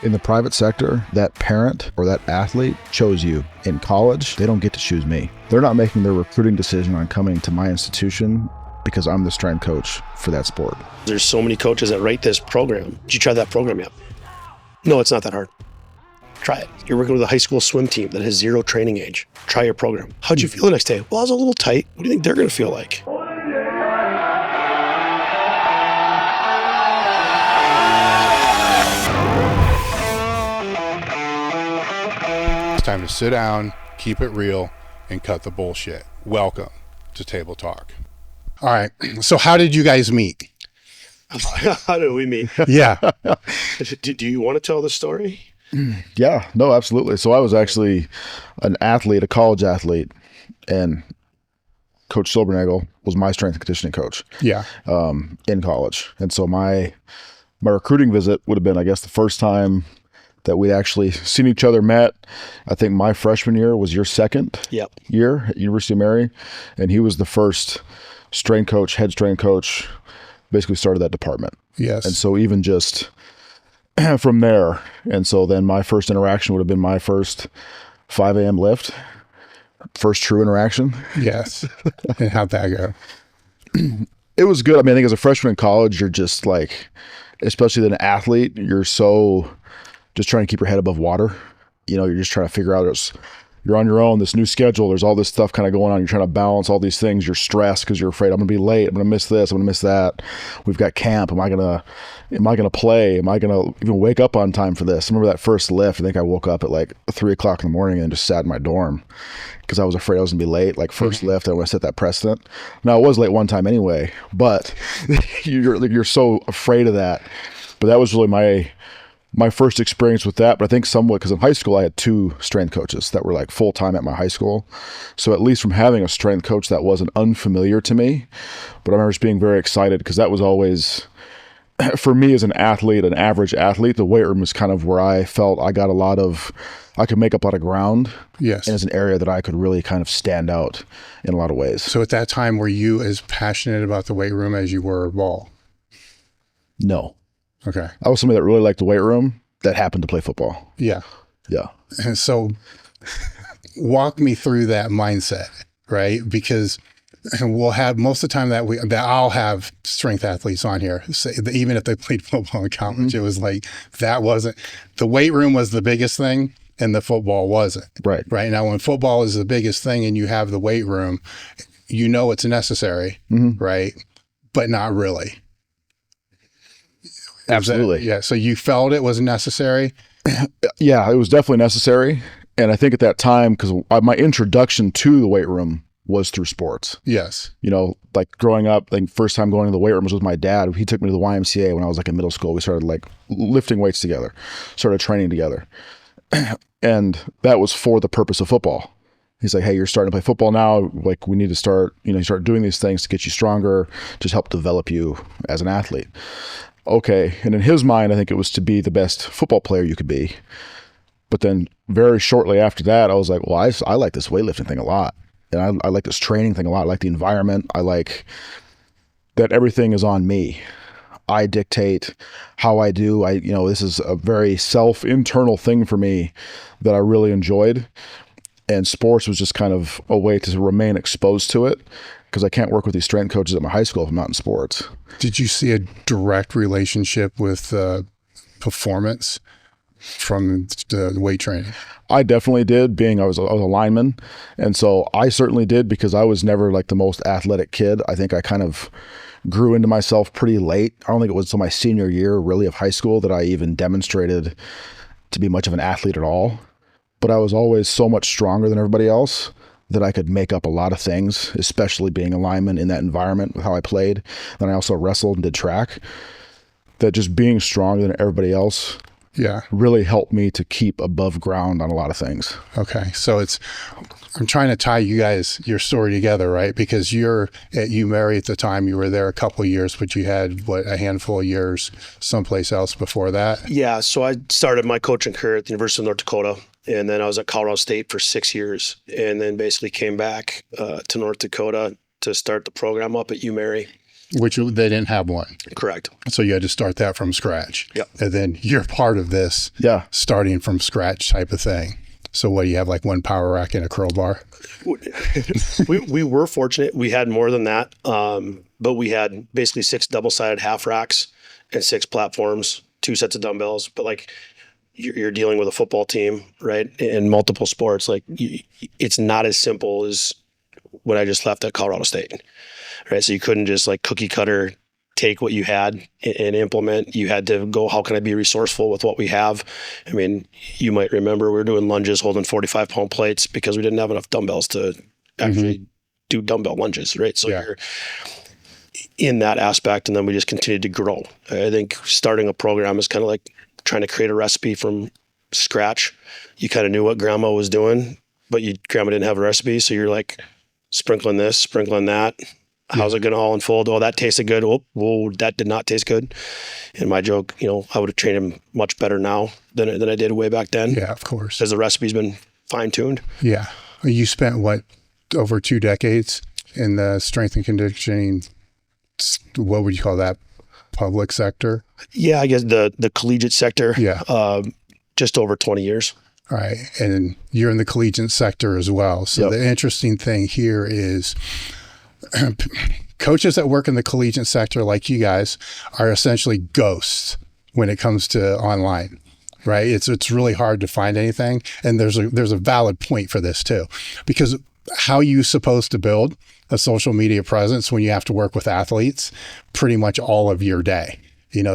In the private sector, that parent or that athlete chose you. In college, they don't get to choose me. They're not making their recruiting decision on coming to my institution because I'm the strength coach for that sport. There's so many coaches that write this program. Did you try that program yet? No, it's not that hard. Try it. You're working with a high school swim team that has 0 training age. Try your program. How'd you feel the next day? Well, I was a little tight. What do you think they're going to feel like? It's time to sit down, keep it real, and cut the bullshit. Welcome to Table Talk. All right. So how did you guys meet? How did we meet? Yeah. Do you want to tell the story? Yeah, no, absolutely. So I was actually an athlete, a college athlete, and Coach Silbernagel was my strength and conditioning coach. Yeah. In college. And so my recruiting visit would have been, I guess, the first time that we actually seen each other, met. I think my freshman year was your second year at University of UMary, and he was the first strength coach, head strength coach, basically started that department. Yes. And so even just from there, and so then my first interaction would have been my first 5 a.m. lift, first true interaction. Yes. And how'd that go? It was good. I mean, I think as a freshman in college, you're just like, especially as an athlete, you're so just trying to keep your head above water. You know, you're just trying to figure out, you're on your own, this new schedule, there's all this stuff kind of going on. You're trying to balance all these things. You're stressed because you're afraid I'm going to be late. I'm going to miss this. I'm going to miss that. We've got camp. Am I going to play? Am I going to even wake up on time for this? I remember that first lift. I think I woke up at like 3 o'clock in the morning and just sat in my dorm because I was afraid I was going to be late. Like first lift, I want to set that precedent. Now I was late one time anyway, but you're so afraid of that. But that was really my first experience with that. But I think somewhat because in high school I had 2 strength coaches that were like full-time at my high school. So at least from having a strength coach, that wasn't unfamiliar to me. But I remember just being very excited because that was always, for me as an athlete, an average athlete, the weight room was kind of where I felt I could make up a lot of ground. Yes. And it's an area that I could really kind of stand out in a lot of ways. So at that time, were you as passionate about the weight room as you were ball? No. Okay. I was somebody that really liked the weight room that happened to play football. Yeah. Yeah. And so walk me through that mindset, right? Because we'll have most of the time that I'll have strength athletes on here, say, even if they played football in college, it was like, the weight room was the biggest thing and the football wasn't. Right. Right. Now, when football is the biggest thing and you have the weight room, you know it's necessary, right? But not really. Absolutely. Yeah. So you felt it was necessary? Yeah, it was definitely necessary. And I think at that time, because my introduction to the weight room was through sports. Yes. You know, like growing up, like first time going to the weight room was with my dad. He took me to the YMCA when I was like in middle school. We started like lifting weights together, started training together. And that was for the purpose of football. He's like, hey, you're starting to play football now. Like we need to start doing these things to get you stronger, just help develop you as an athlete. Okay. And in his mind, I think it was to be the best football player you could be. But then very shortly after that, I was like, well, I like this weightlifting thing a lot. And I like this training thing a lot. I like the environment. I like that everything is on me. I dictate how I do. This is a very internal thing for me that I really enjoyed. And sports was just kind of a way to remain exposed to it because I can't work with these strength coaches at my high school if I'm not in sports. Did you see a direct relationship with performance from the weight training? I definitely did, being I was a lineman. And so I certainly did because I was never like the most athletic kid. I think I kind of grew into myself pretty late. I don't think it was until my senior year really of high school that I even demonstrated to be much of an athlete at all. But I was always so much stronger than everybody else that I could make up a lot of things, especially being a lineman in that environment with how I played. Then I also wrestled and did track. That just being stronger than everybody else really helped me to keep above ground on a lot of things. Okay. So I'm trying to tie your story together, right? Because you're at UMary at the time, you were there a couple of years, but you had a handful of years someplace else before that? Yeah. So I started my coaching career at the University of North Dakota. And then I was at Colorado State for 6 years and then basically came back to North Dakota to start the program up at UMary. which they didn't have one. Correct. So you had to start that from scratch. Yep. And then you're part of this starting from scratch type of thing. So what, do you have like one power rack and a curl bar? we were fortunate. We had more than that. But we had basically 6 double-sided half racks and 6 platforms, 2 sets of dumbbells. But like you're dealing with a football team, right? In multiple sports, like it's not as simple as when I just left at Colorado State, right? So you couldn't just like cookie cutter take what you had and implement. You had to go, how can I be resourceful with what we have? I mean, you might remember we were doing lunges holding 45-pound plates because we didn't have enough dumbbells to actually do dumbbell lunges, right? So you're in that aspect, and then we just continued to grow. I think starting a program is kind of like trying to create a recipe from scratch. You kind of knew what grandma was doing, but grandma didn't have a recipe. So you're like sprinkling this, sprinkling that. How's it going to all unfold? Oh, that tasted good. Oh, whoa, that did not taste good. And my joke, I would have trained him much better now than I did way back then. Yeah, of course. Because the recipe's been fine tuned. Yeah. You spent what, over 2 decades in the strength and conditioning, what would you call that, public sector? Yeah, I guess the collegiate sector. Yeah. Just over 20 years. All right. And you're in the collegiate sector as well. So the interesting thing here is coaches that work in the collegiate sector, like you guys, are essentially ghosts when it comes to online, right? It's really hard to find anything. And there's a valid point for this too, because how are you supposed to build a social media presence when you have to work with athletes pretty much all of your day?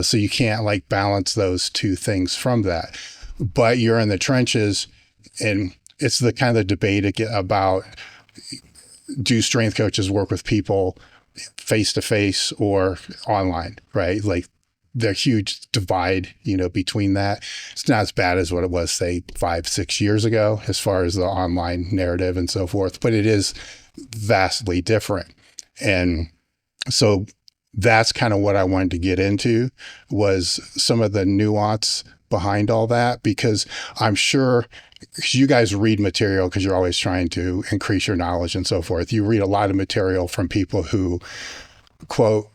So you can't like balance those 2 things from that. But you're in the trenches, and it's the kind of debate about, do strength coaches work with people face-to-face or online, right? Like the huge divide, between that. It's not as bad as what it was, say, 5-6 years ago, as far as the online narrative and so forth, but it is vastly different. And so that's kind of what I wanted to get into, was some of the nuance behind all that, because I'm sure you guys read material because you're always trying to increase your knowledge and so forth. You read a lot of material from people who, quote,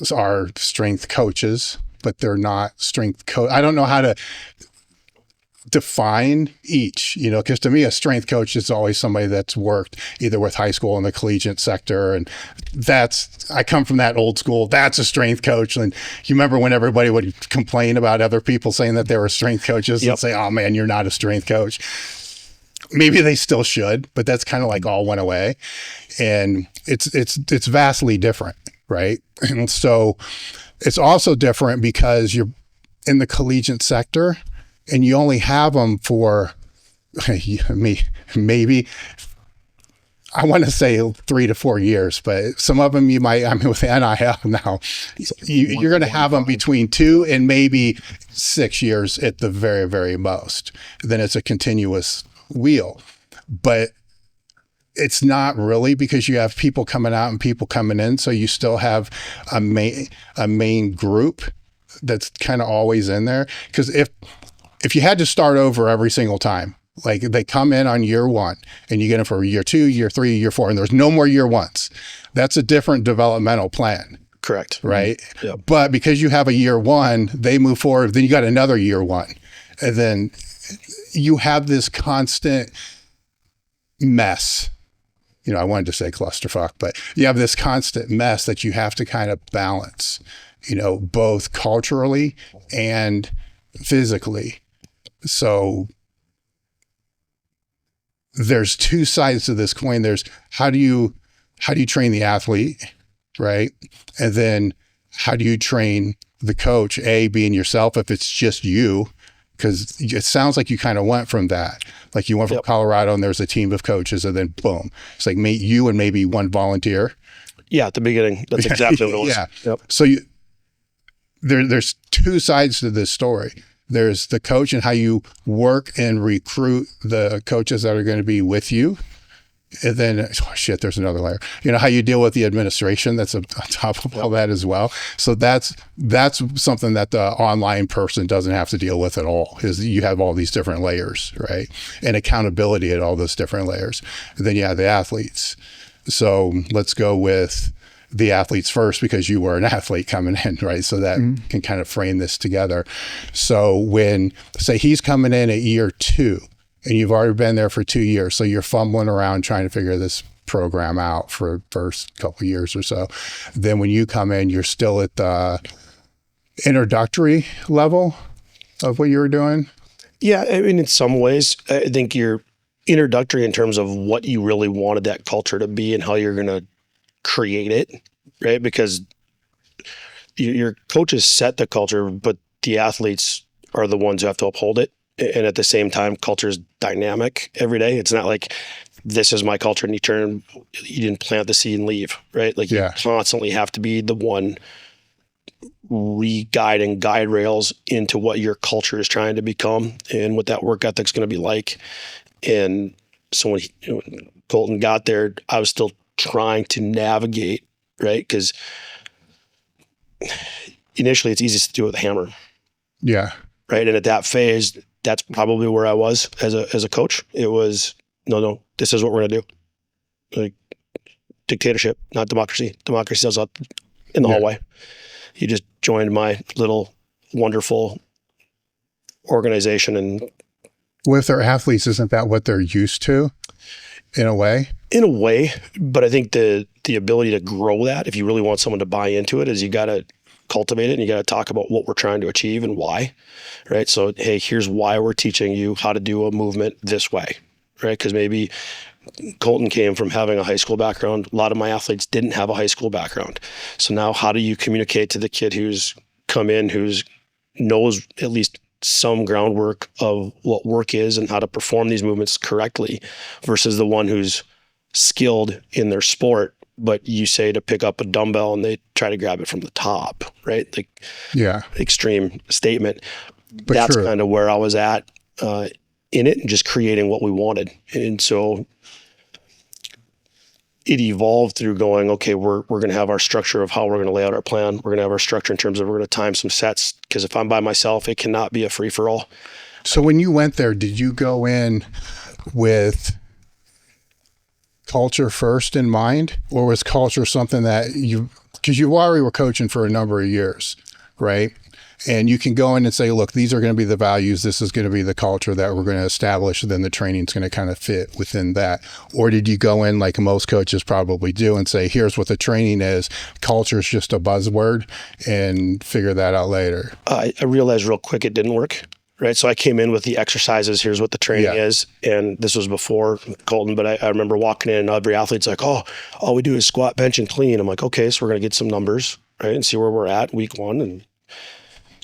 are strength coaches, but they're not strength coach. I don't know how to define each, because to me, a strength coach is always somebody that's worked either with high school in the collegiate sector. And I come from that old school, that's a strength coach. And you remember when everybody would complain about other people saying that they were strength coaches and say, oh man, you're not a strength coach. Maybe they still should, but that's kind of like all went away. And it's vastly different, right? And so it's also different because you're in the collegiate sector, and you only have them for maybe, I want to say 3 to 4 years, but some of them you might, with NIL now, you're going to have them between 2 and maybe 6 years at the very, very most. Then it's a continuous wheel. But it's not really, because you have people coming out and people coming in. So you still have a main group that's kind of always in there. Because if you had to start over every single time, like they come in on year 1 and you get them for year 2, year 3, year 4, and there's no more year 1s, that's a different developmental plan. Correct. Right. Yep. But because you have a year 1, they move forward, then you got another year 1. And then you have this constant mess. I wanted to say clusterfuck, but you have this constant mess that you have to kind of balance, both culturally and physically. So there's 2 sides to this coin. There's how do you train the athlete, right? And then how do you train the coach, being yourself, if it's just you, because it sounds like you kind of went from that. Like you went from Colorado and there's a team of coaches, and then boom, it's like you and maybe 1 volunteer. Yeah, at the beginning, that's exactly what it was. Yeah. Yep. So there's 2 sides to this story. There's the coach and how you work and recruit the coaches that are going to be with you. And then, there's another layer. How you deal with the administration that's on top of all that as well. So that's something that the online person doesn't have to deal with at all, is you have all these different layers, right? And accountability at all those different layers. And then you have the athletes. So let's go with the athletes first because you were an athlete coming in, right? So that can kind of frame this together. So when, say he's coming in at year 2 and you've already been there for 2 years, so you're fumbling around trying to figure this program out for first couple of years or so. Then when you come in, you're still at the introductory level of what you were doing? Yeah, I mean, in some ways, I think you're introductory in terms of what you really wanted that culture to be and how you're going to create it, right? Because your coaches set the culture, but the athletes are the ones who have to uphold it. And at the same time, culture is dynamic every day. It's not like this is my culture and you didn't plant the seed and leave, right? Like you constantly have to be the one re-guiding guide rails into what your culture is trying to become and what that work ethic is going to be like. And so when Colton got there, I was still trying to navigate, right? Because initially it's easiest to do it with a hammer. Yeah. Right. And at that phase, that's probably where I was as a coach. It was, no, this is what we're going to do. Like dictatorship, not democracy. Democracy does up in the hallway. You just joined my little wonderful organization. And with their athletes, isn't that what they're used to in a way? In a way, but I think the ability to grow that, if you really want someone to buy into it, is you got to cultivate it and you got to talk about what we're trying to achieve and why, right? So, hey, here's why we're teaching you how to do a movement this way, right? Because maybe Colton came from having a high school background. A lot of my athletes didn't have a high school background. So now how do you communicate to the kid who's come in, who's knows at least some groundwork of what work is and how to perform these movements correctly versus the one who's skilled in their sport, but you say to pick up a dumbbell and they try to grab it from the top, right? Like, extreme statement. But that's kind of where I was at in it and just creating what we wanted. And so it evolved through going, okay, we're going to have our structure of how we're going to lay out our plan. We're going to have our structure in terms of we're going to time some sets, because if I'm by myself, it cannot be a free for all. So when you went there, did you go in with culture first in mind, or was culture something that because you already were coaching for a number of years, right? And you can go in and say, look, these are going to be the values. This is going to be the culture that we're going to establish. Then the training's going to kind of fit within that. Or did you go in like most coaches probably do and say, here's what the training is. Culture is just a buzzword and figure that out later? I realized real quick it didn't work. Right. So I came in with the exercises. Here's what the training is. And this was before Colton, but I remember walking in and every athlete's like, oh, all we do is squat, bench, and clean. I'm like, okay, so we're going to get some numbers, right? And see where we're at week 1. And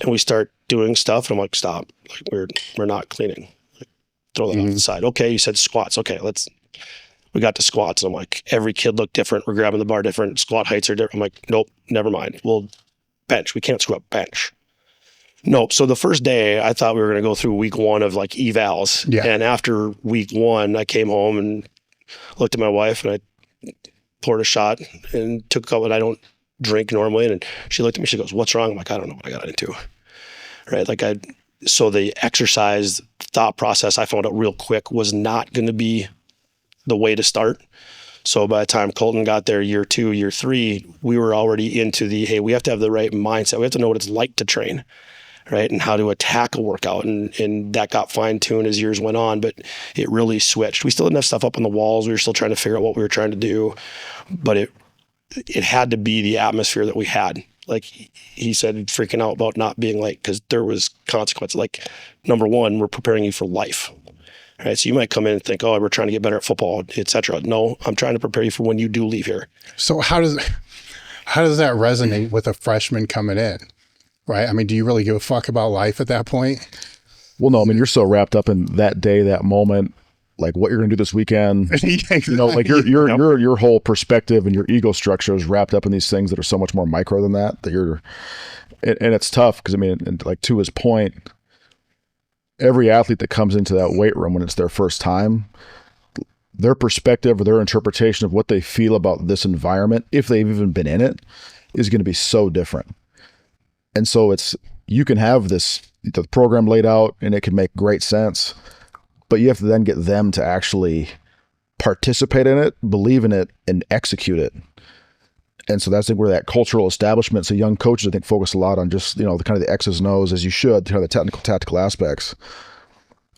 we start doing stuff. And I'm like, stop. Like we're not cleaning. Like, throw that off the side. Okay. You said squats. Okay. We got to squats. And I'm like, every kid looked different. We're grabbing the bar different. Squat heights are different. I'm like, nope, never mind. Well, bench. We can't squat bench. Nope. So the first day I thought we were going to go through week 1 of like evals. Yeah. And after week 1, I came home and looked at my wife and I poured a shot and took a couple, and I don't drink normally. And she looked at me, she goes, what's wrong? I'm like, I don't know what I got into. Right. So the exercise thought process I found out real quick was not going to be the way to start. So by the time Colton got there year 2, year 3, we were already into hey, we have to have the right mindset. We have to know what it's like to train. Right. And how to attack a workout. And that got fine tuned as years went on, but it really switched. We still didn't have stuff up on the walls. We were still trying to figure out what we were trying to do, but it had to be the atmosphere that we had. Like he said, freaking out about not being late because there was consequences. Like, number 1, we're preparing you for life. Right. So you might come in and think, oh, we're trying to get better at football, et cetera. No, I'm trying to prepare you for when you do leave here. So how does that resonate with a freshman coming in? Right. I mean, do you really give a fuck about life at that point? Well, no, I mean, you're so wrapped up in that day, that moment, like what you're going to do this weekend, like your whole perspective and your ego structure is wrapped up in these things that are so much more micro than that and it's tough because I mean, and like to his point, every athlete that comes into that weight room when it's their first time, their perspective or their interpretation of what they feel about this environment, if they've even been in it, is going to be so different. And so you can have the program laid out and it can make great sense, but you have to then get them to actually participate in it, believe in it, and execute it. And so that's where that cultural establishment. So young coaches, I think, focus a lot on just, the kind of the X's and O's, as you should, kind of the technical, tactical aspects.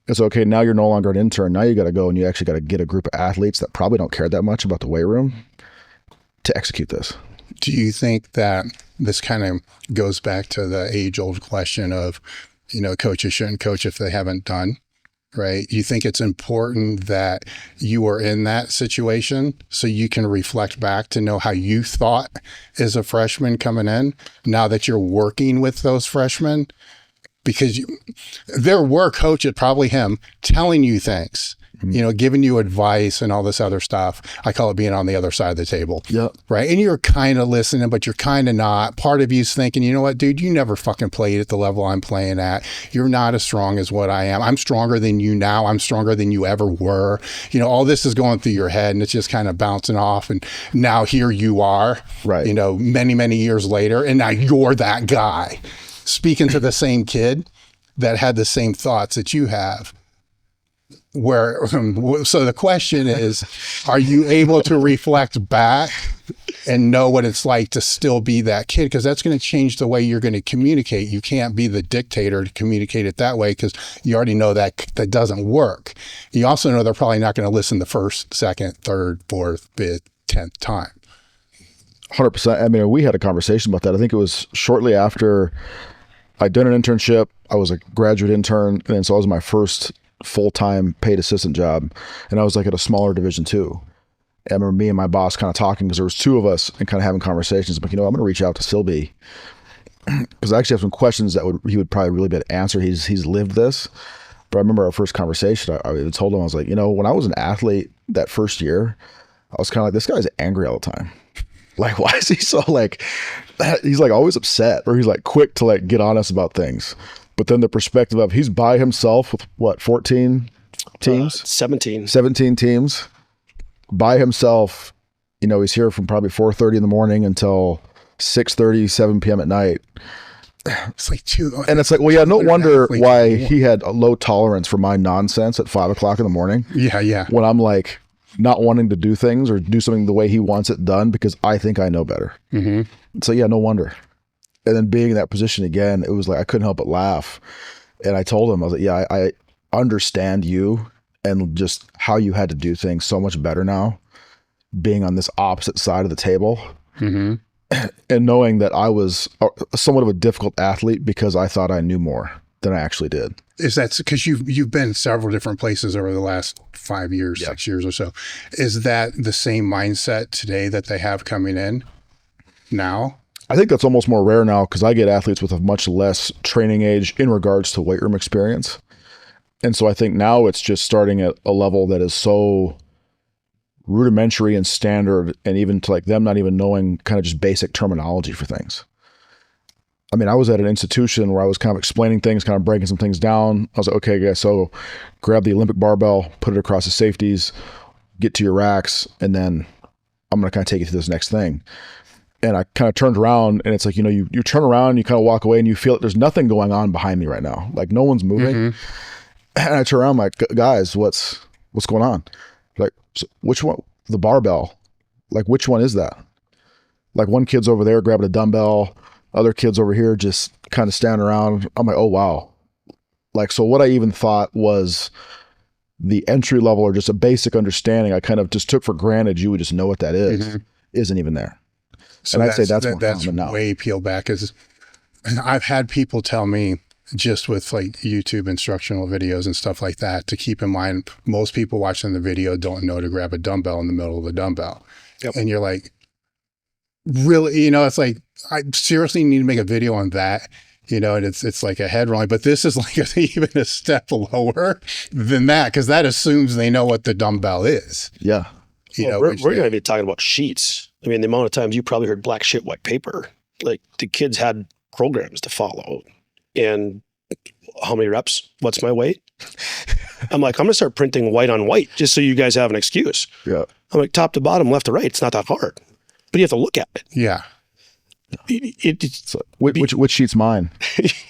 It's okay. Now you're no longer an intern. Now you got to go and you actually got to get a group of athletes that probably don't care that much about the weight room to execute this. Do you think that this kind of goes back to the age-old question of, coaches shouldn't coach if they haven't done, right? You think it's important that you are in that situation so you can reflect back to know how you thought as a freshman coming in, now that you're working with those freshmen? Because there were coaches, probably him, telling you things, giving you advice and all this other stuff. I call it being on the other side of the table. Yep. Right. And you're kind of listening, but you're kind of not. Part of you's thinking, you know what, dude, you never fucking played at the level I'm playing at. You're not as strong as what I am. I'm stronger than you now. I'm stronger than you ever were. All this is going through your head and it's just kind of bouncing off. And now here you are, right? Many, many years later. And now you're that guy speaking to the same kid that had the same thoughts that you have. So the question is, are you able to reflect back and know what it's like to still be that kid? Because that's going to change the way you're going to communicate. You can't be the dictator to communicate it that way, because you already know that doesn't work. You also know they're probably not going to listen the first, second, third, fourth, fifth, 10th time. 100%. I mean, we had a conversation about that. I think it was shortly after I'd done an internship. I was a graduate intern, and so I was my first full-time paid assistant job, and I was like at a smaller Division II. I remember me and my boss kind of talking, because there was two of us, and kind of having conversations. I'm like, I'm going to reach out to Silby, because I actually have some questions that he would probably really be able to answer. He's lived this. But I remember our first conversation, I told him, I was like, when I was an athlete that first year, I was kind of like, this guy's angry all the time. Like, why is he so he's like always upset, or he's like quick to like get on us about things. But then the perspective of he's by himself with what, 14 teams? 17 teams by himself. He's here from probably 4:30 in the morning until 6:30, 7 p.m. at night. It's like two. And it's like, well, yeah, no wonder why he had a low tolerance for my nonsense at 5 o'clock in the morning. Yeah. When I'm like not wanting to do things or do something the way he wants it done because I think I know better. Mm-hmm. So yeah, no wonder. And then being in that position again, it was like I couldn't help but laugh. And I told him, I was like, yeah, I understand you and just how you had to do things so much better now, being on this opposite side of the table. Mm-hmm. And knowing that I was somewhat of a difficult athlete because I thought I knew more than I actually did. Is that because you've been several different places over the last 5 years, 6 years or so? Is that the same mindset today that they have coming in now? I think that's almost more rare now, because I get athletes with a much less training age in regards to weight room experience. And so I think now it's just starting at a level that is so rudimentary and standard, and even to like them not even knowing kind of just basic terminology for things. I mean, I was at an institution where I was kind of explaining things, kind of breaking some things down. I was like, okay, guys, so grab the Olympic barbell, put it across the safeties, get to your racks, and then I'm going to kind of take you to this next thing. And I kind of turned around, and it's like, you turn around, you kind of walk away, and you feel that there's nothing going on behind me right now. Like no one's moving. Mm-hmm. And I turn around, I'm like, guys, what's going on? Like, so which one? The barbell. Like, which one is that? Like one kid's over there grabbing a dumbbell. Other kids over here just kind of standing around. I'm like, oh, wow. Like, so what I even thought was the entry level or just a basic understanding, I kind of just took for granted you would just know what that is, mm-hmm. isn't even there. So and I'd say that's more common now. Way peeled back. I've had people tell me, just with like YouTube instructional videos and stuff like that, to keep in mind, most people watching the video don't know to grab a dumbbell in the middle of the dumbbell. Yep. And you're like, really, it's like, I seriously need to make a video on that, and it's like a head rolling, but this is like even a step lower than that, because that assumes they know what the dumbbell is. Yeah. We're going to be talking about sheets. I mean, the amount of times you probably heard black shit, white paper. Like the kids had programs to follow. And how many reps? What's my weight? I'm like, I'm going to start printing white on white just so you guys have an excuse. Yeah. I'm like, top to bottom, left to right. It's not that hard. But you have to look at it. Yeah. So which sheet's mine?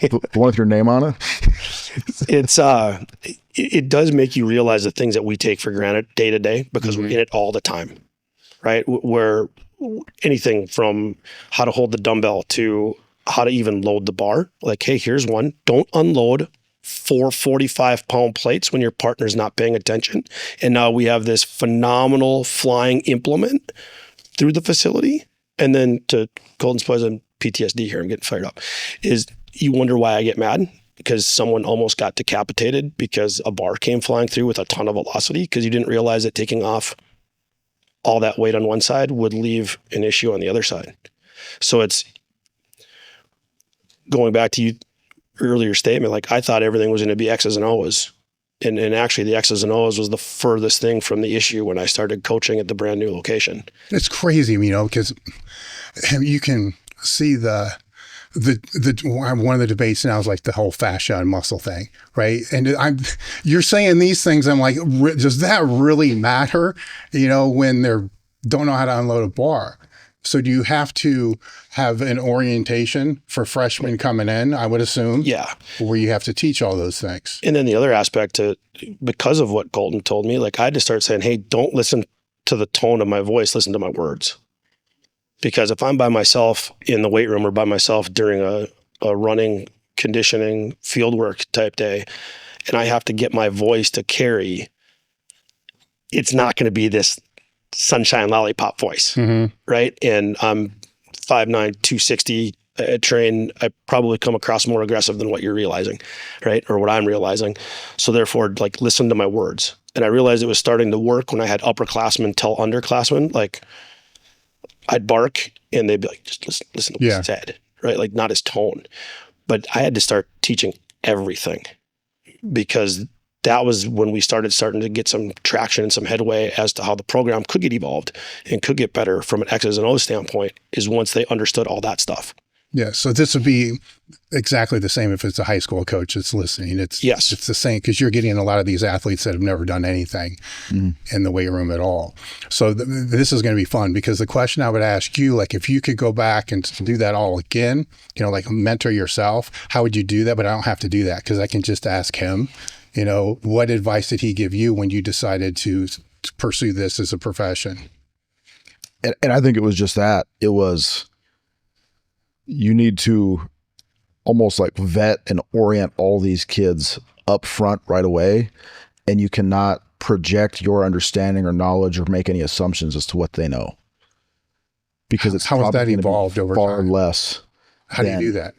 The one with your name on it? It does make you realize the things that we take for granted day to day, because we're in it all the time, right? Where anything from how to hold the dumbbell to how to even load the bar. Like, hey, here's one. Don't unload 4 45-pound plates when your partner's not paying attention. And now we have this phenomenal flying implement through the facility. And then to Colton's point, and PTSD here, I'm getting fired up, is you wonder why I get mad? Because someone almost got decapitated because a bar came flying through with a ton of velocity because you didn't realize that taking off all that weight on one side would leave an issue on the other side. So it's going back to your earlier statement, like I thought everything was going to be X's and O's. And actually the X's and O's was the furthest thing from the issue when I started coaching at the brand new location. It's crazy, because you can see one of the debates now is like the whole fascia and muscle thing, right? And you're saying these things, I'm like, does that really matter? When they don't know how to unload a bar. So do you have to have an orientation for freshmen coming in, I would assume? Yeah. Where you have to teach all those things. And then the other aspect because of what Colton told me, like I had to start saying, hey, don't listen to the tone of my voice, listen to my words. Because if I'm by myself in the weight room or by myself during a running, conditioning, fieldwork type day, and I have to get my voice to carry, it's not going to be this sunshine lollipop voice, right? And I'm 5'9", 260 at train. I probably come across more aggressive than what you're realizing, right? Or what I'm realizing. So therefore, like, listen to my words. And I realized it was starting to work when I had upperclassmen tell underclassmen, like, I'd bark and they'd be like, just listen to what he said, right? Like, not his tone. But I had to start teaching everything because that was when we starting to get some traction and some headway as to how the program could get evolved and could get better from an X's and O's standpoint, is once they understood all that stuff. Yeah. So this would be exactly the same if it's a high school coach that's listening. It's the same, because you're getting a lot of these athletes that have never done anything in the weight room at all. So this is going to be fun, because the question I would ask you, like, if you could go back and do that all again, like mentor yourself, how would you do that? But I don't have to do that because I can just ask him, what advice did he give you when you decided to pursue this as a profession? And I think it was just that. It was, you need to almost like vet and orient all these kids up front right away. And you cannot project your understanding or knowledge or make any assumptions as to what they know. Because it's how has that evolved over far time? Less. How do you do that?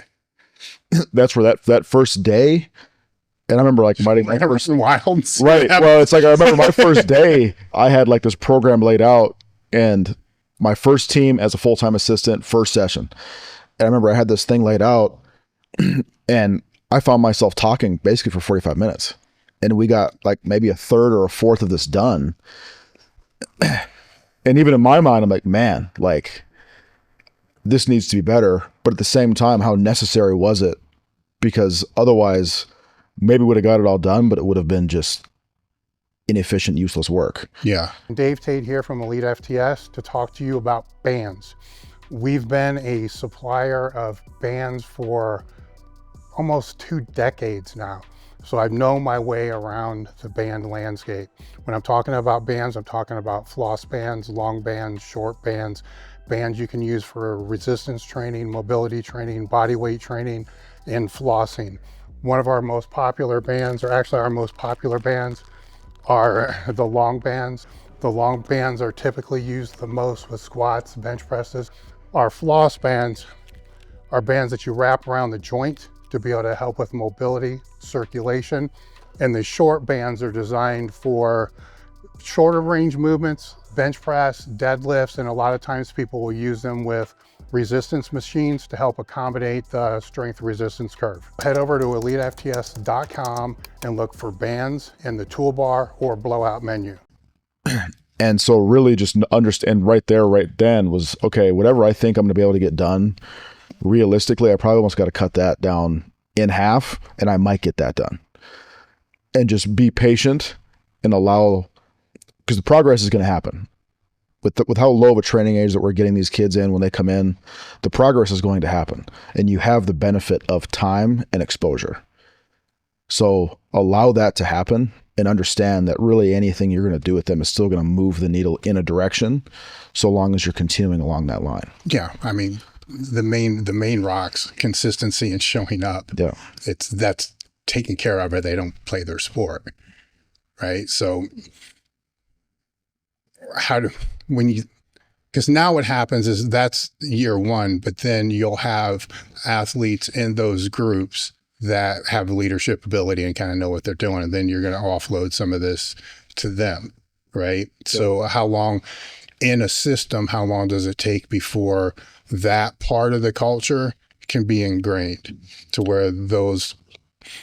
That's where that first day, and I remember like my first wilds. Right. Well, it's like I remember my first day, I had like this program laid out, and my first team as a full-time assistant, first session. And I remember I had this thing laid out, and I found myself talking basically for 45 minutes. And we got like maybe a third or a fourth of this done. And even in my mind, I'm like, man, like, this needs to be better. But at the same time, how necessary was it? Because otherwise, maybe we would have got it all done, but it would have been just inefficient, useless work. Yeah. Dave Tate here from Elite FTS to talk to you about bands. We've been a supplier of bands for almost 2 decades now. So I've known my way around the band landscape. When I'm talking about bands, I'm talking about floss bands, long bands, short bands, bands you can use for resistance training, mobility training, body weight training, and flossing. One of our most popular bands, or actually our most popular bands, are the long bands. The long bands are typically used the most with squats, bench presses. Our floss bands are bands that you wrap around the joint to be able to help with mobility, circulation. And the short bands are designed for shorter range movements, bench press, deadlifts, and a lot of times people will use them with resistance machines to help accommodate the strength resistance curve. Head over to elitefts.com and look for bands in the toolbar or blowout menu. And so really just understand right there, right then was, okay, whatever I think I'm going to be able to get done, realistically, I probably almost got to cut that down in half, and I might get that done. And just be patient and allow, because the progress is going to happen. With how low of a training age that we're getting these kids in when they come in, the progress is going to happen. And you have the benefit of time and exposure. So allow that to happen and understand that really anything you're going to do with them is still going to move the needle in a direction, so long as you're continuing along that line. Yeah. I mean, the main rocks, consistency and showing up. Yeah. That's taken care of, or they don't play their sport. Right. So because now what happens is that's year one, but then you'll have athletes in those groups that have leadership ability and kind of know what they're doing. And then you're going to offload some of this to them, right? Yeah. So how long in a system, how long does it take before that part of the culture can be ingrained to where those,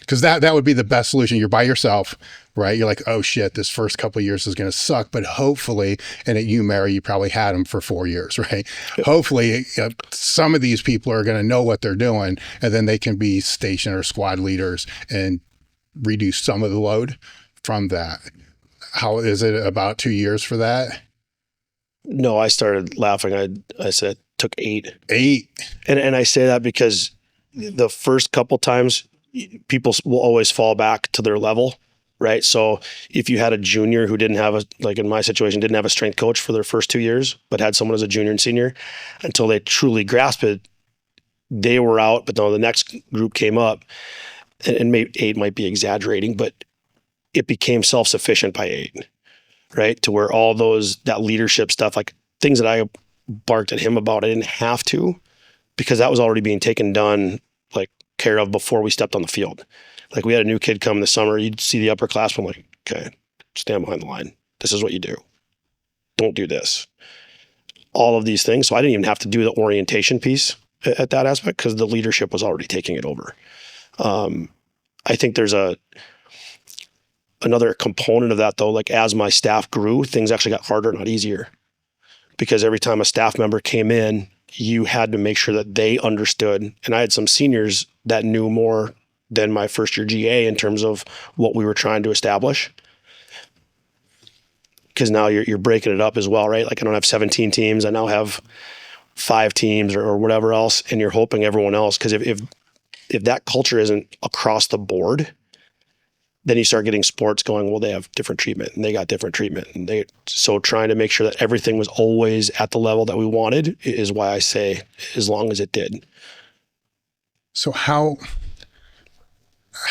because that would be the best solution. You're by yourself, right? You're like, oh shit, this first couple of years is going to suck. But hopefully, and at UMary, you probably had them for 4 years, right? Yep. Hopefully some of these people are going to know what they're doing, and then they can be station or squad leaders and reduce some of the load from that. How is it about 2 years for that? No, I started laughing. I said it took 8. 8. And I say that because the first couple times people will always fall back to their level, right? So if you had a junior who didn't have like in my situation, didn't have a strength coach for their first 2 years, but had someone as a junior and senior, until they truly grasped it, they were out. But no, the next group came up, and maybe 8 might be exaggerating, but it became self-sufficient by 8, right? To where all that leadership stuff, like things that I barked at him about, I didn't have to, because that was already being done care of before we stepped on the field. Like we had a new kid come this summer, you'd see the upperclassmen, like, okay, stand behind the line. This is what you do. Don't do this. All of these things. So I didn't even have to do the orientation piece at that aspect because the leadership was already taking it over. I think there's another component of that though, like as my staff grew, things actually got harder, not easier. Because every time a staff member came in, you had to make sure that they understood. And I had some seniors that knew more than my first year GA in terms of what we were trying to establish. Because now you're breaking it up as well, right? Like I don't have 17 teams. I now have 5 teams or whatever else. And you're hoping everyone else, because if that culture isn't across the board, then you start getting sports going, well, they have different treatment and they got different treatment. And so trying to make sure that everything was always at the level that we wanted is why I say as long as it did. So how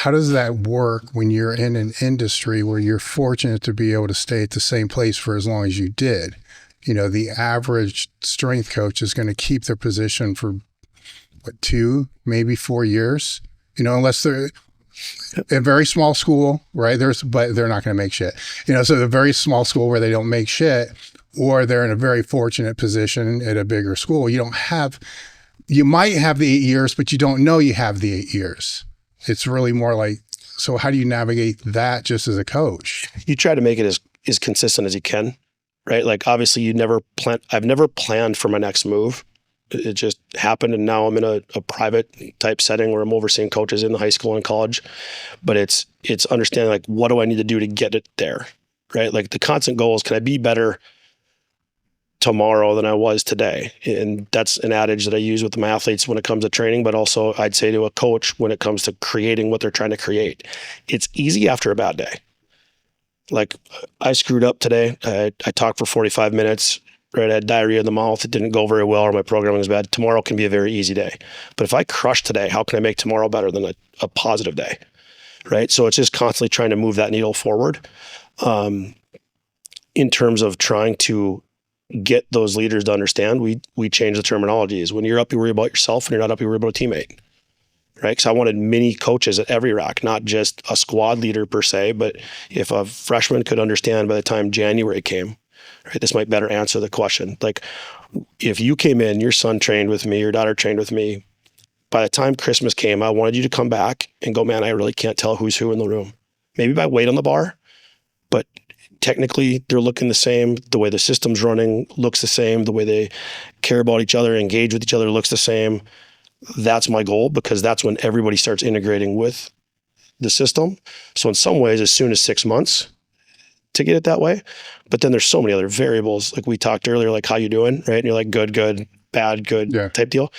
does that work when you're in an industry where you're fortunate to be able to stay at the same place for as long as you did? You know, the average strength coach is going to keep their position for 2, maybe 4 years, you know, unless they're a very small school, right? But they're not going to make shit. You know, so the very small school where they don't make shit, or they're in a very fortunate position at a bigger school. You might have the 8 years, but you don't know you have the 8 years. It's really more like, so how do you navigate that just as a coach? You try to make it as consistent as you can, right? Like obviously I've never planned for my next move. It just happened, and now I'm in a private type setting where I'm overseeing coaches in the high school and college. But it's understanding like, what do I need to do to get it there, right? Like the constant goal is, can I be better tomorrow than I was today? And that's an adage that I use with my athletes when it comes to training, but also I'd say to a coach when it comes to creating what they're trying to create. It's easy after a bad day. Like I screwed up today. I talked for 45 minutes. Right, I had diarrhea in the mouth. It didn't go very well, or my programming was bad. Tomorrow can be a very easy day. But if I crush today, how can I make tomorrow better than a positive day? Right. So it's just constantly trying to move that needle forward in terms of trying to get those leaders to understand. We change the terminologies. When you're up, you worry about yourself. When you're not up, you worry about a teammate. Right. Because I wanted mini coaches at every rack, not just a squad leader per se, but if a freshman could understand by the time January came, right, this might better answer the question. Like if you came in, your son trained with me, your daughter trained with me, by the time Christmas came, I wanted you to come back and go, man, I really can't tell who's who in the room. Maybe by weight on the bar, but technically they're looking the same. The way the system's running looks the same. The way they care about each other, engage with each other looks the same. That's my goal, because that's when everybody starts integrating with the system. So in some ways, as soon as 6 months to get it that way. But then there's so many other variables. Like we talked earlier, like how you doing, right? And you're like, good, bad, good type deal.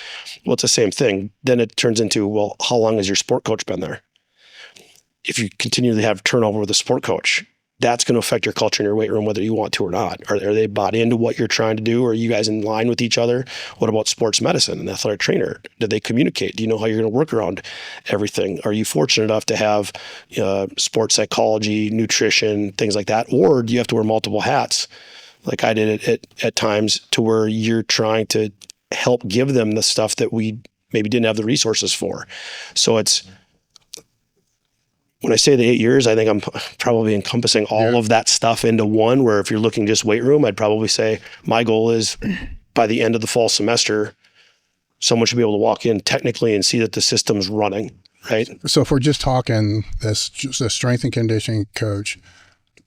Well, it's the same thing. Then it turns into, well, how long has your sport coach been there? if you continually have turnover with a support coach, that's going to affect your culture in your weight room, whether you want to or not. Are they bought into what you're trying to do? Are you guys in line with each other? What about sports medicine and athletic trainer? Did they communicate? Do you know how you're going to work around everything? Are you fortunate enough to have sports psychology, nutrition, things like that? Or do you have to wear multiple hats like I did at times, to where you're trying to help give them the stuff that we maybe didn't have the resources for? So when I say the 8 years, I think I'm probably encompassing all of that stuff into one, where if you're looking just weight room, I'd probably say my goal is by the end of the fall semester, someone should be able to walk in technically and see that the system's running, right? So if we're just talking this, just a strength and conditioning coach,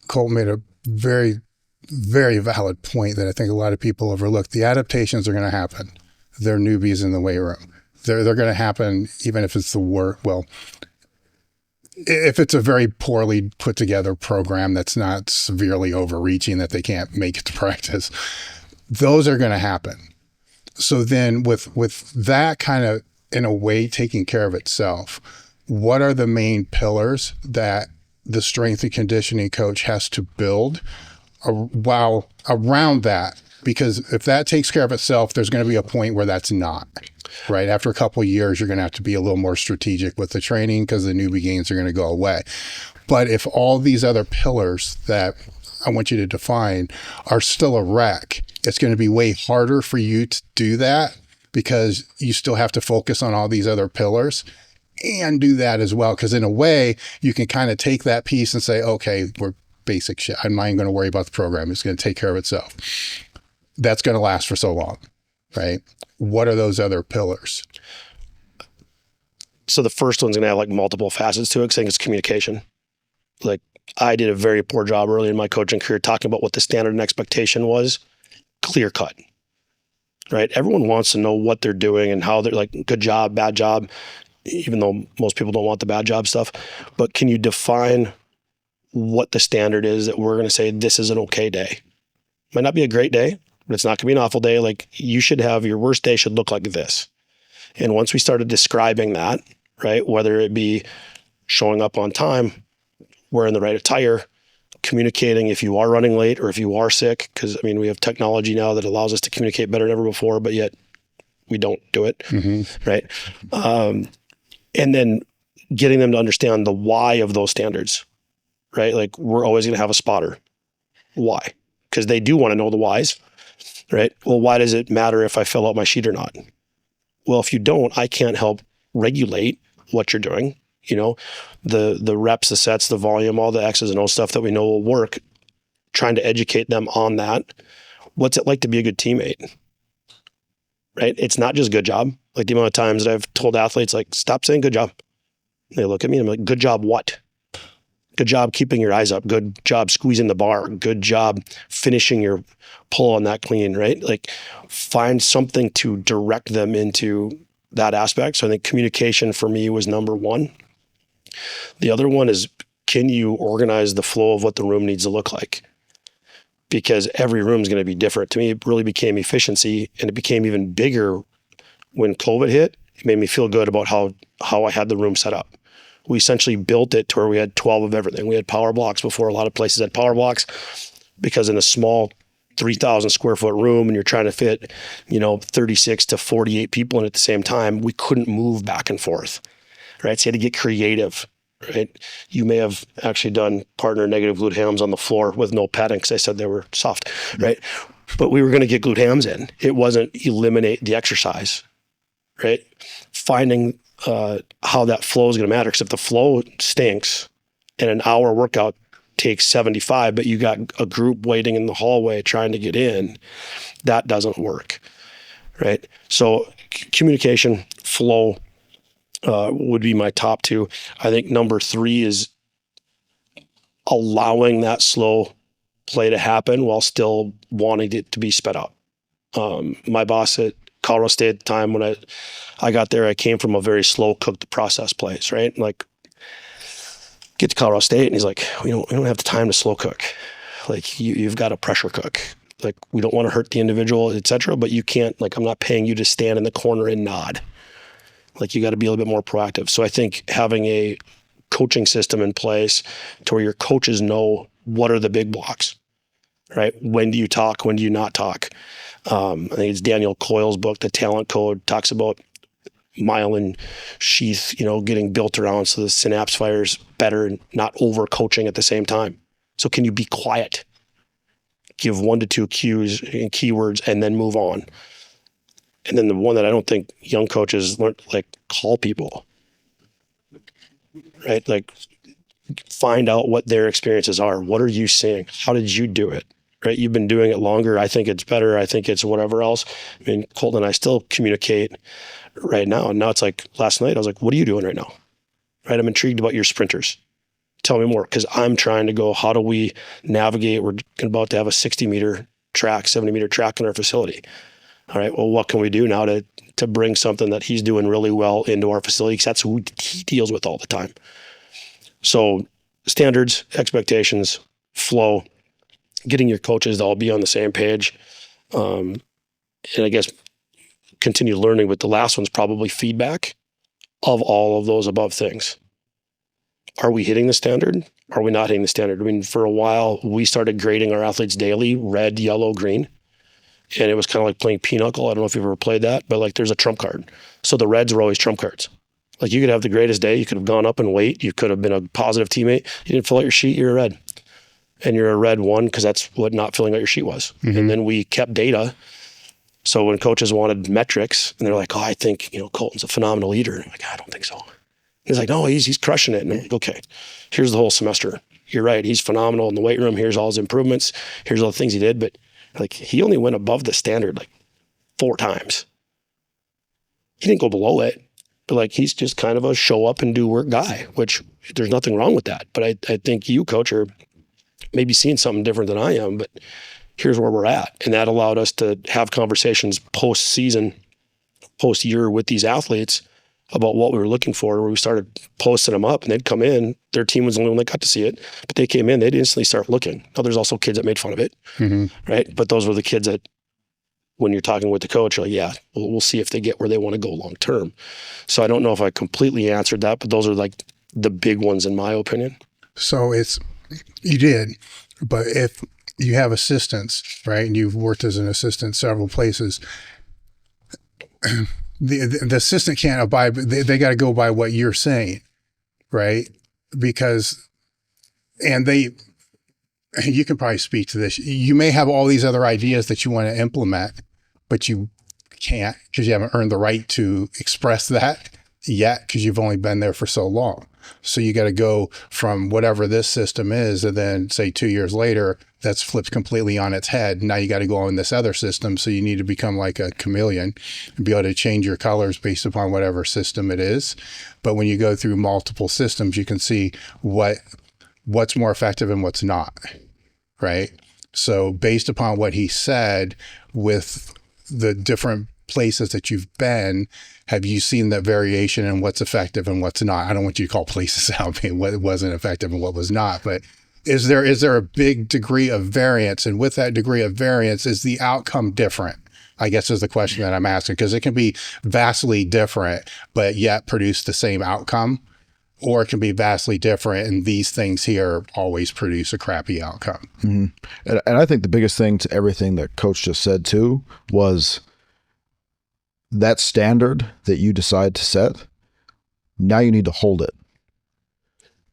Colt made a very, very valid point that I think a lot of people overlook. The adaptations are going to happen. They're newbies in the weight room. They're going to happen even if it's if it's a very poorly put together program that's not severely overreaching that they can't make it to practice, those are going to happen. So then with that kind of, in a way, taking care of itself, what are the main pillars that the strength and conditioning coach has to build around that? Because if that takes care of itself, there's going to be a point where that's not. Right. After a couple of years, you're going to have to be a little more strategic with the training because the newbie gains are going to go away. But if all these other pillars that I want you to define are still a wreck, it's going to be way harder for you to do that, because you still have to focus on all these other pillars and do that as well. Because in a way, you can kind of take that piece and say, okay, we're basic shit. I'm not even going to worry about the program. It's going to take care of itself. That's going to last for so long, right? What are those other pillars? So the first one's going to have like multiple facets to it, because I think it's communication. Like, I did a very poor job early in my coaching career talking about what the standard and expectation was. Clear cut, right? Everyone wants to know what they're doing and how they're, like, good job, bad job, even though most people don't want the bad job stuff. But can you define what the standard is that we're going to say this is an okay day? Might not be a great day, but it's not going to be an awful day. Like, you should have, your worst day should look like this. And once we started describing that, right, whether it be showing up on time, wearing the right attire, communicating if you are running late or if you are sick, because I mean, we have technology now that allows us to communicate better than ever before, but yet we don't do it, right? And then getting them to understand the why of those standards, right? Like, we're always going to have a spotter. Why? Because they do want to know the whys. Right? Well, why does it matter if I fill out my sheet or not? Well, if you don't, I can't help regulate what you're doing. You know, the reps, the sets, the volume, all the X's and O's stuff that we know will work, trying to educate them on that. What's it like to be a good teammate? Right? It's not just good job. Like, the amount of times that I've told athletes, like, stop saying good job. They look at me and I'm like, good job what? Good job keeping your eyes up. Good job squeezing the bar. Good job finishing your pull on that clean, right? Like, find something to direct them into that aspect. So I think communication for me was number one. The other one is, can you organize the flow of what the room needs to look like? Because every room is going to be different. To me, it really became efficiency, and it became even bigger when COVID hit. It made me feel good about how I had the room set up. We essentially built it to where we had 12 of everything. We had power blocks before a lot of places had power blocks, because in a small 3,000 square foot room and you're trying to fit, 36 to 48 people in at the same time, we couldn't move back and forth, right? So you had to get creative, right? You may have actually done partner negative glute hams on the floor with no padding, because I said they were soft, right? But we were going to get glute hams in. It wasn't eliminate the exercise, right? Finding how that flow is going to matter. Because if the flow stinks and an hour workout takes 75, but you got a group waiting in the hallway trying to get in, that doesn't work, right? So communication, flow would be my top two. I think number three is allowing that slow play to happen while still wanting it to be sped up. My boss at Colorado State at the time, when I got there, I came from a very slow cooked process place, right? Like, get to Colorado State and he's like, we don't have the time to slow cook. Like, you've got to pressure cook. Like, we don't want to hurt the individual, et cetera, but you can't, like, I'm not paying you to stand in the corner and nod. Like, you got to be a little bit more proactive. So I think having a coaching system in place to where your coaches know what are the big blocks, right? When do you talk? When do you not talk? I think it's Daniel Coyle's book, The Talent Code, talks about myelin sheath, getting built around so the synapse fires better and not over coaching at the same time. So can you be quiet? Give 1 to 2 cues and keywords and then move on. And then the one that I don't think young coaches learn, like, call people, right? Like, find out what their experiences are. What are you seeing? How did you do it? Right? You've been doing it longer. I think it's better. I think it's whatever else. I mean, Colton and I still communicate right now. And now it's like last night, I was like, what are you doing right now? Right? I'm intrigued about your sprinters. Tell me more, because I'm trying to go, how do we navigate? We're about to have a 60-meter track, 70-meter track in our facility. All right, well, what can we do now to bring something that he's doing really well into our facility? Because that's who he deals with all the time. So standards, expectations, flow, getting your coaches to all be on the same page. And I guess continue learning, but the last one's probably feedback of all of those above things. Are we hitting the standard? Are we not hitting the standard? I mean, for a while, we started grading our athletes daily, red, yellow, green. And it was kind of like playing pinochle. I don't know if you've ever played that, but like there's a trump card. So the reds were always trump cards. Like you could have the greatest day. You could have gone up in weight. You could have been a positive teammate. You didn't fill out your sheet. You're a red. And you're a red 1 because that's what not filling out your sheet was. Mm-hmm. And then we kept data. So when coaches wanted metrics and they're like, oh, I think, Colton's a phenomenal leader. And I'm like, I don't think so. He's like, no, he's crushing it. And I'm like, okay, here's the whole semester. You're right. He's phenomenal in the weight room. Here's all his improvements. Here's all the things he did. But like, he only went above the standard like 4 times. He didn't go below it, but like, he's just kind of a show up and do work guy, which there's nothing wrong with that. But I think you, coach, are maybe seeing something different than I am, but here's where we're at. And that allowed us to have conversations post-season, post-year with these athletes about what we were looking for, where we started posting them up and they'd come in. Their team was the only one that got to see it, but they came in, they'd instantly start looking. Now there's also kids that made fun of it, right? But those were the kids that when you're talking with the coach, you're like, yeah, we'll see if they get where they want to go long-term. So I don't know if I completely answered that, but those are like the big ones in my opinion. So you did, but if you have assistants, right, and you've worked as an assistant several places, the assistant can't abide, they got to go by what you're saying, right? Because, and you can probably speak to this. You may have all these other ideas that you want to implement, but you can't because you haven't earned the right to express that yet because you've only been there for so long. So you got to go from whatever this system is, and then say 2 years later, that's flipped completely on its head. Now you got to go on this other system. So you need to become like a chameleon and be able to change your colors based upon whatever system it is. But when you go through multiple systems, you can see what's more effective and what's not, right? So based upon what he said with the different places that you've been, have you seen that variation in what's effective and what's not? I don't want you to call places out, what wasn't effective and what was not, but is there a big degree of variance? And with that degree of variance, is the outcome different? I guess is the question that I'm asking, because it can be vastly different, but yet produce the same outcome, or it can be vastly different and these things here always produce a crappy outcome. Mm-hmm. And I think the biggest thing to everything that Coach just said too was that standard that you decide to set, now you need to hold it.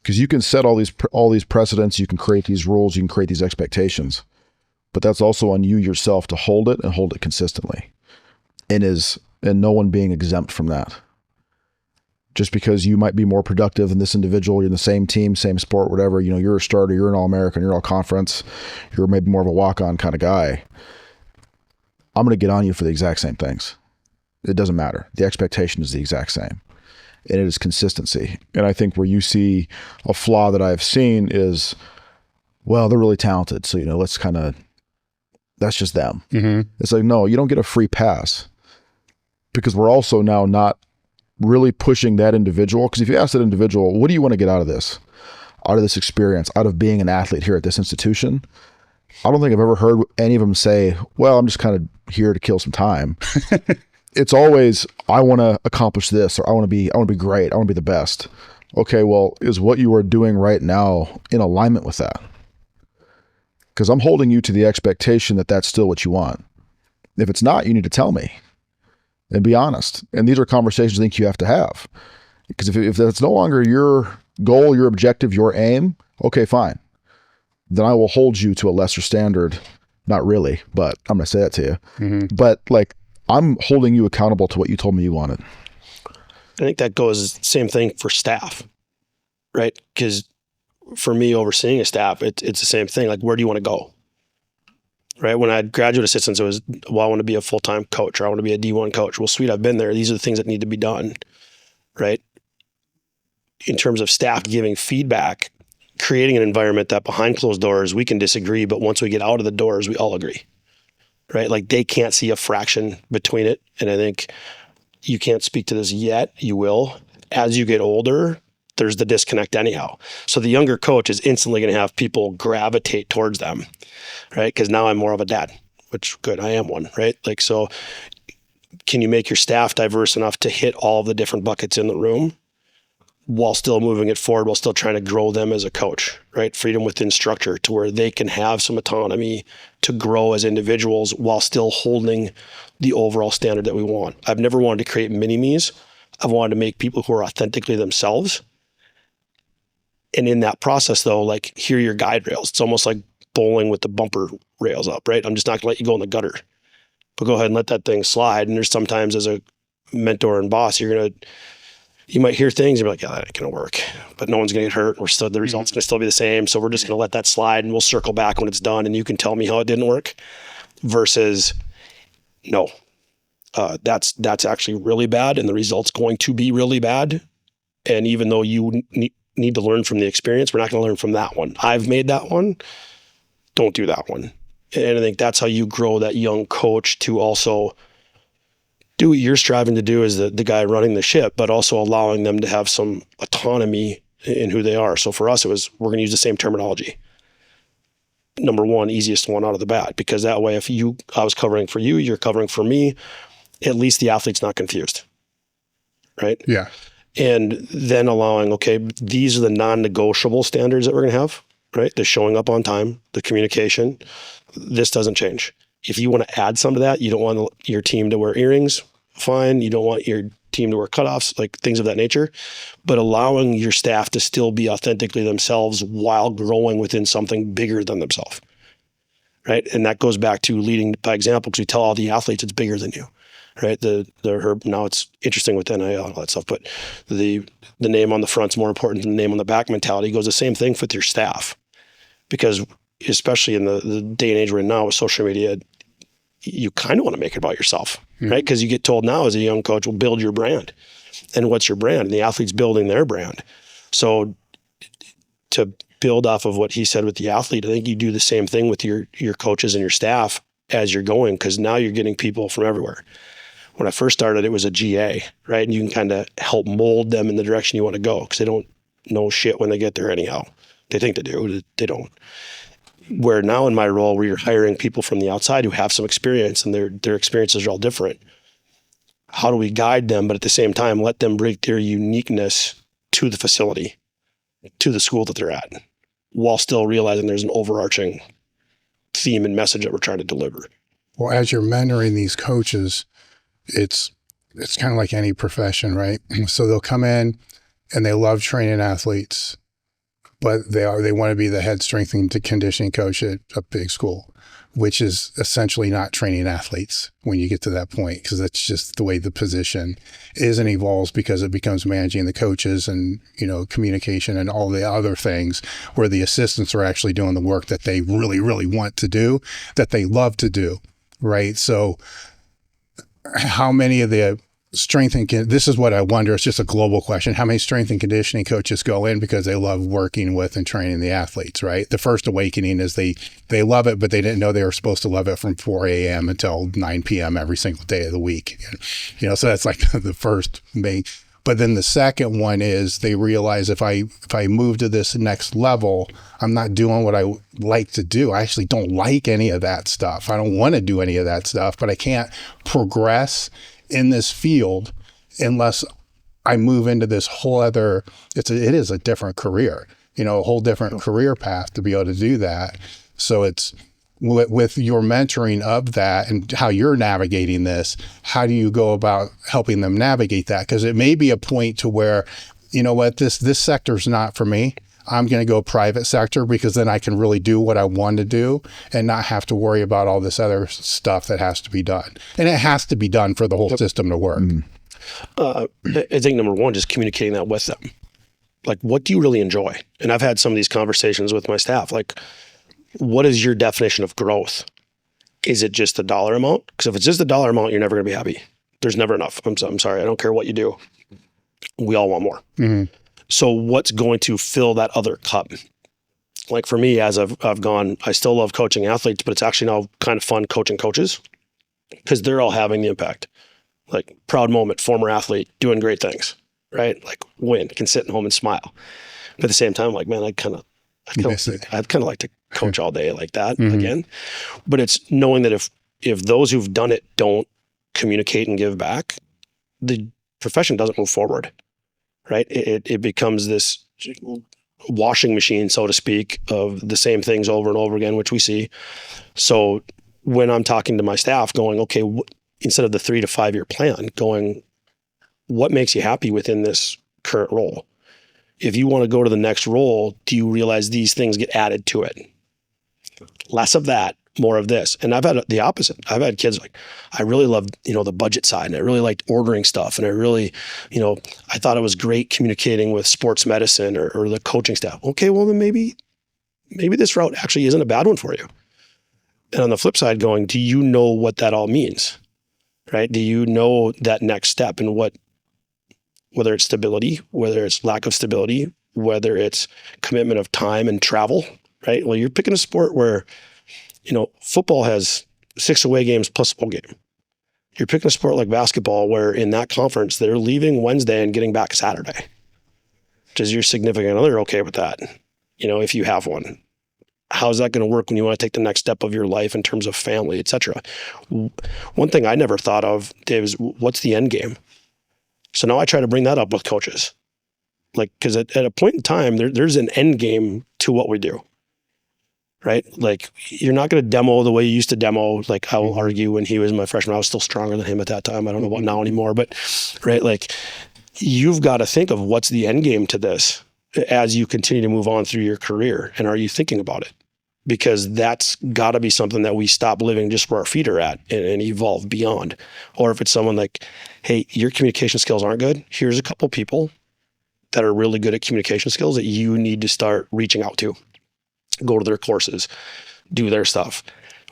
Because you can set all these precedents, you can create these rules, you can create these expectations, but that's also on you yourself to hold it and hold it consistently. And no one being exempt from that. Just because you might be more productive than this individual, you're in the same team, same sport, whatever, you're a starter, you're an All-American, you're All-Conference, you're maybe more of a walk-on kind of guy. I'm going to get on you for the exact same things. It doesn't matter. The expectation is the exact same. And it is consistency. And I think where you see a flaw that I've seen is, well, they're really talented. So, that's just them. Mm-hmm. It's like, no, you don't get a free pass, because we're also now not really pushing that individual. Because if you ask that individual, what do you want to get out of this experience, out of being an athlete here at this institution? I don't think I've ever heard any of them say, well, I'm just kind of here to kill some time. It's always, I want to accomplish this, or I want to be great. I want to be the best. Okay, well, is what you are doing right now in alignment with that? Because I'm holding you to the expectation that that's still what you want. If it's not, you need to tell me and be honest. And these are conversations I think you have to have. Because if that's no longer your goal, your objective, your aim, okay, fine. Then I will hold you to a lesser standard. Not really, but I'm going to say that to you. Mm-hmm. But like, I'm holding you accountable to what you told me you wanted. I think that goes same thing for staff, right? Because for me, overseeing a staff, it's the same thing. Like, where do you want to go? Right? When I had graduate assistants, it was, well, I want to be a full-time coach, or I want to be a D1 coach. Well, sweet, I've been there. These are the things that need to be done, right? In terms of staff giving feedback, creating an environment that behind closed doors, we can disagree, but once we get out of the doors, we all agree, right? Like, they can't see a fraction between it. And I think you can't speak to this yet. You will. As you get older, there's the disconnect anyhow. So the younger coach is instantly going to have people gravitate towards them, right? Because now I'm more of a dad, which good, I am one, right? Like, so can you make your staff diverse enough to hit all of the different buckets in the room while still moving it forward, while still trying to grow them as a coach, right? Freedom within structure to where they can have some autonomy to grow as individuals while still holding the overall standard that we want. I've never wanted to create mini-me's. I've wanted to make people who are authentically themselves. And in that process though, like, here are your guide rails. It's almost like bowling with the bumper rails up, right? I'm just not gonna let you go in the gutter, but go ahead and let that thing slide. And there's sometimes as a mentor and boss, you might hear things and be like, yeah, that ain't gonna work, but no one's gonna get hurt. The result's gonna still be the same. So we're just gonna let that slide and we'll circle back when it's done and you can tell me how it didn't work. Versus, no, that's actually really bad and the result's going to be really bad. And even though you need to learn from the experience, we're not gonna learn from that one. I've made that one, don't do that one. And I think that's how you grow that young coach to also do what you're striving to do as the guy running the ship, but also allowing them to have some autonomy in who they are. So for us, it was, we're going to use the same terminology. Number one, easiest one out of the bat, because that way, if I was covering for you, you're covering for me, at least the athlete's not confused. Right? Yeah. And then allowing, okay, these are the non-negotiable standards that we're going to have, right? The showing up on time, the communication, this doesn't change. If you want to add some to that, you don't want your team to wear earrings, fine. You don't want your team to wear cutoffs, like things of that nature, but allowing your staff to still be authentically themselves while growing within something bigger than themselves, right? And that goes back to leading by example, because we tell all the athletes it's bigger than you, right? Now it's interesting with NIL and all that stuff, but the name on the front's more important than the name on the back mentality. Goes the same thing with your staff, because especially in the day and age we're in now with social media, you kind of want to make it about yourself, right? Because you get told now as a young coach, well, build your brand. And what's your brand? And the athlete's building their brand. So to build off of what he said with the athlete, I think you do the same thing with your coaches and your staff as you're going, because now you're getting people from everywhere. When I first started, it was a GA, right? And you can kind of help mold them in the direction you want to go, because they don't know shit when they get there anyhow. They think they do, they don't. Where now in my role, where you're hiring people from the outside who have some experience and their experiences are all different. How do we guide them, but at the same time, let them bring their uniqueness to the facility, to the school that they're at, while still realizing there's an overarching theme and message that we're trying to deliver. Well, as you're mentoring these coaches, it's kind of like any profession, right? So they'll come in and they love training athletes, but they want to be the head strength and conditioning coach at a big school, which is essentially not training athletes when you get to that point, because that's just the way the position is and evolves, because it becomes managing the coaches and, communication and all the other things, where the assistants are actually doing the work that they really, really want to do, that they love to do, right? So how many of the this is what I wonder, it's just a global question. How many strength and conditioning coaches go in because they love working with and training the athletes, right? The first awakening is they love it, but they didn't know they were supposed to love it from 4 a.m. until 9 p.m. every single day of the week. So that's like the first main. But then the second one is they realize if I move to this next level, I'm not doing what I like to do. I actually don't like any of that stuff. I don't want to do any of that stuff, but I can't progress in this field unless I move into this whole other, it is a different career, you know, a whole different career path to be able to do that. So it's with your mentoring of that and how you're navigating this, how do you go about helping them navigate that? Because it may be a point to where, you know what, this sector's not for me. I'm going to go private sector because then I can really do what I want to do and not have to worry about all this other stuff that has to be done. And it has to be done for the whole system to work. I think number one, just communicating that with them. Like, what do you really enjoy? And I've had some of these conversations with my staff. Like, what is your definition of growth? Is it just the dollar amount? Because if it's just the dollar amount, you're never going to be happy. There's never enough. I'm sorry. I don't care what you do. We all want more. Mm-hmm. So what's going to fill that other cup? Like for me, as I've gone, I still love coaching athletes, but it's actually now kind of fun coaching coaches because they're all having the impact. Like proud moment, former athlete doing great things, right? Like win, can sit at home and smile. But at the same time, like, man, I'd kind of like to coach all day like that again. But it's knowing that if those who've done it don't communicate and give back, the profession doesn't move forward. Right? It becomes this washing machine, so to speak, of the same things over and over again, which we see. So when I'm talking to my staff going, okay, instead of the 3 to 5 year plan, going, what makes you happy within this current role? If you want to go to the next role, do you realize these things get added to it? Less of that, more of this. And I've had the opposite. I've had kids like, I really loved, the budget side, and I really liked ordering stuff. And I really, I thought it was great communicating with sports medicine or the coaching staff. Okay, well then maybe this route actually isn't a bad one for you. And on the flip side going, do you know what that all means? Right? Do you know that next step and whether it's stability, whether it's lack of stability, whether it's commitment of time and travel, right? Well, you're picking a sport where football has 6 away games plus a bowl game. You're picking a sport like basketball where in that conference, they're leaving Wednesday and getting back Saturday. Does your significant other okay with that? If you have one, how's that going to work when you want to take the next step of your life in terms of family, et cetera? One thing I never thought of, Dave, is what's the end game? So now I try to bring that up with coaches. Like, because at a point in time, there's an end game to what we do. Right? Like you're not going to demo the way you used to demo. Like I will argue when he was my freshman, I was still stronger than him at that time. I don't know about now anymore, but right. Like you've got to think of what's the end game to this as you continue to move on through your career. And are you thinking about it? Because that's got to be something that we stop living just where our feet are at and evolve beyond. Or if it's someone like, hey, your communication skills aren't good. Here's a couple people that are really good at communication skills that you need to start reaching out to. Go to their courses, do their stuff.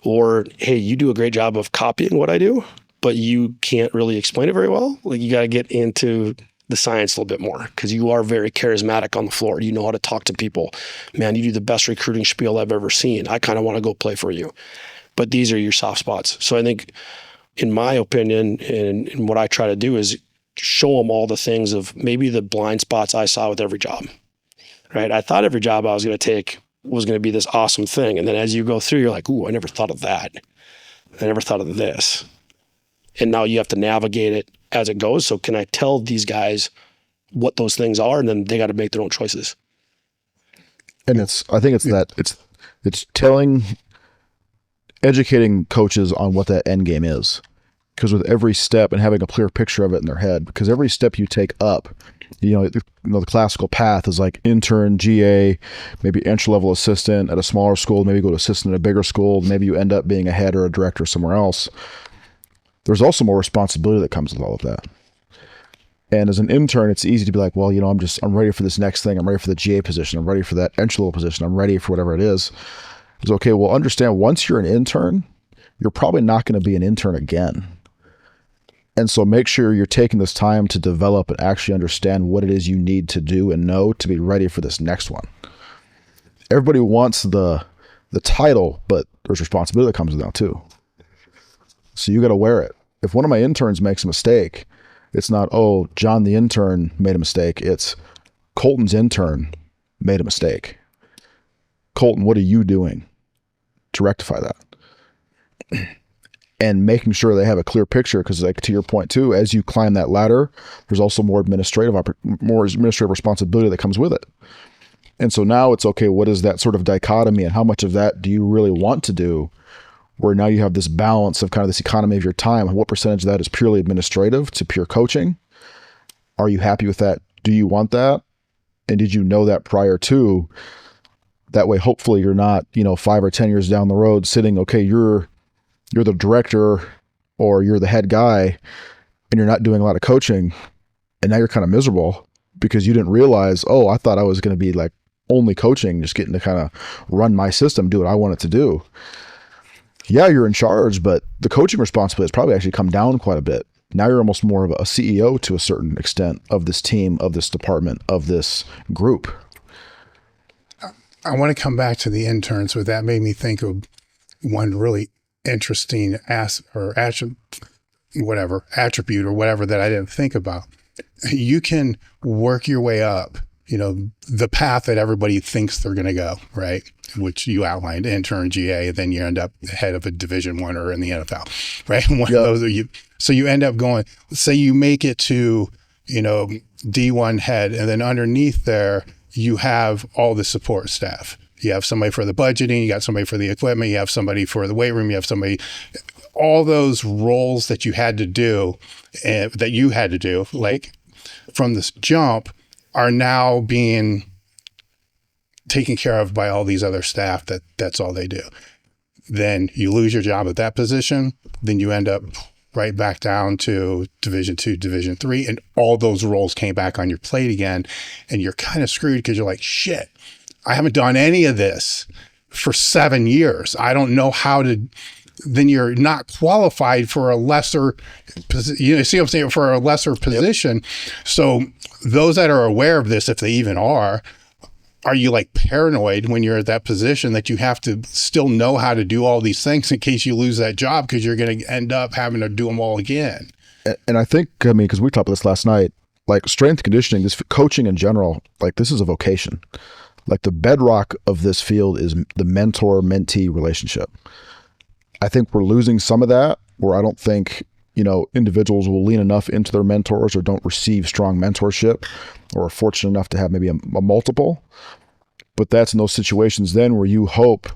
Or, hey, you do a great job of copying what I do, but you can't really explain it very well. Like you got to get into the science a little bit more because you are very charismatic on the floor. You know how to talk to people. Man, you do the best recruiting spiel I've ever seen. I kind of want to go play for you. But these are your soft spots. So I think, in my opinion, and what I try to do is show them all the things of maybe the blind spots I saw with every job, right? I thought every job I was going to take was going to be this awesome thing. And then as you go through, you're like, ooh, I never thought of that. I never thought of this. And now you have to navigate it as it goes. So can I tell these guys what those things are? And then they got to make their own choices. And I think it's educating coaches on what that end game is. Because with every step and having a clear picture of it in their head, because every step you take up, the classical path is like intern, GA, maybe entry-level assistant at a smaller school, maybe go to assistant at a bigger school, maybe you end up being a head or a director somewhere else. There's also more responsibility that comes with all of that. And as an intern, it's easy to be like, well, I'm ready for this next thing. I'm ready for the GA position. I'm ready for that entry-level position. I'm ready for whatever it is. It's okay. Well, understand once you're an intern, you're probably not going to be an intern again. And so make sure you're taking this time to develop and actually understand what it is you need to do and know to be ready for this next one. Everybody wants the title, but there's responsibility that comes with that too. So you got to wear it. If one of my interns makes a mistake, it's not, oh, John the intern made a mistake. It's Colton's intern made a mistake. Colton, what are you doing to rectify that? and making sure they have a clear picture. Because like to your point too, as you climb that ladder, there's also more administrative responsibility that comes with it. And so now it's okay, what is that sort of dichotomy and how much of that do you really want to do? Where now you have this balance of kind of this economy of your time. What percentage of that is purely administrative to pure coaching? Are you happy with that? Do you want that? And did you know that prior to? That way, hopefully you're not, 5 or 10 years down the road sitting, okay, you're the director or you're the head guy and you're not doing a lot of coaching. And now you're kind of miserable because you didn't realize, oh, I thought I was going to be like only coaching, just getting to kind of run my system, do what I want it to do. Yeah, you're in charge, but the coaching responsibility has probably actually come down quite a bit. Now you're almost more of a CEO to a certain extent of this team, of this department, of this group. I want to come back to the interns, but that made me think of one really interesting attribute or whatever that I didn't think about. You can work your way up, the path that everybody thinks they're going to go, right? Which you outlined, intern, GA, then you end up head of a Division I or in the NFL, right? One of those are you. So you end up going, say you make it to, D1 head, and then underneath there, you have all the support staff. You have somebody for the budgeting, you got somebody for the equipment, you have somebody for the weight room, you have somebody, all those roles that you had to do, like from this jump, are now being taken care of by all these other staff that's all they do. Then you lose your job at that position, then you end up right back down to Division II, Division III, and all those roles came back on your plate again, and you're kind of screwed because you're like, shit, I haven't done any of this for 7 years. I don't know how to. Then you're not qualified for a lesser, you see what I'm saying, for a lesser position. Yep. So those that are aware of this, if they even are you like paranoid when you're at that position that you have to still know how to do all these things in case you lose that job because you're going to end up having to do them all again? And I think, because we talked about this last night, like strength conditioning, this coaching in general, like this is a vocation. Like the bedrock of this field is the mentor-mentee relationship. I think we're losing some of that, where I don't think, individuals will lean enough into their mentors or don't receive strong mentorship or are fortunate enough to have maybe a multiple. But that's in those situations then where you hope,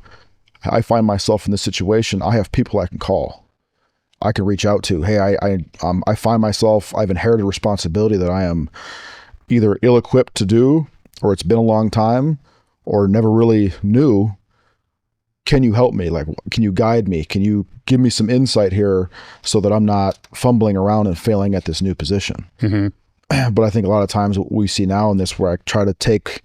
I find myself in this situation, I have people I can call. I can reach out to. Hey, I find myself, I've inherited responsibility that I am either ill-equipped to do, or it's been a long time, or never really knew. Can you help me? Like, can you guide me? Can you give me some insight here so that I'm not fumbling around and failing at this new position? Mm-hmm. But I think a lot of times what we see now in this, where I try to take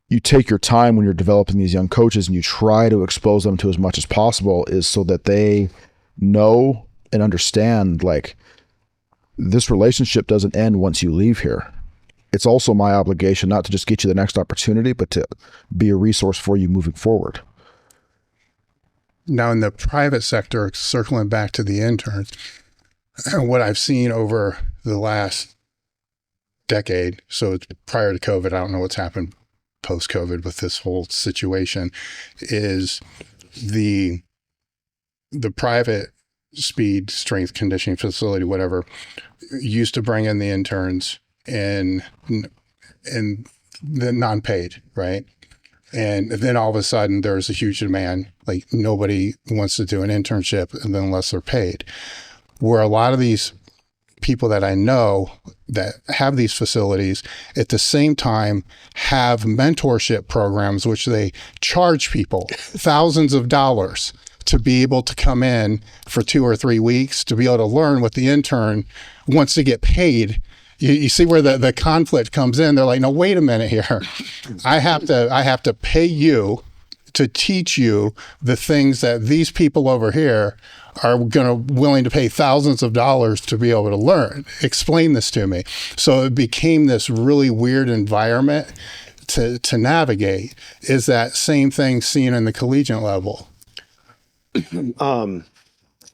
your time when you're developing these young coaches and you try to expose them to as much as possible, is so that they know and understand, like, this relationship doesn't end once you leave here. It's also my obligation not to just get you the next opportunity, but to be a resource for you moving forward. Now, in the private sector, circling back to the interns, what I've seen over the last decade, so it's prior to COVID, I don't know what's happened post-COVID with this whole situation, is the private speed strength conditioning facility, whatever, used to bring in the interns and the non-paid, right? And then all of a sudden there's a huge demand, like nobody wants to do an internship unless they're paid. Where a lot of these people that I know that have these facilities at the same time have mentorship programs, which they charge people thousands of dollars to be able to come in for 2 or 3 weeks to be able to learn what the intern wants to get paid. You see where the conflict comes in. They're like, no, wait a minute here. I have to pay you to teach you the things that these people over here are willing to pay thousands of dollars to be able to learn. Explain this to me. So it became this really weird environment to navigate. Is that same thing seen in the collegiate level?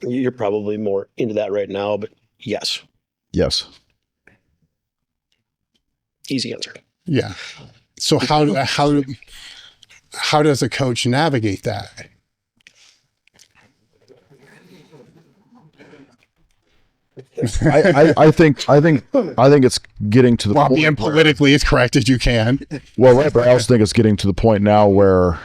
You're probably more into that right now, but yes. Yes. Easy answer. Yeah. So how does a coach navigate that? I think it's getting to the While point being politically as correct as you can. well, right, but I also think it's getting to the point now where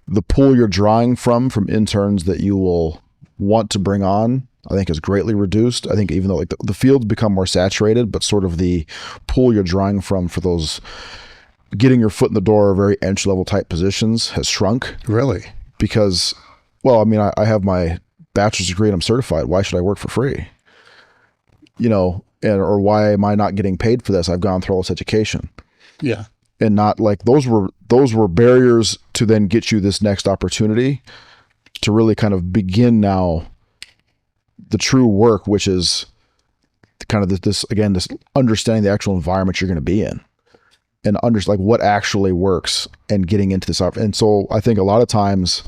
the pool you're drawing from interns that you will want to bring on, I think, is greatly reduced. I think even though like the field's become more saturated, but sort of the pool you're drawing from for those getting your foot in the door, very entry level type positions has shrunk. Really? Because, well, I mean, I have my bachelor's degree and I'm certified. Why should I work for free? You know, or why am I not getting paid for this? I've gone through all this education. Yeah. And not like those were barriers to then get you this next opportunity to really kind of begin now the true work, which is kind of this understanding the actual environment you're going to be in and like what actually works and getting into this. And so I think a lot of times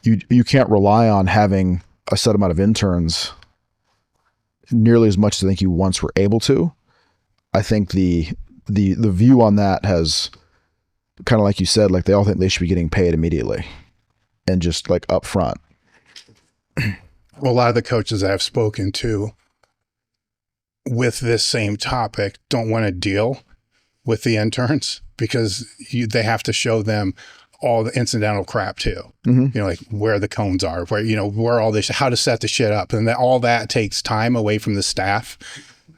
you can't rely on having a set amount of interns nearly as much as I think you once were able to. I think the view on that has kind of, like you said, like they all think they should be getting paid immediately and just like up front. Well, a lot of the coaches I've spoken to with this same topic don't want to deal with the interns because they have to show them all the incidental crap too. You know, like where the cones are, where all this, how to set the shit up. And all that takes time away from the staff,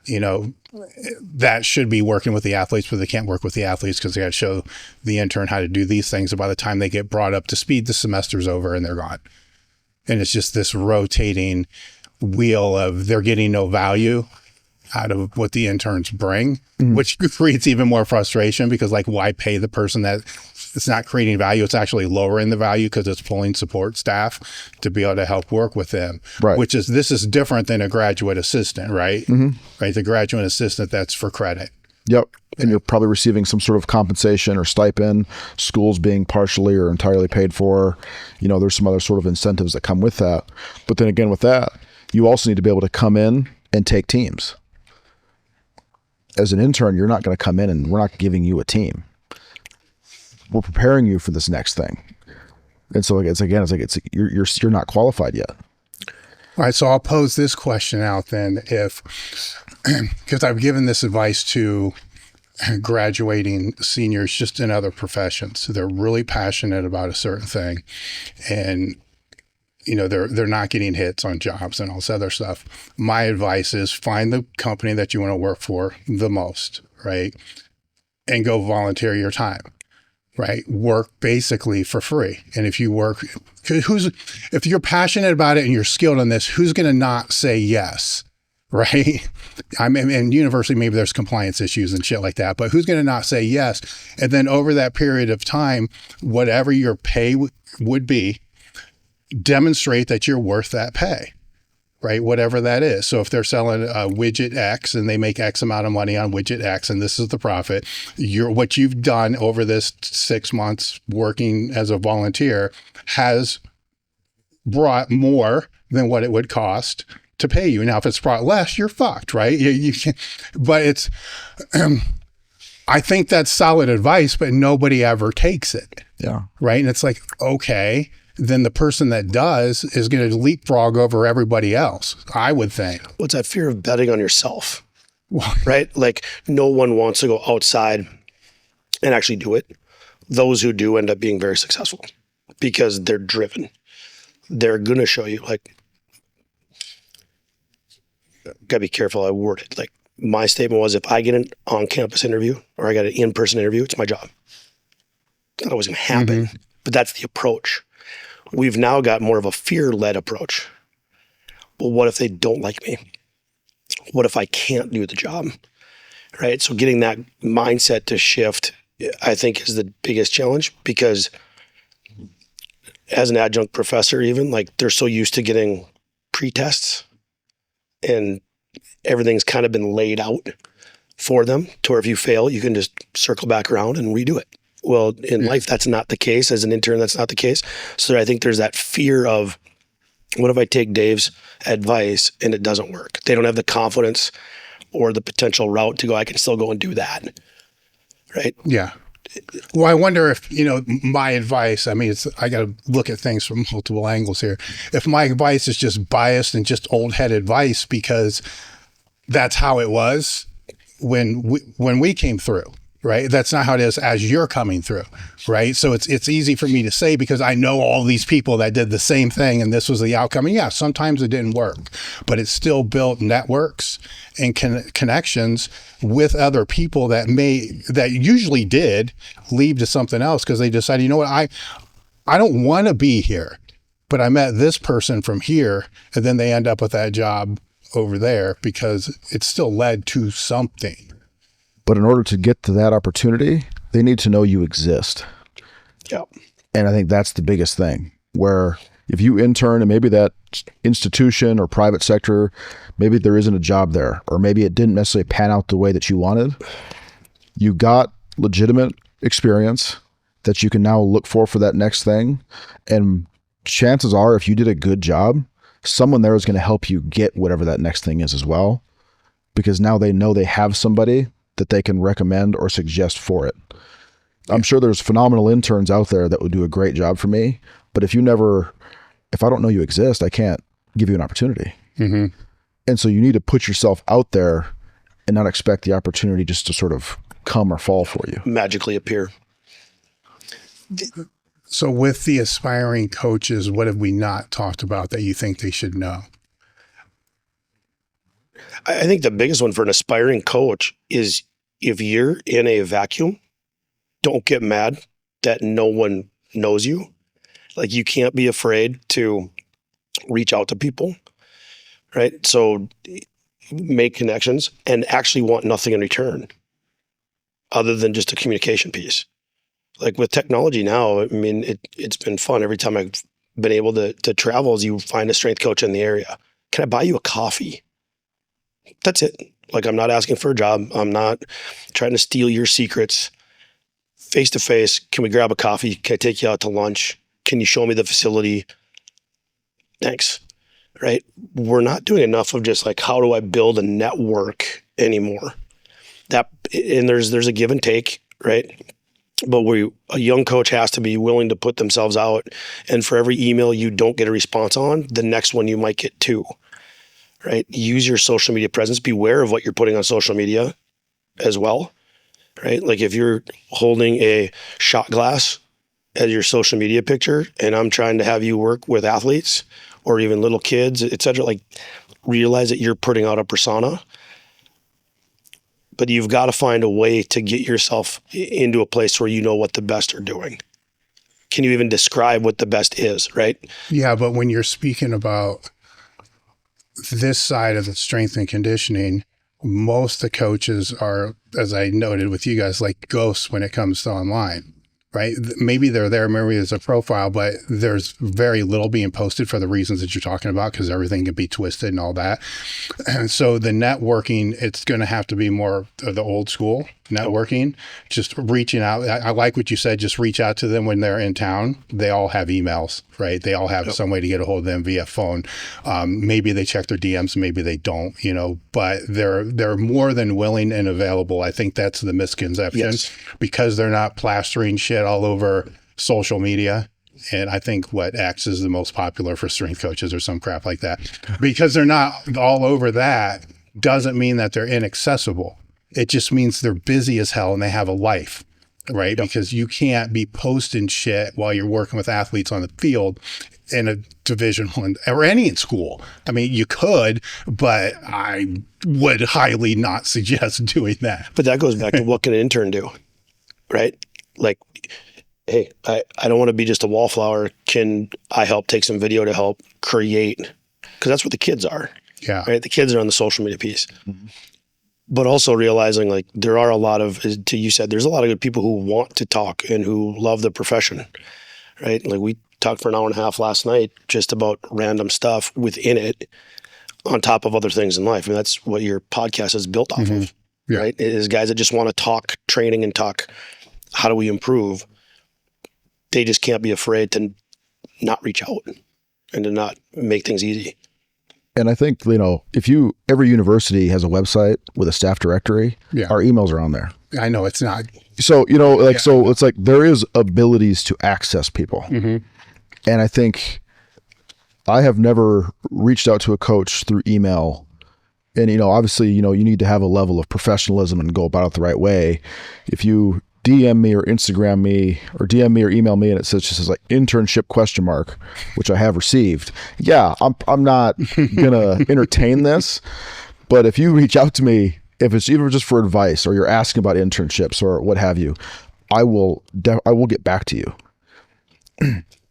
that should be working with the athletes, but they can't work with the athletes because they got to show the intern how to do these things. And by the time they get brought up to speed, the semester's over and they're gone. And it's just this rotating wheel of they're getting no value out of what the interns bring, which creates even more frustration because like, why pay the person that it's not creating value? It's actually lowering the value because it's pulling support staff to be able to help work with them, right? This is different than a graduate assistant, right? Right. The graduate assistant, that's for credit. Yep. And you're probably receiving some sort of compensation or stipend, schools being partially or entirely paid for. There's some other sort of incentives that come with that. But then again, with that, you also need to be able to come in and take teams. As an intern, you're not going to come in and we're not giving you a team. We're preparing you for this next thing. And so you're not qualified yet. All right. So I'll pose this question out then because I've given this advice to graduating seniors just in other professions. They're really passionate about a certain thing and they're not getting hits on jobs and all this other stuff. My advice is find the company that you want to work for the most, right? And go volunteer your time, right? Work basically for free. And if you work, if you're passionate about it and you're skilled on this, who's going to not say yes? Right. In university, maybe there's compliance issues and shit like that, but who's going to not say yes? And then over that period of time, whatever your pay would be, demonstrate that you're worth that pay, right? Whatever that is. So if they're selling a widget X and they make X amount of money on widget X, and this is the profit, what you've done over this 6 months working as a volunteer has brought more than what it would cost to pay you. Now, if it's brought less, you're fucked, right? You can't, but it's, I think that's solid advice, but nobody ever takes it. Yeah. Right. And it's like, okay, then the person that does is going to leapfrog over everybody else, I would think. What's that fear of betting on yourself? Right? Like no one wants to go outside and actually do it. Those who do end up being very successful because they're driven. They're going to show you, like, gotta be careful how I word it. Like my statement was, if I get an on-campus interview or I got an in-person interview, it's my job. It's not always going to happen, but that's the approach. We've now got more of a fear-led approach. Well, what if they don't like me? What if I can't do the job? Right? So getting that mindset to shift, I think, is the biggest challenge because as an adjunct professor, even like they're so used to getting pre-tests and everything's kind of been laid out for them to where if you fail, you can just circle back around and redo it. Well, in life, that's not the case. As an intern, that's not the case. So I think there's that fear of, what if I take Dave's advice and it doesn't work? They don't have the confidence or the potential route to go, I can still go and do that. Right? Yeah. Well, I wonder if, my advice, I got to look at things from multiple angles here. If my advice is just biased and just old head advice because that's how it was when we came through, right? That's not how it is as you're coming through, right? So it's easy for me to say because I know all these people that did the same thing and this was the outcome. And yeah, sometimes it didn't work, but it still built networks and connections with other people that usually did lead to something else because they decided, you know what, I don't want to be here, but I met this person from here, and then they end up with that job over there because it still led to something. But in order to get to that opportunity, they need to know you exist. Yeah. And I think that's the biggest thing, where if you intern and maybe that institution or private sector, maybe there isn't a job there, or maybe it didn't necessarily pan out the way that you wanted, you got legitimate experience that you can now look for that next thing. And chances are, if you did a good job, someone there is going to help you get whatever that next thing is as well, because now they know they have somebody that they can recommend or suggest for it. I'm sure there's phenomenal interns out there that would do a great job for me, but if I don't know you exist, I can't give you an opportunity. Mm-hmm. And so you need to put yourself out there and not expect the opportunity just to sort of come or fall for you. Magically appear. So with the aspiring coaches, what have we not talked about that you think they should know? I think the biggest one for an aspiring coach is if you're in a vacuum, don't get mad that no one knows you. Like, you can't be afraid to reach out to people, right? So make connections and actually want nothing in return other than just a communication piece. Like with technology now, I mean, it's been fun. Every time I've been able to travel, is you find a strength coach in the area. Can I buy you a coffee? That's it. Like, I'm not asking for a job. I'm not trying to steal your secrets. Face to face, can we grab a coffee? Can I take you out to lunch? Can you show me the facility? Thanks. Right? We're not doing enough of just like, how do I build a network anymore? And there's a give and take, right? But a young coach has to be willing to put themselves out. And for every email you don't get a response on, the next one you might get two, right? Use your social media presence. Beware of what you're putting on social media as well, right? Like, if you're holding a shot glass as your social media picture and I'm trying to have you work with athletes or even little kids, et cetera, like, realize that you're putting out a persona. But you've got to find a way to get yourself into a place where you know what the best are doing. Can you even describe what the best is, right? Yeah, but when you're speaking about this side of the strength and conditioning, most of the coaches are, as I noted with you guys, like ghosts when it comes to online, right? Maybe they're there, maybe there's a profile, but there's very little being posted for the reasons that you're talking about, because everything can be twisted and all that. And so the networking, it's going to have to be more of the old school networking, just reaching out. I like what you said, just reach out to them when they're in town. They all have emails, right? They all have some way to get a hold of them via phone. Maybe they check their DMs, maybe they don't, but they're more than willing and available. I think that's the misconception, because they're not plastering shit all over social media. And I think what X is the most popular for strength coaches or some crap like that. Because they're not all over that doesn't mean that they're inaccessible. It just means they're busy as hell and they have a life, right? Because you can't be posting shit while you're working with athletes on the field in a Division I or any in school. I mean, you could, but I would highly not suggest doing that. But that goes back to what can an intern do, right? Like, hey, I don't want to be just a wallflower. Can I help take some video to help create? Because that's what the kids are. Yeah. Right? The kids are on the social media piece. Mm-hmm. But also realizing, like, there are a lot of, you said, there's a lot of good people who want to talk and who love the profession, right? Like, we talked for an hour and a half last night just about random stuff within it on top of other things in life. And that's what your podcast is built off of, right? It is guys that just want to talk training and talk, how do we improve? They just can't be afraid to not reach out and to not make things easy. And I think, every university has a website with a staff directory. Yeah. Our emails are on there. I know it's not. So, so it's like there is abilities to access people. And I think I have never reached out to a coach through email. And, obviously, you need to have a level of professionalism and go about it the right way. If you DM me or Instagram me or DM me or email me and it says like internship ? Which I have received. Yeah, I'm not going to entertain this. But if you reach out to me, if it's even just for advice or you're asking about internships or what have you, I will get back to you.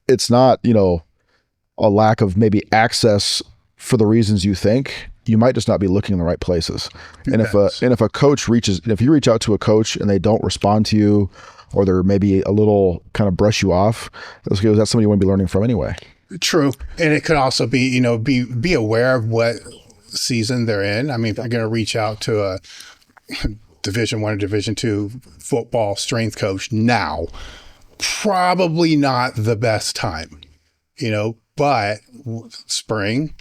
It's not, a lack of maybe access for the reasons you think. You might just not be looking in the right places. And if a coach if you reach out to a coach and they don't respond to you, or they're maybe a little kind of brush you off, that's somebody you want to be learning from anyway. True. And it could also be, be aware of what season they're in. I mean, if I'm going to reach out to a Division I or Division II football strength coach now, probably not the best time, but spring,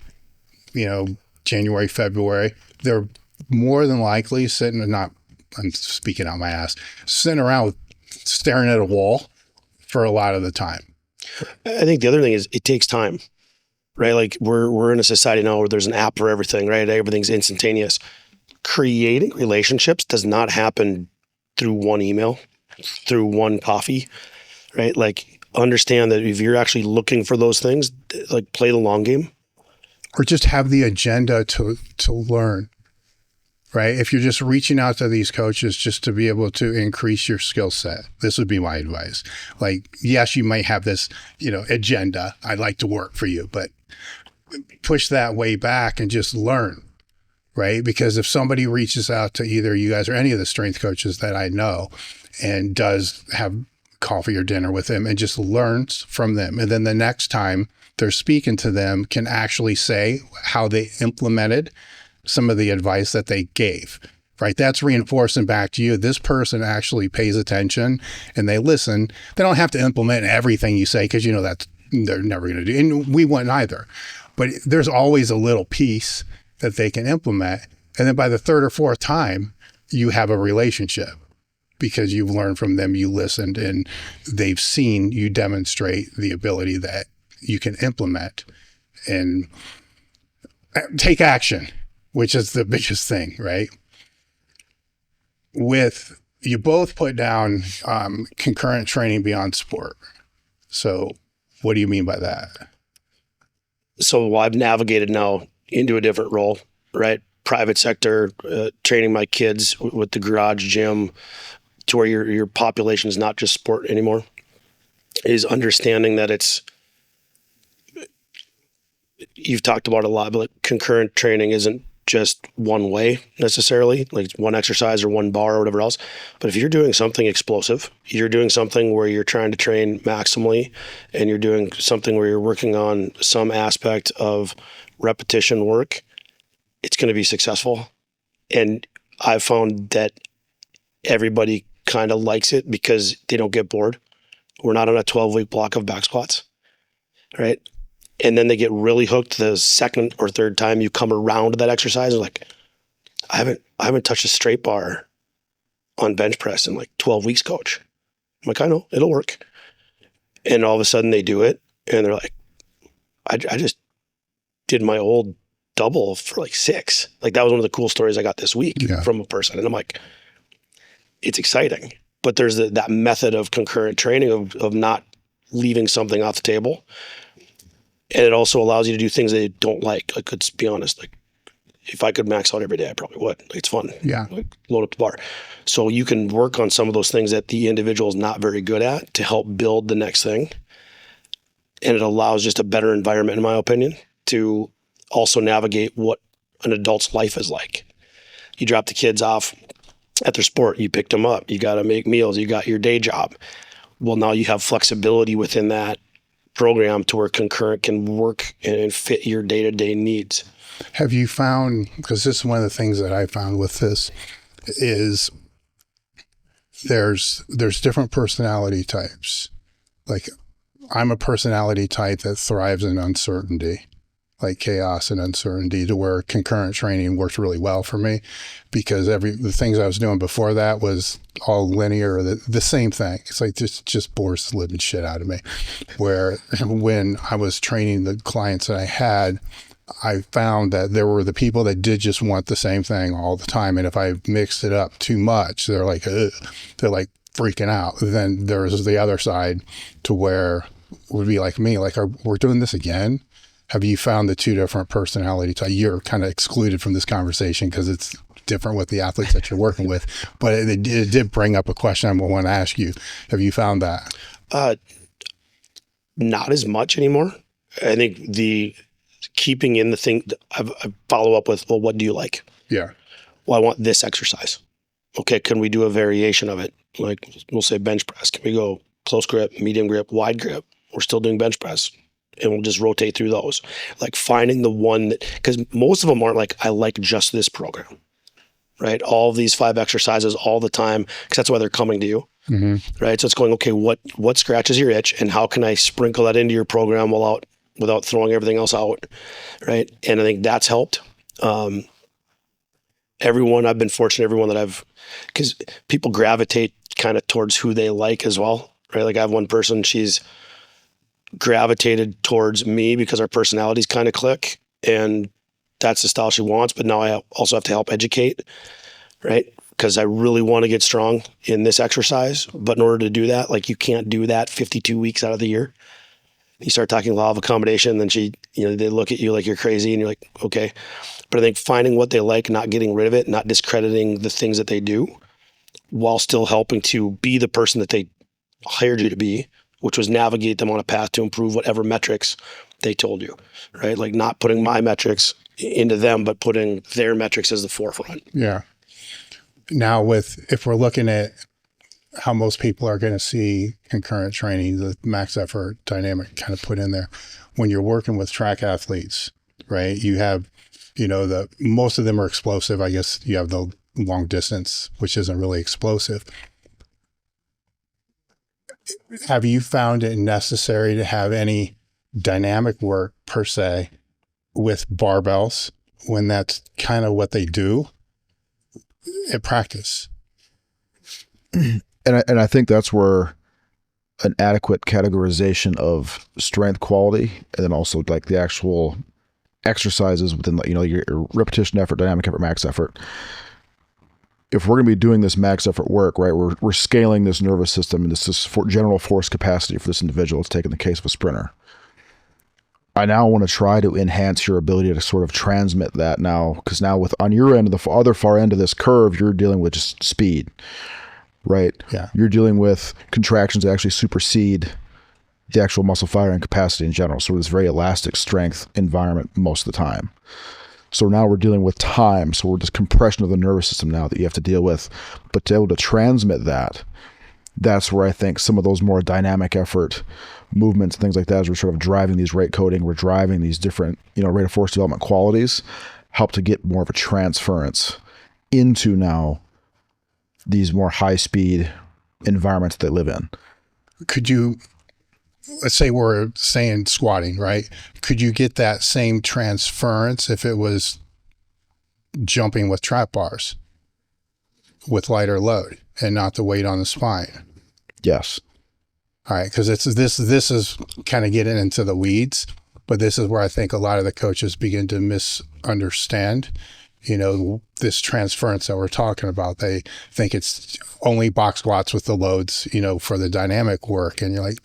January, February, they're more than likely I'm speaking out my ass, sitting around staring at a wall for a lot of the time. I think the other thing is it takes time, right? Like we're in a society now where there's an app for everything, right? Everything's instantaneous. Creating relationships does not happen through one email, through one coffee, right? Like understand that if you're actually looking for those things, like play the long game. Or just have the agenda to learn, right? If you're just reaching out to these coaches just to be able to increase your skill set, this would be my advice. Like, yes, you might have this, agenda. I'd like to work for you, but push that way back and just learn, right? Because if somebody reaches out to either you guys or any of the strength coaches that I know and does have coffee or dinner with them and just learns from them, and then the next time they're speaking to them can actually say how they implemented some of the advice that they gave, right? That's reinforcing back to you. This person actually pays attention and they listen. They don't have to implement everything you say because that they're never going to do. And we wouldn't either. But there's always a little piece that they can implement. And then by the third or fourth time, you have a relationship because you've learned from them, you listened, and they've seen you demonstrate the ability that you can implement and take action, which is the biggest thing, right? You both put down concurrent training beyond sport. So what do you mean by that? So I've navigated now into a different role, right? Private sector, training my kids with the garage gym to where your population is not just sport anymore, is understanding that you've talked about it a lot, but concurrent training isn't just one way necessarily, like one exercise or one bar or whatever else. But if you're doing something explosive, you're doing something where you're trying to train maximally, and you're doing something where you're working on some aspect of repetition work, it's going to be successful. And I've found that everybody kind of likes it because they don't get bored. We're not on a 12-week block of back squats, right? And then they get really hooked the second or third time you come around to that exercise. Like, I haven't touched a straight bar on bench press in like 12 weeks, coach. I'm like, I know, it'll work. And all of a sudden they do it and they're like, I just did my old double for like 6. Like, that was one of the cool stories I got this week from a person. And I'm like, it's exciting. But there's that method of concurrent training of not leaving something off the table. And it also allows you to do things that you don't like. Like, let's be honest, like if I could max out every day, I probably would. Like, it's fun. Yeah. Like, load up the bar. So you can work on some of those things that the individual is not very good at to help build the next thing. And it allows just a better environment, in my opinion, to also navigate what an adult's life is like. You drop the kids off at their sport, you picked them up, you got to make meals, you got your day job. Well, now you have flexibility within that program to where concurrent can work and fit your day-to-day needs. Have you found, because this is one of the things that I found with this, is there's different personality types. Like, I'm a personality type that thrives in uncertainty. like chaos and uncertainty, to where concurrent training worked really well for me, because the things I was doing before that was all linear, the same thing. It's like just bores the living shit out of me. Where when I was training the clients that I had, I found that there were the people that did just want the same thing all the time. And if I mixed it up too much, they're like freaking out. Then there's the other side, to where would be like me, like, we're doing this again. Have you found the two different personality types? You're kind of excluded from this conversation because it's different with the athletes that you're working with, but it did bring up a question I want to ask you. Have you found that? Not as much anymore. I think the keeping in the thing, I follow up with, well, what do you like? Yeah. Well, I want this exercise. Okay, can we do a variation of it? Like, we'll say bench press. Can we go close grip, medium grip, wide grip? We're still doing bench press, and we'll just rotate through those. Like, finding the one that, because most of them aren't like, I like just this program, right? All of these 5 exercises all the time, because that's why they're coming to you, right? So it's going, okay, what scratches your itch, and how can I sprinkle that into your program without throwing everything else out, right? And I think that's helped. I've been fortunate, everyone that because people gravitate kind of towards who they like as well, right? Like, I have one person, she's gravitated towards me because our personalities kind of click, and that's the style she wants. But now I also have to help educate, right? Because I really want to get strong in this exercise. But in order to do that, like, you can't do that 52 weeks out of the year. You start talking law of accommodation, then they look at you like you're crazy, and you're like, okay. But I think finding what they like, not getting rid of it, not discrediting the things that they do, while still helping to be the person that they hired you to be, which was navigate them on a path to improve whatever metrics they told you, right? Like, not putting my metrics into them, but putting their metrics as the forefront. Yeah. Now, if we're looking at how most people are going to see concurrent training, the max effort dynamic kind of put in there, when you're working with track athletes, right? You have, most of them are explosive. I guess you have the long distance, which isn't really explosive. Have you found it necessary to have any dynamic work per se with barbells when that's kind of what they do at practice? And I think that's where an adequate categorization of strength quality, and then also like the actual exercises within, your repetition effort, dynamic effort, max effort. If we're going to be doing this max effort work, right, we're scaling this nervous system and this general force capacity for this individual. Let's take in the case of a sprinter. I now want to try to enhance your ability to sort of transmit that now, because now on your end of the other far end of this curve, you're dealing with just speed, right? Yeah. You're dealing with contractions that actually supersede the actual muscle firing capacity in general. So it's very elastic strength environment most of the time. So now we're dealing with time. So we're just compression of the nervous system now that you have to deal with. But to be able to transmit that, that's where I think some of those more dynamic effort movements and things like that, as we're sort of driving these rate coding, we're driving these different, rate of force development qualities, help to get more of a transference into now these more high speed environments they live in. Could you, let's say we're saying squatting, right? Could you get that same transference if it was jumping with trap bars with lighter load and not the weight on the spine? Yes. All right. Because this is kind of getting into the weeds, but this is where I think a lot of the coaches begin to misunderstand, this transference that we're talking about. They think it's only box squats with the loads, for the dynamic work. And you're like,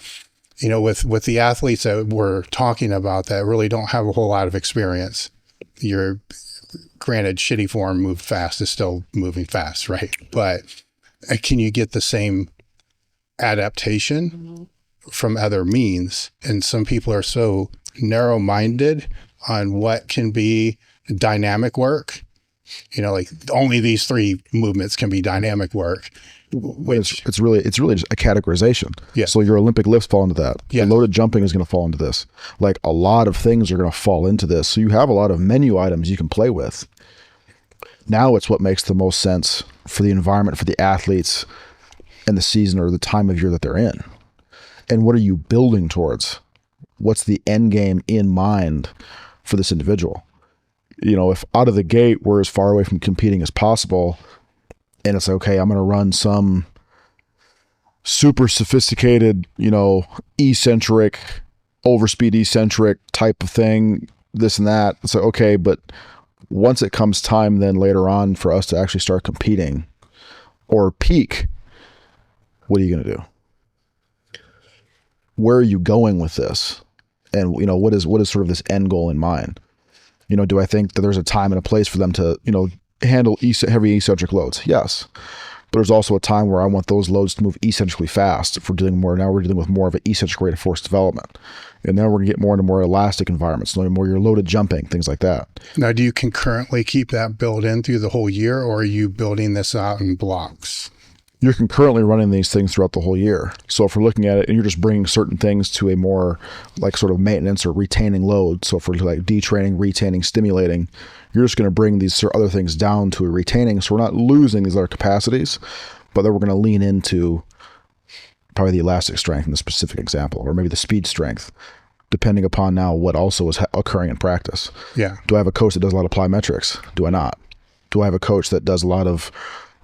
with the athletes that we're talking about that really don't have a whole lot of experience, you're granted shitty form moved fast is still moving fast, right? But can you get the same adaptation from other means? And some people are so narrow-minded on what can be dynamic work, like only these 3 movements can be dynamic work. Which it's really just a categorization. Yeah. So your Olympic lifts fall into that. Yeah. The loaded jumping is going to fall into this. Like a lot of things are going to fall into this. So you have a lot of menu items you can play with. Now it's what makes the most sense for the environment, for the athletes, and the season or the time of year that they're in. And what are you building towards? What's the end game in mind for this individual. If out of the gate we're as far away from competing as possible, and it's like, okay, I'm going to run some super sophisticated, eccentric, overspeed eccentric type of thing, this and that. It's like, okay, but once it comes time then later on for us to actually start competing or peak, what are you going to do? Where are you going with this? And, what is sort of this end goal in mind? Do I think that there's a time and a place for them to, handle heavy eccentric loads? Yes. But there's also a time where I want those loads to move eccentrically fast. If we're dealing with more of an eccentric rate of force development. And then we're going to get more into more elastic environments, more your loaded jumping, things like that. Now, do you concurrently keep that built in through the whole year, or are you building this out in blocks? You're concurrently running these things throughout the whole year. So if we're looking at it and you're just bringing certain things to a more like sort of maintenance or retaining load. So if we're like detraining, retaining, stimulating, you're just going to bring these other things down to a retaining. So we're not losing these other capacities, but then we're going to lean into probably the elastic strength in the specific example, or maybe the speed strength, depending upon now what also is occurring in practice. Yeah. Do I have a coach that does a lot of plyometrics? Do I not? Do I have a coach that does a lot of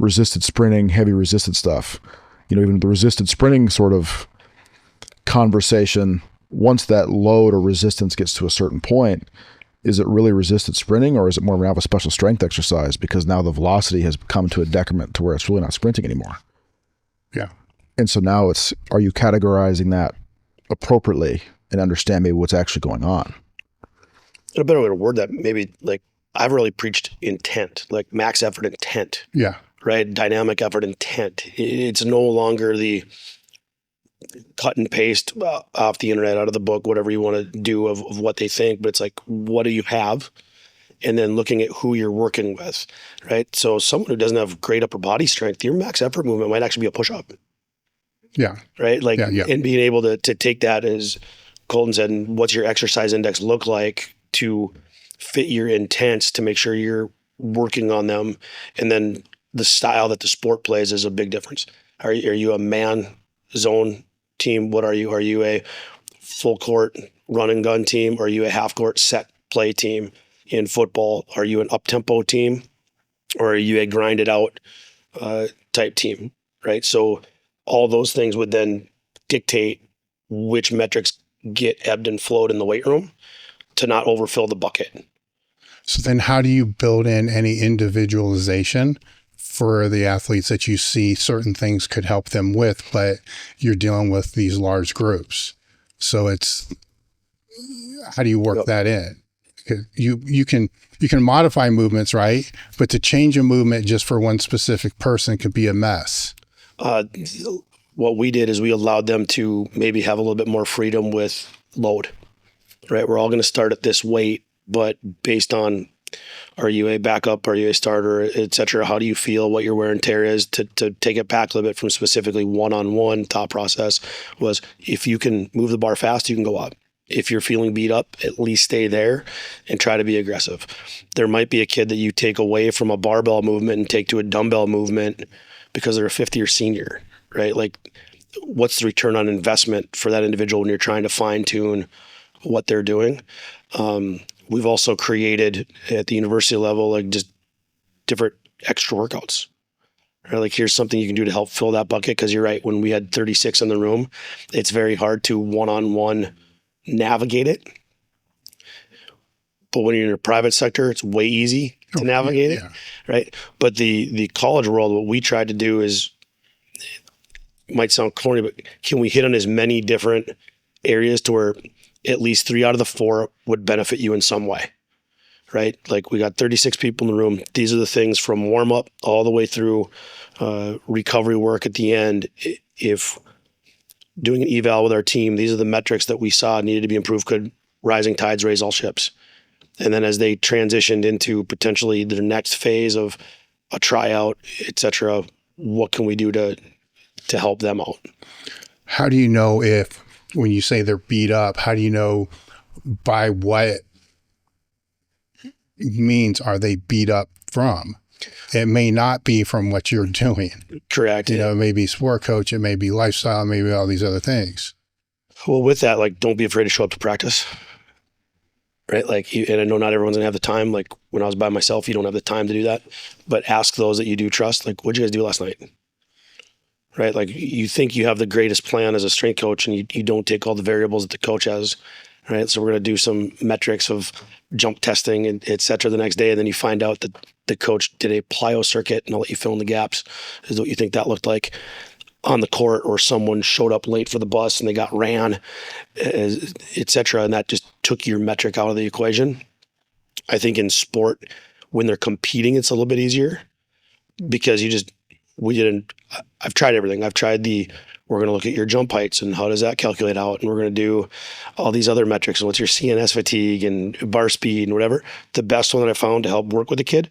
resisted sprinting, heavy resisted stuff? Even the resisted sprinting sort of conversation, once that load or resistance gets to a certain point, is it really resisted sprinting, or is it more of a special strength exercise because now the velocity has come to a decrement to where it's really not sprinting anymore? Yeah. And so now are you categorizing that appropriately and understand maybe what's actually going on? And a better way to word that, maybe like I've really preached intent, like max effort intent. Yeah. Right? Dynamic effort intent. It's no longer the cut and paste off the internet, out of the book, whatever you want to do of what they think, but it's like, what do you have? And then looking at who you're working with, right? So someone who doesn't have great upper body strength, your max effort movement might actually be a push-up. Yeah. Right? Like, yeah. And being able to take that, as Colton said, and what's your exercise index look like to fit your intents to make sure you're working on them. And then the style that the sport plays is a big difference. Are you a man zone team? What are you? Are you a full court run and gun team? Or are you a half court set play team? In football, are you an up-tempo team? Or are you a grinded out type team, right? So all those things would then dictate which metrics get ebbed and flowed in the weight room to not overfill the bucket. So then how do you build in any individualization for the athletes that you see certain things could help them with, but you're dealing with these large groups? So how do you work that in? You can modify movements, right? But to change a movement just for one specific person could be a mess. What we did is we allowed them to maybe have a little bit more freedom with load, right? We're all going to start at this weight, but based on, are you a backup, are you a starter, et cetera? How do you feel, what your wear and tear is, to take it back a little bit from specifically one-on-one thought process was, if you can move the bar fast, you can go up. If you're feeling beat up, at least stay there and try to be aggressive. There might be a kid that you take away from a barbell movement and take to a dumbbell movement because they're a fifth-year senior, right? Like, what's the return on investment for that individual when you're trying to fine-tune what they're doing? We've also created at the university level, like, just different extra workouts. Right? Like, here's something you can do to help fill that bucket. Because you're right, when we had 36 in the room, it's very hard to one-on-one navigate it. But when you're in a private sector, it's way easy to navigate it, right? But the college world, what we tried to do is, it might sound corny, but can we hit on as many different areas to where at least 3 out of the 4 would benefit you in some way, right? Like, we got 36 people in the room. These are the things from warm up all the way through recovery work at the end. If doing an eval with our team, these are the metrics that we saw needed to be improved. Could rising tides raise all ships? And then as they transitioned into potentially their next phase of a tryout, et cetera, what can we do to help them out? How do you know if, when you say they're beat up, how do you know by what means are they beat up from? It may not be from what you're doing. Correct. It may be sport coach, it may be lifestyle, it may be all these other things. Well, with that, like, don't be afraid to show up to practice. right? Like, and I know not everyone's gonna have the time. Like when I was by myself, you don't have the time to do that, but ask those that you do trust, like, what'd you guys do last night? Right? Like you think you have the greatest plan as a strength coach and you don't take all the variables that the coach has, right? So we're going to do some metrics of jump testing and et cetera the next day. And then you find out that the coach did a plyo circuit and I'll let you fill in the gaps is what you think that looked like on the court, or someone showed up late for the bus and they got ran, et cetera. And that just took your metric out of the equation. I think in sport, when they're competing, it's a little bit easier because I've tried everything. I've tried we're going to look at your jump heights and how does that calculate out? And we're going to do all these other metrics. And what's your CNS fatigue and bar speed and whatever. The best one that I found to help work with the kid,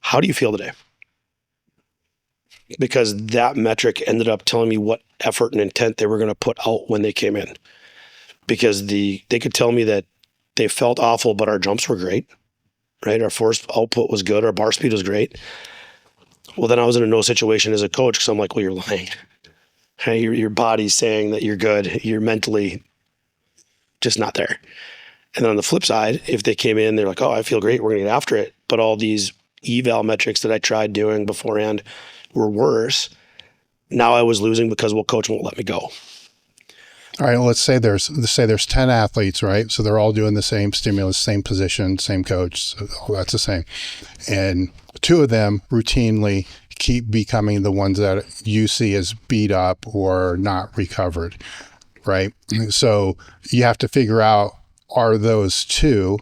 how do you feel today? Because that metric ended up telling me what effort and intent they were going to put out when they came in. Because they could tell me that they felt awful, but our jumps were great, right? Our force output was good. Our bar speed was great. Well, then I was in a no situation as a coach because I'm like, well, you're lying. Hey, your body's saying that you're good. You're mentally just not there. And then on the flip side, if they came in, they're like, oh, I feel great. We're going to get after it. But all these eval metrics that I tried doing beforehand were worse. Now I was losing because, well, coach won't let me go. All right, well, let's say there's 10 athletes, right? So they're all doing the same stimulus, same position, same coach. So all that's the same. And 2 of them routinely keep becoming the ones that you see as beat up or not recovered, right? So you have to figure out, are those 2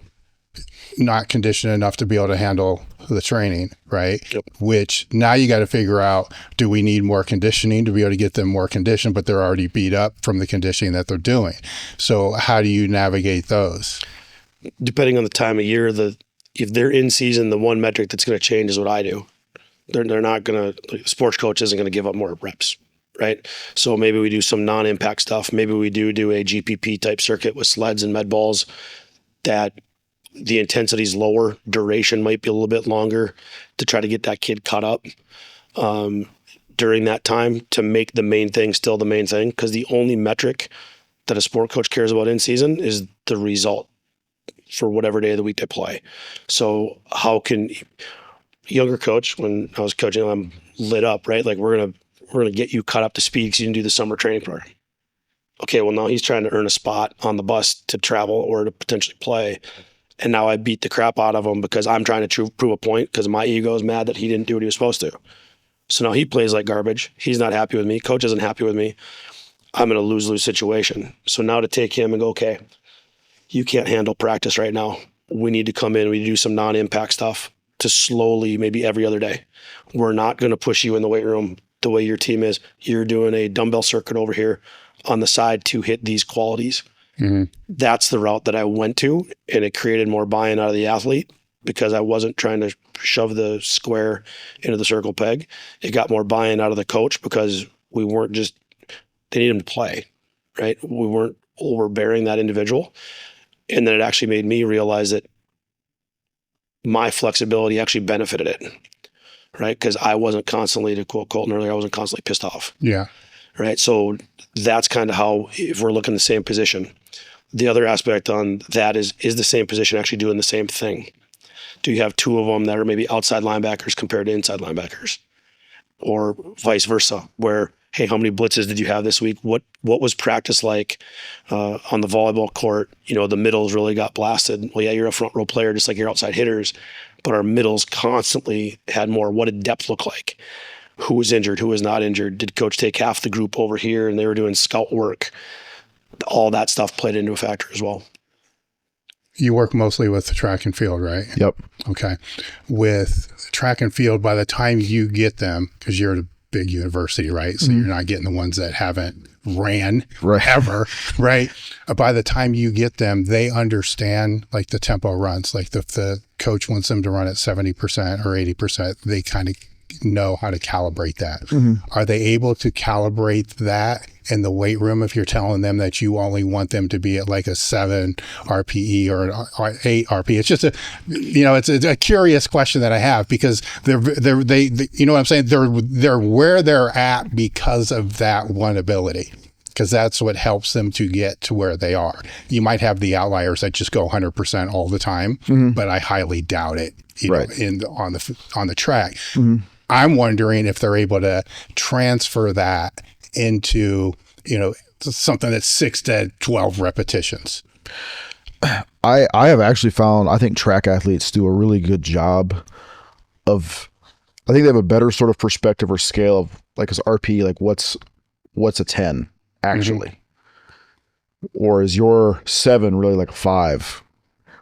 not conditioned enough to be able to handle the training, right? Yep. Which now you got to figure out, do we need more conditioning to be able to get them more conditioned, but they're already beat up from the conditioning that they're doing. So how do you navigate those? Depending on the time of year, if they're in season, the one metric that's going to change is what I do. They're not going to, sports coach isn't going to give up more reps, right? So maybe we do some non-impact stuff. Maybe we do a GPP type circuit with sleds and med balls that the intensity is lower, duration might be a little bit longer to try to get that kid caught up during that time to make the main thing still the main thing. Because the only metric that a sport coach cares about in season is the result for whatever day of the week they play. So how can younger coach, when I was coaching, I'm lit up, right? Like we're gonna get you caught up to speed because you didn't do the summer training program. Okay, well now he's trying to earn a spot on the bus to travel or to potentially play. And now I beat the crap out of him because I'm trying to prove a point because my ego is mad that he didn't do what he was supposed to. So now he plays like garbage. He's not happy with me. Coach isn't happy with me. I'm in a lose-lose situation. So now to take him and go, okay, you can't handle practice right now. We need to come in. We need to do some non-impact stuff to slowly, maybe every other day. We're not going to push you in the weight room the way your team is. You're doing a dumbbell circuit over here on the side to hit these qualities. Mm-hmm. That's the route that I went to, and it created more buy-in out of the athlete because I wasn't trying to shove the square into the circle peg. It got more buy-in out of the coach because we weren't just, they needed him to play, right? We weren't overbearing that individual. And then it actually made me realize that my flexibility actually benefited it, right? Because I wasn't constantly, to quote Colton earlier, I wasn't constantly pissed off. Yeah. Right. So that's kind of how, if we're looking the same position, the other aspect on that is the same position actually doing the same thing? Do you have 2 of them that are maybe outside linebackers compared to inside linebackers, or vice versa, where, hey, how many blitzes did you have this week? What was practice like on the volleyball court? You know, the middles really got blasted. Well, yeah, you're a front row player, just like your outside hitters, but our middles constantly had more. What did depth look like? Who was injured? Who was not injured? Did coach take half the group over here and they were doing scout work? All that stuff played into a factor as well. You work mostly with track and field, right? Yep. Okay. With track and field, by the time you get them, because you're at a big university, right? So you're not getting the ones that haven't ran ever, right? By the time you get them, they understand like the tempo runs. Like if the coach wants them to run at 70% or 80%, they kind of know how to calibrate that. Mm-hmm. Are they able to calibrate that in the weight room if you're telling them that you only want them to be at like a 7 RPE or an 8 RPE? It's just it's a curious question that I have because they you know what I'm saying? They're where they're at because of that one ability. because that's what helps them to get to where they are. You might have the outliers that just go 100% all the time, but I highly doubt it, on the track. I'm wondering if they're able to transfer that into, something that's 6 to 12 repetitions. I have actually found, I think track athletes do a really good job of, I think they have a better sort of perspective or scale of like as RP, like what's a 10 actually, or is your 7 really like a 5?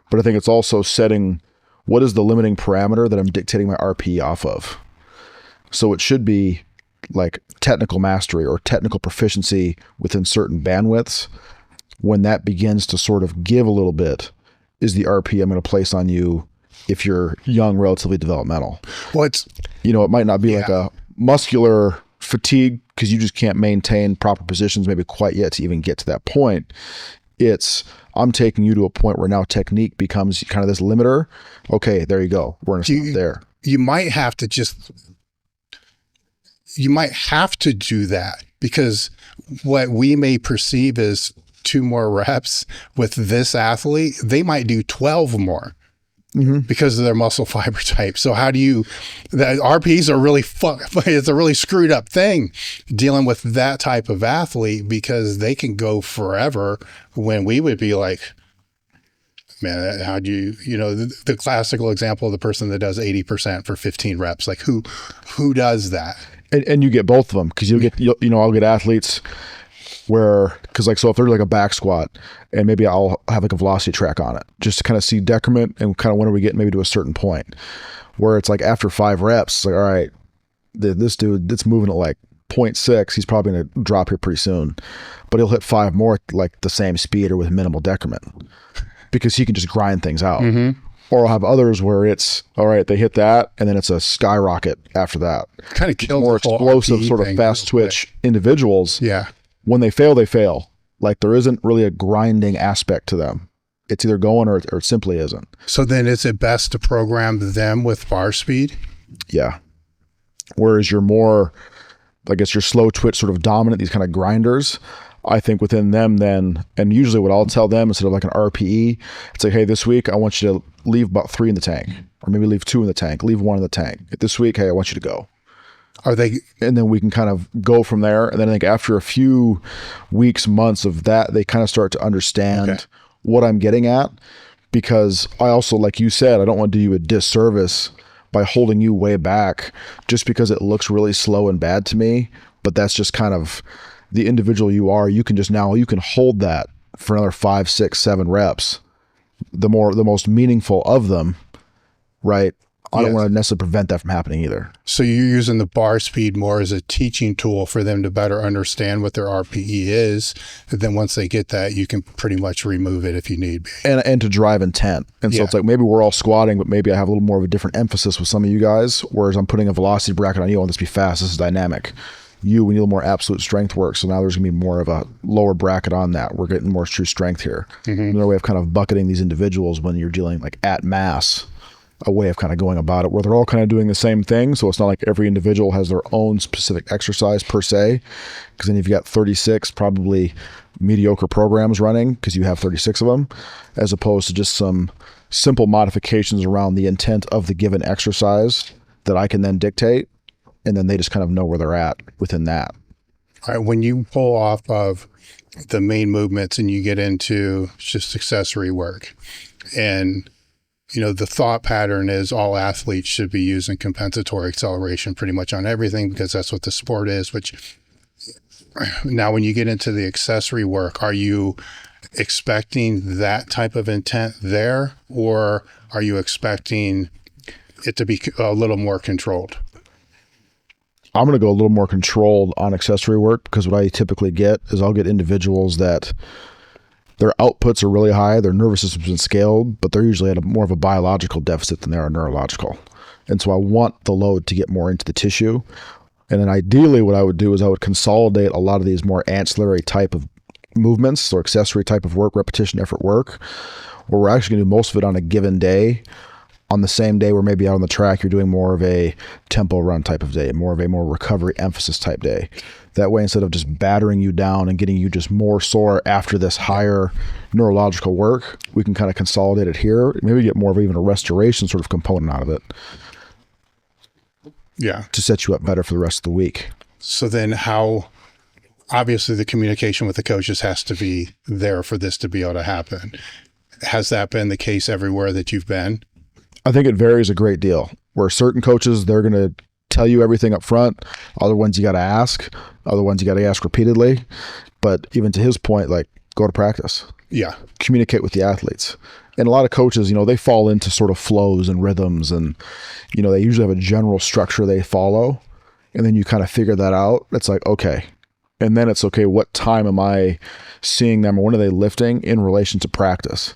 But I think it's also setting, what is the limiting parameter that I'm dictating my RP off of? So it should be like technical mastery or technical proficiency within certain bandwidths. When that begins to sort of give a little bit, is the RP I'm going to place on you if you're young, relatively developmental. Well, it might not be like a muscular fatigue because you just can't maintain proper positions maybe quite yet to even get to that point. It's, I'm taking you to a point where now technique becomes kind of this limiter. Okay, there you go. We're going to stop there. You might have to do that, because what we may perceive as 2 more reps with this athlete, they might do 12 more because of their muscle fiber type. So how do you, the RPs are really it's a really screwed up thing dealing with that type of athlete, because they can go forever when we would be like, man, how do you, the classical example of the person that does 80% for 15 reps, like who does that? And you get both of them, because I'll get athletes where, because like, so if they're like a back squat and maybe I'll have like a velocity track on it just to kind of see decrement and kind of when are we getting maybe to a certain point where it's like after 5 reps, it's like, all right, this dude that's moving at like 0.6, he's probably going to drop here pretty soon, but he'll hit 5 more at like the same speed or with minimal decrement because he can just grind things out. Or I'll have others where it's, all right, they hit that, and then it's a skyrocket after that. Kind of kills more explosive, sort of fast twitch individuals. Yeah. When they fail, they fail. Like there isn't really a grinding aspect to them. It's either going or it simply isn't. So then is it best to program them with bar speed? Yeah. Whereas you're more, I guess you're slow twitch sort of dominant, these kind of grinders, I think within them then, and usually what I'll tell them instead of like an RPE, it's like, hey, this week I want you to leave about 3 in the tank, or maybe leave 2 in the tank, leave 1 in the tank. This week, hey, I want you to go. And then we can kind of go from there. And then I think after a few weeks, months of that, they kind of start to understand what I'm getting at, because I also, like you said, I don't want to do you a disservice by holding you way back just because it looks really slow and bad to me. But that's just kind of the individual you are. You can hold that for another 5, 6, 7 reps, the most meaningful of them, right? I don't want to necessarily prevent that from happening either. So you're using the bar speed more as a teaching tool for them to better understand what their RPE is. And then once they get that, you can pretty much remove it if you need be. And to drive intent. And so it's like, maybe we're all squatting, but maybe I have a little more of a different emphasis with some of you guys, whereas I'm putting a velocity bracket on you. I want this to be fast. This is dynamic. We need a little more absolute strength work. So now there's going to be more of a lower bracket on that. We're getting more true strength here. Another way of kind of bucketing these individuals when you're dealing like at mass, a way of kind of going about it where they're all kind of doing the same thing. So it's not like every individual has their own specific exercise per se, because then you've got 36 probably mediocre programs running because you have 36 of them, as opposed to just some simple modifications around the intent of the given exercise that I can then dictate, and then they just kind of know where they're at within that. All right, when you pull off of the main movements and you get into just accessory work, and the thought pattern is all athletes should be using compensatory acceleration pretty much on everything because that's what the sport is, which now when you get into the accessory work, are you expecting that type of intent there, or are you expecting it to be a little more controlled? I'm going to go a little more controlled on accessory work, because what I typically get is I'll get individuals that their outputs are really high, their nervous system's been scaled, but they're usually at more of a biological deficit than they are neurological. And so I want the load to get more into the tissue. And then ideally what I would do is I would consolidate a lot of these more ancillary type of movements or accessory type of work, repetition, effort work, where we're actually going to do most of it on a given day on the same day where maybe out on the track, you're doing more of a tempo run type of day, more recovery emphasis type day. That way, instead of just battering you down and getting you just more sore after this higher neurological work, we can kind of consolidate it here. Maybe get more of even a restoration sort of component out of it. Yeah. To set you up better for the rest of the week. So then obviously the communication with the coaches has to be there for this to be able to happen. Has that been the case everywhere that you've been? I think it varies a great deal. Where certain coaches, they're going to tell you everything up front. Other ones you got to ask. Other ones you got to ask repeatedly. But even to his point, like, go to practice. Yeah. Communicate with the athletes. And a lot of coaches, they fall into sort of flows and rhythms, and, they usually have a general structure they follow. And then you kind of figure that out. It's like, okay. And then it's okay, what time am I seeing them, or when are they lifting in relation to practice?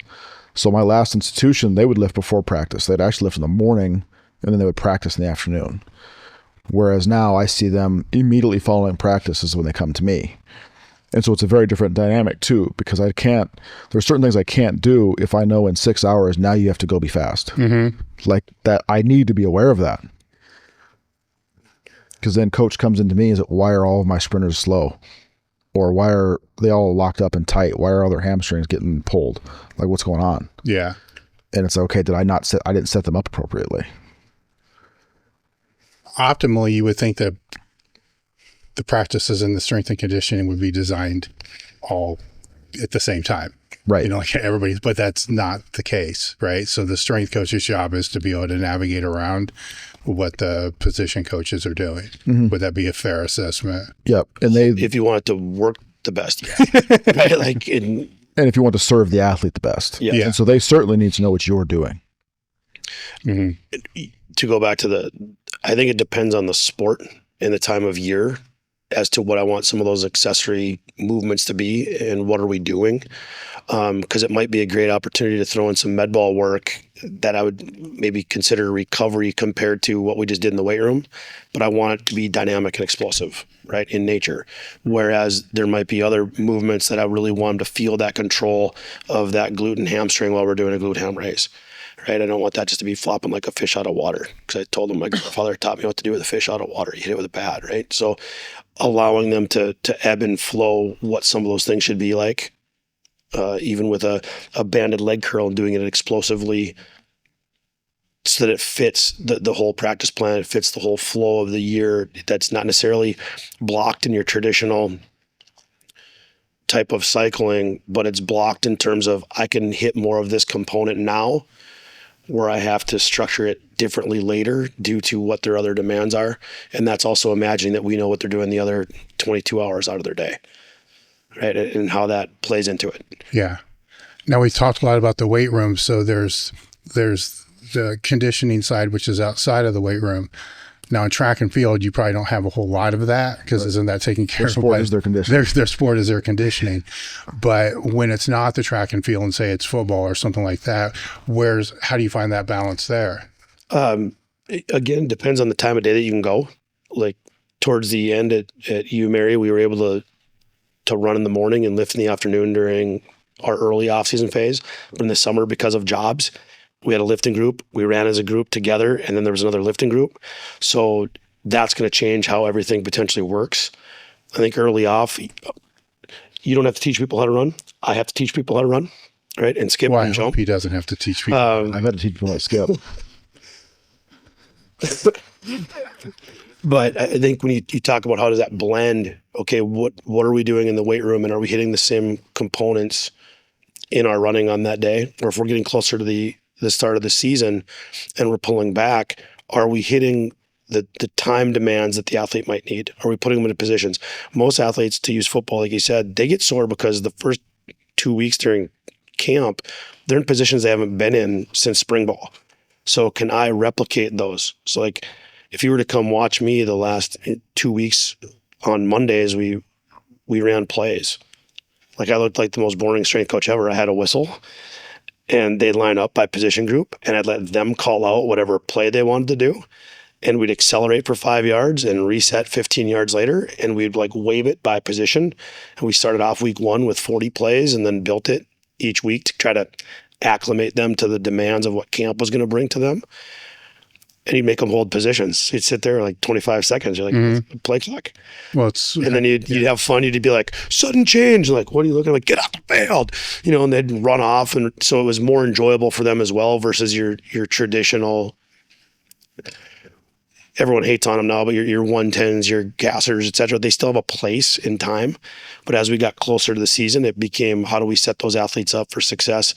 So my last institution, they would lift before practice. They'd actually lift in the morning, and then they would practice in the afternoon. Whereas now I see them immediately following practice is when they come to me. And so it's a very different dynamic too, because there's certain things I can't do if I know in 6 hours, now you have to go be fast. Mm-hmm. Like that, I need to be aware of that. Because then coach comes into me and says, why are all of my sprinters slow? Or why are they all locked up and tight? Why are all their hamstrings getting pulled? Like, what's going on? Yeah. And it's okay, I didn't set them up appropriately. Optimally, you would think that the practices and the strength and conditioning would be designed all at the same time. Right. Like everybody's, but that's not the case, right? So the strength coach's job is to be able to navigate around what the position coaches are doing. Mm-hmm. Would that be a fair assessment? Yep. And if you want it to work the best, yeah. Right? And if you want to serve the athlete the best. Yeah. And so they certainly need to know what you're doing. Mm-hmm. To go back to I think it depends on the sport and the time of year as to what I want some of those accessory movements to be and what are we doing. Because it might be a great opportunity to throw in some med ball work that I would maybe consider recovery compared to what we just did in the weight room. But I want it to be dynamic and explosive, right, in nature. Whereas there might be other movements that I really want them to feel that control of that glute and hamstring while we're doing a glute ham raise. Right? I don't want that just to be flopping like a fish out of water, because I told him my grandfather taught me what to do with a fish out of water. You hit it with a pad, right? So allowing them to ebb and flow what some of those things should be like, even with a banded leg curl and doing it explosively so that it fits the whole practice plan, it fits the whole flow of the year. That's not necessarily blocked in your traditional type of cycling, but it's blocked in terms of I can hit more of this component now, where I have to structure it differently later due to what their other demands are. And that's also imagining that we know what they're doing the other 22 hours out of their day, right? And how that plays into it. Yeah. Now we've talked a lot about the weight room. So there's the conditioning side, which is outside of the weight room. Now in track and field, you probably don't have a whole lot of that, because isn't that taken care of? Their sport is their conditioning. Their sport is their conditioning. But when it's not the track and field, and say it's football or something like that, how do you find that balance there? Again, depends on the time of day that you can go. Like towards the end at UMary, we were able to run in the morning and lift in the afternoon during our early off-season phase. But in the summer, because of jobs, we had a lifting group. We ran as a group together, and then there was another lifting group. So that's going to change how everything potentially works. I think early off, you don't have to teach people how to run. I have to teach people how to run, right? And skip and jump. I hope he doesn't have to teach people. I've had to teach people how to skip. But I think when you talk about how does that blend, okay, what are we doing in the weight room, and are we hitting the same components in our running on that day? Or if we're getting closer to the start of the season and we're pulling back, are we hitting the time demands that the athlete might need? Are we putting them into positions? Most athletes, to use football, like you said, they get sore because the first 2 weeks during camp, they're in positions they haven't been in since spring ball. So can I replicate those? So like if you were to come watch me the last 2 weeks on Mondays, we ran plays. Like I looked like the most boring strength coach ever. I had a whistle, and they'd line up by position group, and I'd let them call out whatever play they wanted to do. And we'd accelerate for 5 yards and reset 15 yards later. And we'd like wave it by position. And we started off week 1 with 40 plays and then built it each week to try to acclimate them to the demands of what camp was going to bring to them. And he'd make them hold positions. He'd sit there like 25 seconds. You're like, play clock. Well, and then you'd have fun. You'd be like, sudden change. Like, what are you looking at? Like, get out the field, and they'd run off. And so it was more enjoyable for them as well versus your traditional, everyone hates on them now, but your 110s, your gassers, et cetera, they still have a place in time. But as we got closer to the season, it became, how do we set those athletes up for success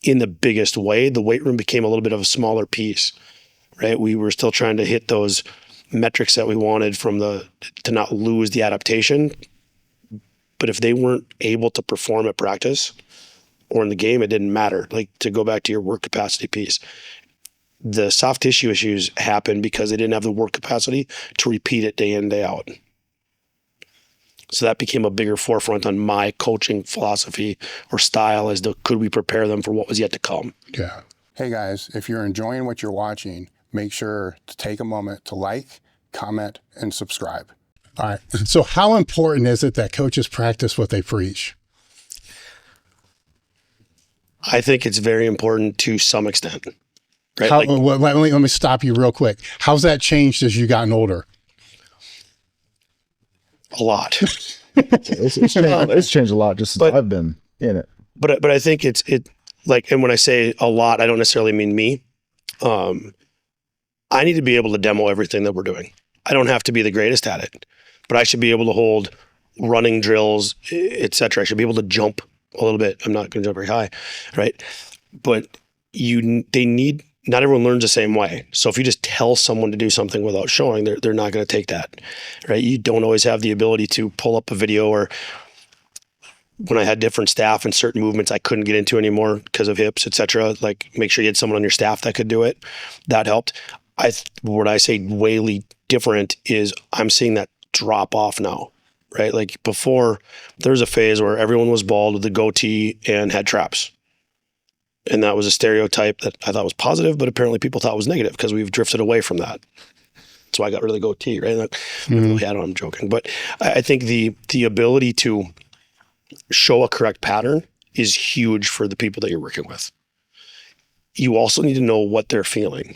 in the biggest way? The weight room became a little bit of a smaller piece. Right, we were still trying to hit those metrics that we wanted to not lose the adaptation. But if they weren't able to perform at practice or in the game, it didn't matter. Like, to go back to your work capacity piece, the soft tissue issues happened because they didn't have the work capacity to repeat it day in, day out. So that became a bigger forefront on my coaching philosophy or style, as to could we prepare them for what was yet to come. Yeah. Hey guys, if you're enjoying what you're watching, make sure to take a moment to like, comment, and subscribe. All right. So how important is it that coaches practice what they preach? I think it's very important to some extent. Right? Let me stop you real quick. How's that changed as you've gotten older? A lot. It's changed a lot just since I've been in it. But I think it's like, and when I say a lot, I don't necessarily mean me. I need to be able to demo everything that we're doing. I don't have to be the greatest at it, but I should be able to hold running drills, et cetera. I should be able to jump a little bit. I'm not going to jump very high, right? But not everyone learns the same way. So if you just tell someone to do something without showing, they're not going to take that, right? You don't always have the ability to pull up a video, or when I had different staff and certain movements I couldn't get into anymore because of hips, et cetera, like make sure you had someone on your staff that could do it. That helped. What I say way different is I'm seeing that drop off now, right? Like before, there was a phase where everyone was bald with a goatee and had traps. And that was a stereotype that I thought was positive, but apparently people thought was negative because we've drifted away from that. That's why I got rid of the goatee, right? Like, yeah, I'm joking. But I think the ability to show a correct pattern is huge for the people that you're working with. You also need to know what they're feeling.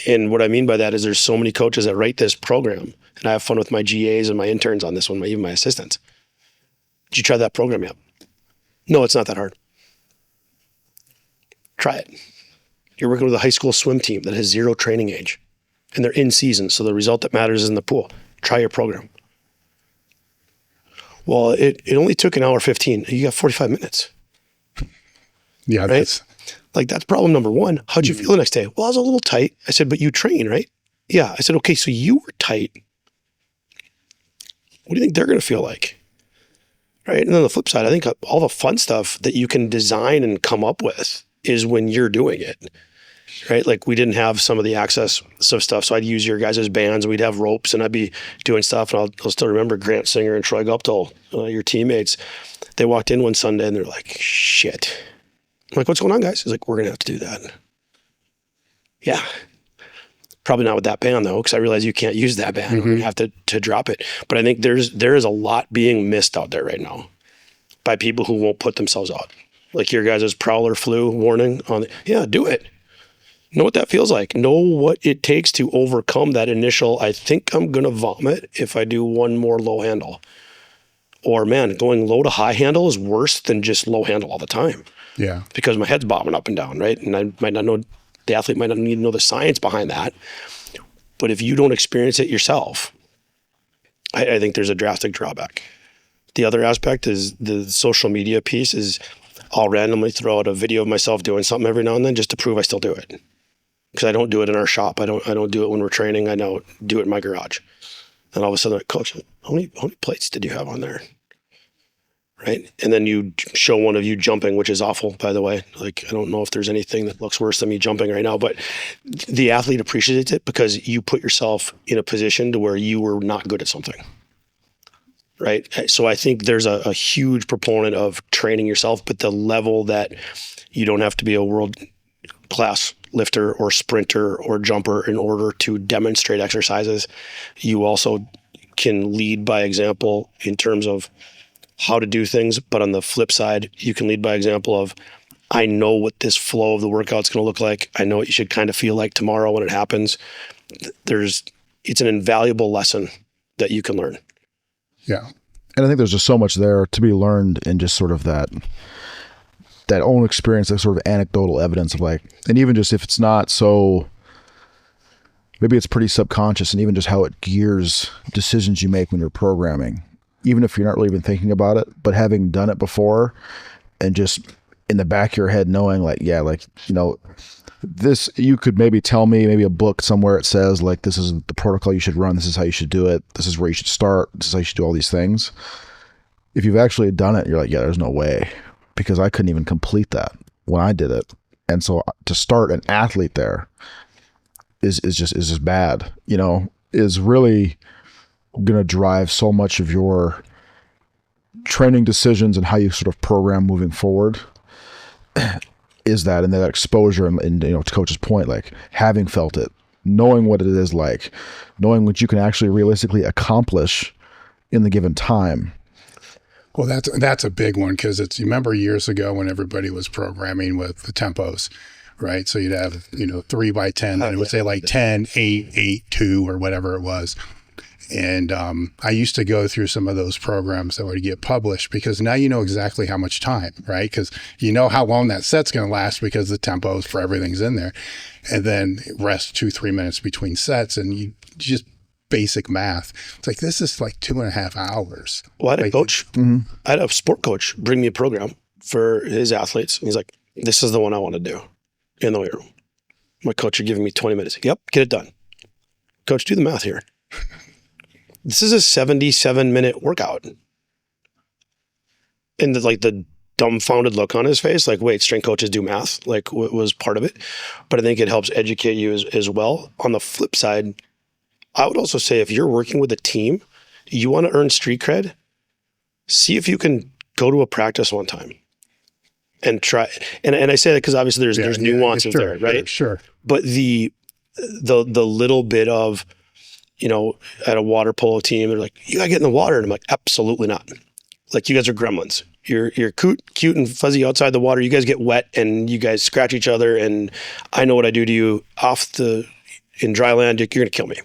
And what I mean by that is there's so many coaches that write this program, and I have fun with my GAs and my interns on this one, even my assistants. Did you try that program yet? No, it's not that hard. Try it. You're working with a high school swim team that has 0 training age, and they're in season, so the result that matters is in the pool. Try your program. Well, it only took an hour 15. You got 45 minutes. Yeah, right? That's problem number one. How'd you feel the next day? Well, I was a little tight. I said, but you train, right? Yeah. I said, okay, so you were tight. What do you think they're going to feel like? Right. And on the flip side, I think all the fun stuff that you can design and come up with is when you're doing it. Right. Like we didn't have some of the access stuff. So I'd use your guys' bands, and we'd have ropes, and I'd be doing stuff. And I'll still remember Grant Singer and Troy Guptill, your teammates. They walked in one Sunday and they're like, shit. I'm like, what's going on, guys? He's like, we're going to have to do that. Yeah. Probably not with that band though, because I realize you can't use that band. We're going to have to drop it. But I think there is a lot being missed out there right now by people who won't put themselves out. Like your guys' prowler flu warning on yeah, do it. Know what that feels like. Know what it takes to overcome that initial, I think I'm going to vomit if I do one more low handle. Or man, going low to high handle is worse than just low handle all the time. Yeah. Because my head's bobbing up and down, right? And I might not know, the athlete might not need to know the science behind that. But if you don't experience it yourself, I think there's a drastic drawback. The other aspect is the social media piece is I'll randomly throw out a video of myself doing something every now and then just to prove I still do it. Because I don't do it in our shop. I don't do it when we're training. I now do it in my garage. And all of a sudden, like, Coach, how many plates did you have on there? Right. And then you show one of you jumping, which is awful, by the way. Like, I don't know if there's anything that looks worse than me jumping right now, but the athlete appreciates it because you put yourself in a position to where you were not good at something. Right. So I think there's a huge proponent of training yourself, but the level that you don't have to be a world class lifter or sprinter or jumper in order to demonstrate exercises. You also can lead by example in terms of how to do things, but on the flip side, you can lead by example of I know what this flow of the workout's going to look like. I know what you should kind of feel like tomorrow when it happens. It's an invaluable lesson that you can learn. Yeah. And I think there's just so much there to be learned in just sort of that own experience, that sort of anecdotal evidence of like, and even just if it's not so, maybe it's pretty subconscious, and even just how it gears decisions you make when you're programming, even if you're not really even thinking about it, but having done it before and just in the back of your head knowing like, yeah, like, you know, this, you could maybe tell me maybe a book somewhere it says like, this is the protocol you should run. This is how you should do it. This is where you should start. This is how you should do all these things. If you've actually done it, you're like, yeah, there's no way, because I couldn't even complete that when I did it. And so to start an athlete there is just bad, you know, is really going to drive so much of your training decisions and how you sort of program moving forward. Is that, and that exposure, and you know, to Coach's point, like having felt it, knowing what it is like, knowing what you can actually realistically accomplish in the given time. Well, that's a big one, because you remember years ago when everybody was programming with the tempos, right? So you'd have, you know, 3 by 10, and it would say like 10, 8, 8, 2, or whatever it was. And I used to go through some of those programs that would get published, because now you know exactly how much time, right? Because you know how long that set's going to last, because the tempos for everything's in there. And then rest 2-3 minutes between sets, and you just basic math. It's like, this is like 2.5 hours. Well, I had like, a coach. Mm-hmm. I had a sport coach bring me a program for his athletes. And he's like, this is the one I want to do in the weight room. My coach are giving me 20 minutes. Yep, get it done. Coach, do the math here. This is a 77-minute workout. And the dumbfounded look on his face, like, wait, strength coaches do math, like was part of it. But I think it helps educate you as well. On the flip side, I would also say if you're working with a team, you want to earn street cred, see if you can go to a practice one time and try. And I say that because obviously there's nuances there, right? Sure. But the little bit of, you know, at a water polo team, they're like, you gotta get in the water. And I'm like, absolutely not. Like, you guys are gremlins. You're cute and fuzzy outside the water. You guys get wet and you guys scratch each other. And I know what I do to you in dry land, you're gonna kill me.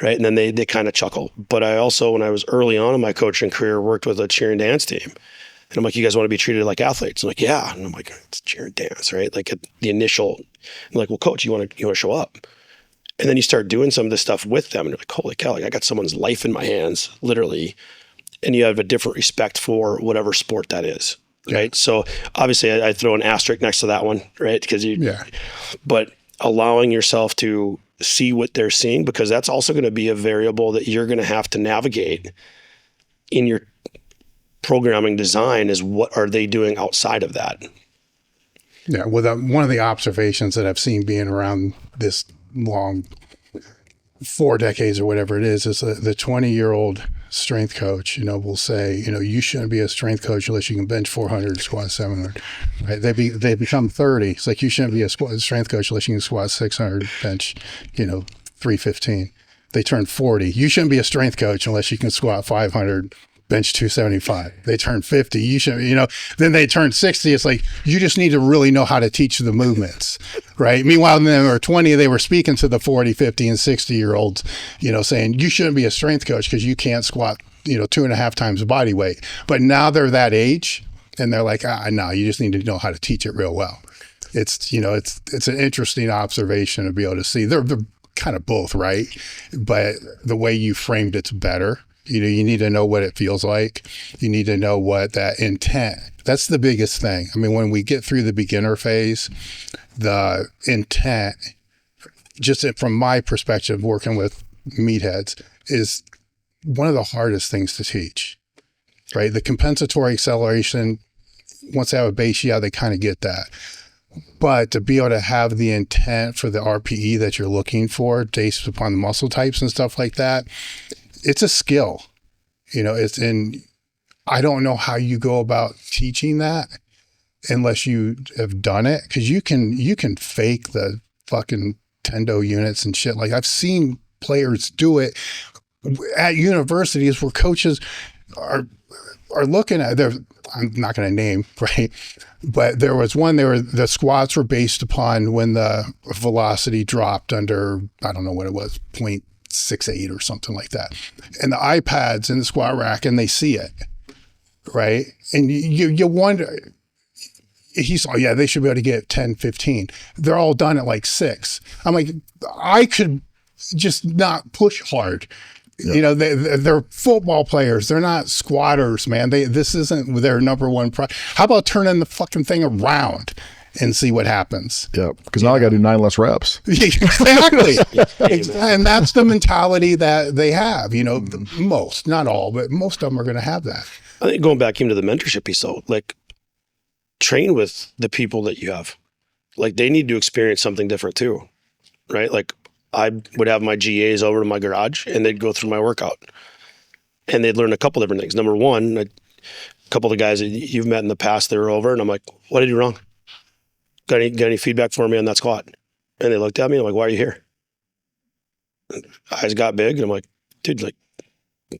Right. And then they kind of chuckle. But I also, when I was early on in my coaching career, worked with a cheer and dance team. And I'm like, you guys want to be treated like athletes? I'm like, yeah. And I'm like, it's cheer and dance, right? Like at the initial, I'm like, well, coach, you want to show up? And then you start doing some of this stuff with them, and you're like, holy cow, like I got someone's life in my hands, literally. And you have a different respect for whatever sport that is, right? So obviously I throw an asterisk next to that one, right? Because but allowing yourself to see what they're seeing, because that's also going to be a variable that you're going to have to navigate in your programming design, is what are they doing outside of that? Yeah. Well, one of the observations that I've seen being around this long, 4 decades or whatever it is the 20-year-old strength coach, you know, will say, you know, you shouldn't be a strength coach unless you can bench 400, squat 700, right? They become 30. It's like, you shouldn't be a strength coach unless you can squat 600, bench, you know, 315. They turn 40. You shouldn't be a strength coach unless you can squat 500, bench 275. They turn 50. You should, you know, then they turn 60. It's like, you just need to really know how to teach the movements, right? Meanwhile, when they were 20, they were speaking to the 40, 50, and 60-year-olds, you know, saying, you shouldn't be a strength coach because you can't squat, you know, 2.5 times body weight. But now they're that age, and they're like, no, you just need to know how to teach it real well. It's, you know, it's an interesting observation to be able to see. They're kind of both, right? But the way you framed it's better. You know, you need to know what it feels like. You need to know what that intent, that's the biggest thing. I mean, when we get through the beginner phase, the intent, just from my perspective, working with meatheads, is one of the hardest things to teach, right? The compensatory acceleration, once they have a base, they kind of get that. But to be able to have the intent for the RPE that you're looking for based upon the muscle types and stuff like that, it's a skill, you know, I don't know how you go about teaching that unless you have done it. Cause you can fake the fucking tendo units and shit. Like, I've seen players do it at universities where coaches are are looking at, I'm not going to name, right? But there was one, the squats were based upon when the velocity dropped under, I don't know what it was, 0.68 or something like that. And the iPads in the squat rack, and they see it, right? And you wonder, he's like, yeah, they should be able to get 10, 15. They're all done at like 6. I'm like, I could just not push hard. Yeah. You know, they're football players. They're not squatters, man. This isn't their number one How about turning the fucking thing around and see what happens? Yeah, because now I got to do 9 less reps. Exactly. And that's the mentality that they have, you know, most, not all, but most of them are going to have that. I think going back into the mentorship piece though, like train with the people that you have. Like they need to experience something different too, right? Like I would have my GAs over to my garage and they'd go through my workout and they'd learn a couple different things. Number one, a couple of the guys that you've met in the past, they were over and I'm like, what did you do wrong? Got any feedback for me on that squat? And they looked at me and I'm like, why are you here? And eyes got big and I'm like, dude, like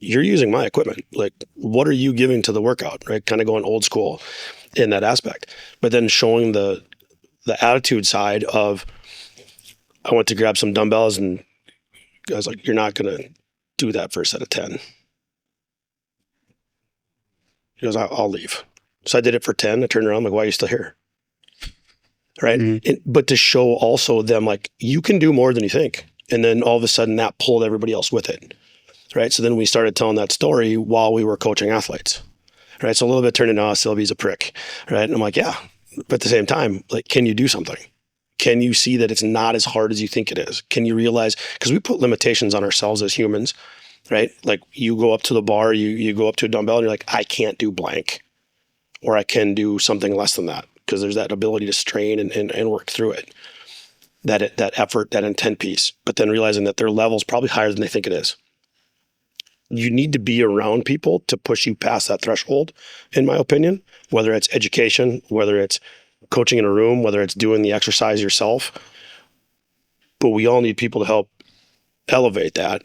you're using my equipment. Like what are you giving to the workout? Right? Kind of going old school in that aspect, but then showing the attitude side of, I went to grab some dumbbells and I was like, you're not going to do that for a set of 10. He goes, I'll leave. So I did it for 10. I turned around, I'm like, why are you still here? Right. Mm-hmm. But to show also them like, you can do more than you think. And then all of a sudden that pulled everybody else with it. Right. So then we started telling that story while we were coaching athletes. Right. So a little bit turned into, Silby's a prick. Right. And I'm like, yeah. But at the same time, like, can you do something? Can you see that it's not as hard as you think it is? Can you realize, because we put limitations on ourselves as humans, right? Like you go up to the bar, you go up to a dumbbell and you're like, I can't do blank, or I can do something less than that, because there's that ability to strain and work through it, that effort, that intent piece, but then realizing that their level's probably higher than they think it is. You need to be around people to push you past that threshold, in my opinion, whether it's education, whether it's coaching in a room, whether it's doing the exercise yourself, but we all need people to help elevate that,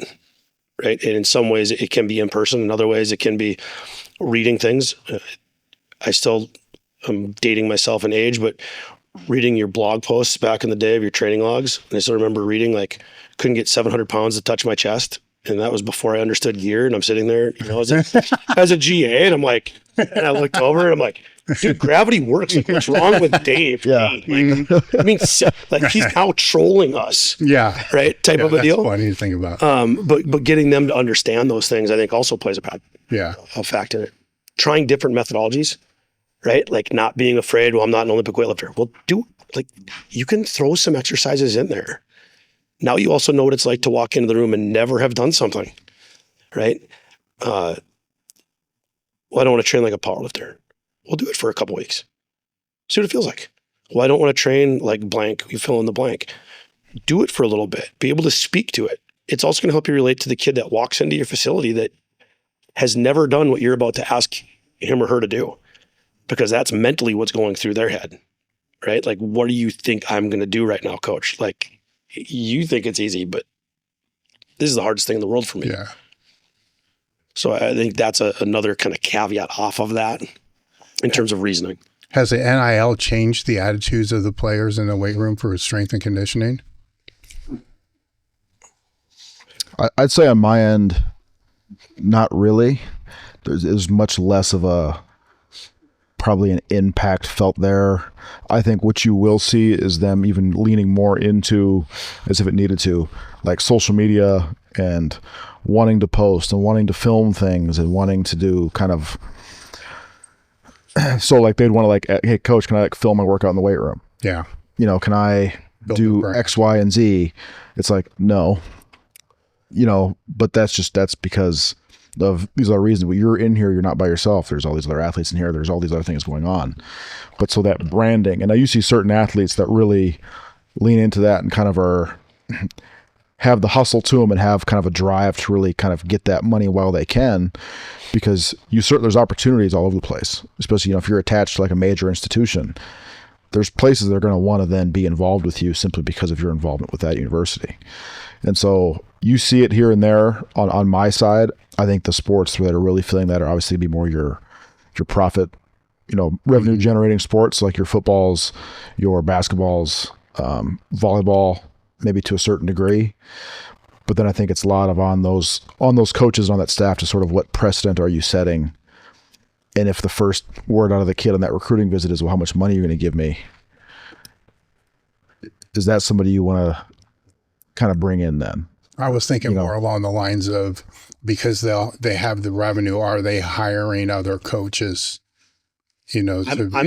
right? And in some ways it can be in person. In other ways it can be reading things. I'm dating myself in age, but reading your blog posts back in the day of your training logs. And I still remember reading, like, couldn't get 700 pounds to touch my chest. And that was before I understood gear. And I'm sitting there, you know, as a GA, and I'm like, and I looked over and I'm like, dude, gravity works. Like, what's wrong with Dave? Yeah. Like, I mean, like he's now trolling us. Yeah. Right. Type of a deal. That's funny to think about. But getting them to understand those things, I think also plays a fact in it. Trying different methodologies, right? Like not being afraid, well, I'm not an Olympic weightlifter. Well, you can throw some exercises in there. Now you also know what it's like to walk into the room and never have done something, right? Well, I don't want to train like a powerlifter. We'll do it for a couple weeks. See what it feels like. Well, I don't want to train like blank. You fill in the blank. Do it for a little bit. Be able to speak to it. It's also going to help you relate to the kid that walks into your facility that has never done what you're about to ask him or her to do, because that's mentally what's going through their head, right? Like, what do you think I'm going to do right now, coach? Like, you think it's easy, but this is the hardest thing in the world for me. Yeah. So I think that's another kind of caveat off of that in terms of reasoning. Has the NIL changed the attitudes of the players in the weight room for strength and conditioning? I'd say on my end, not really. There's much less of probably an impact felt there. I think what you will see is them even leaning more into, as if it needed to, like social media and wanting to post and wanting to film things and wanting to do kind of, so like they'd want to like, hey coach, can I like film my workout in the weight room? Yeah. You know, can I do X, Y, and Z? It's like, no, you know, but that's because of these other reasons. When you're in here, you're not by yourself. There's all these other athletes in here. There's all these other things going on. But so that branding, and now you see certain athletes that really lean into that and kind of have the hustle to them and have kind of a drive to really kind of get that money while they can, because there's opportunities all over the place, especially, you know, if you're attached to like a major institution, there's places that are going to want to then be involved with you simply because of your involvement with that university. And so you see it here and there on my side. I think the sports that are really feeling that are obviously be more your your profit, revenue generating sports like your footballs, your basketballs, volleyball, maybe to a certain degree. But then I think it's a lot of on those coaches and on that staff to sort of what precedent are you setting? And if the first word out of the kid on that recruiting visit is, well, how much money are you going to give me? Is that somebody you want to kind of bring in then? I was thinking more along the lines of, because they have the revenue, are they hiring other coaches? I'm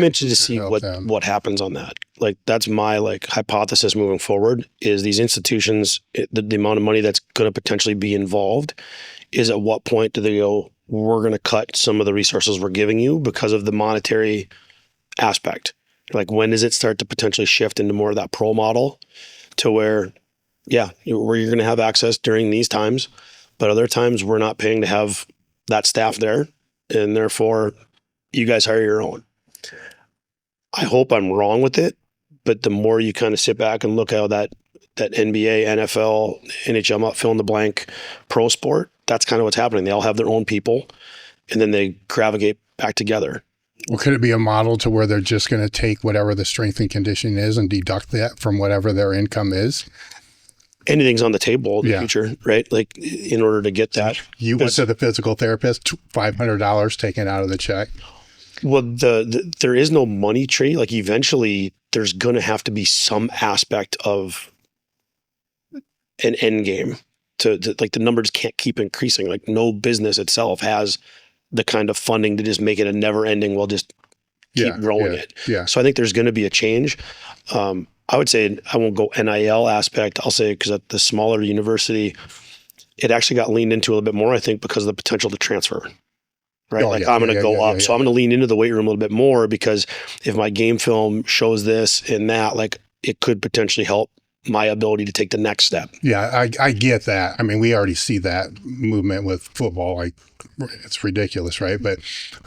interested to see what happens on that. Like, that's my hypothesis moving forward is these institutions, the amount of money that's going to potentially be involved is at what point do they go, we're going to cut some of the resources we're giving you because of the monetary aspect. Like, when does it start to potentially shift into more of that pro model to where you're going to have access during these times, but other times we're not paying to have that staff there, and therefore you guys hire your own. I hope I'm wrong with it, but the more you kind of sit back and look how that NBA, NFL, NHL, fill in the blank pro sport, that's kind of what's happening. They all have their own people, and then they gravitate back together. Well, could it be a model to where they're just going to take whatever the strength and conditioning is and deduct that from whatever their income is? Anything's on the table in the future, right? Like, in order to get that. You went to the physical therapist, $500 taken out of the check. Well, there is no money tree. Like, eventually there's going to have to be some aspect of an end game to like, the numbers can't keep increasing. Like, no business itself has the kind of funding to just make it a never ending, we'll just keep growing it. Yeah. So I think there's going to be a change. I would say, I won't go NIL aspect. I'll say, because at the smaller university, it actually got leaned into a little bit more, I think, because of the potential to transfer, right? I'm going to go up. So I'm going to lean into the weight room a little bit more, because if my game film shows this and that, like, it could potentially help my ability to take the next step. Yeah, I get that. I mean, we already see that movement with football. Like, it's ridiculous, right? But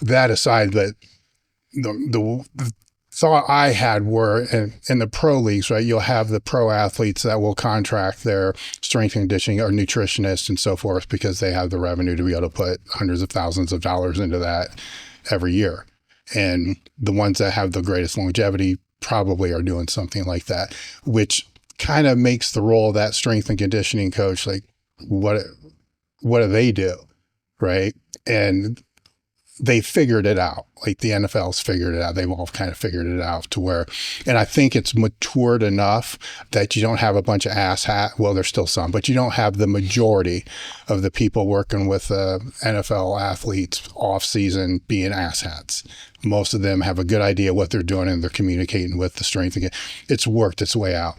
that aside, but the thought I had were in the pro leagues, right? You'll have the pro athletes that will contract their strength and conditioning or nutritionists and so forth, because they have the revenue to be able to put hundreds of thousands of dollars into that every year. And the ones that have the greatest longevity probably are doing something like that, which kind of makes the role of that strength and conditioning coach, like, what do they do? Right. And they figured it out. Like, the NFL's figured it out. They've all kind of figured it out to where, and I think it's matured enough that you don't have a bunch of well, there's still some, but you don't have the majority of the people working with NFL athletes off season being asshats. Most of them have a good idea what they're doing, and they're communicating with the strength again. It's worked its way out.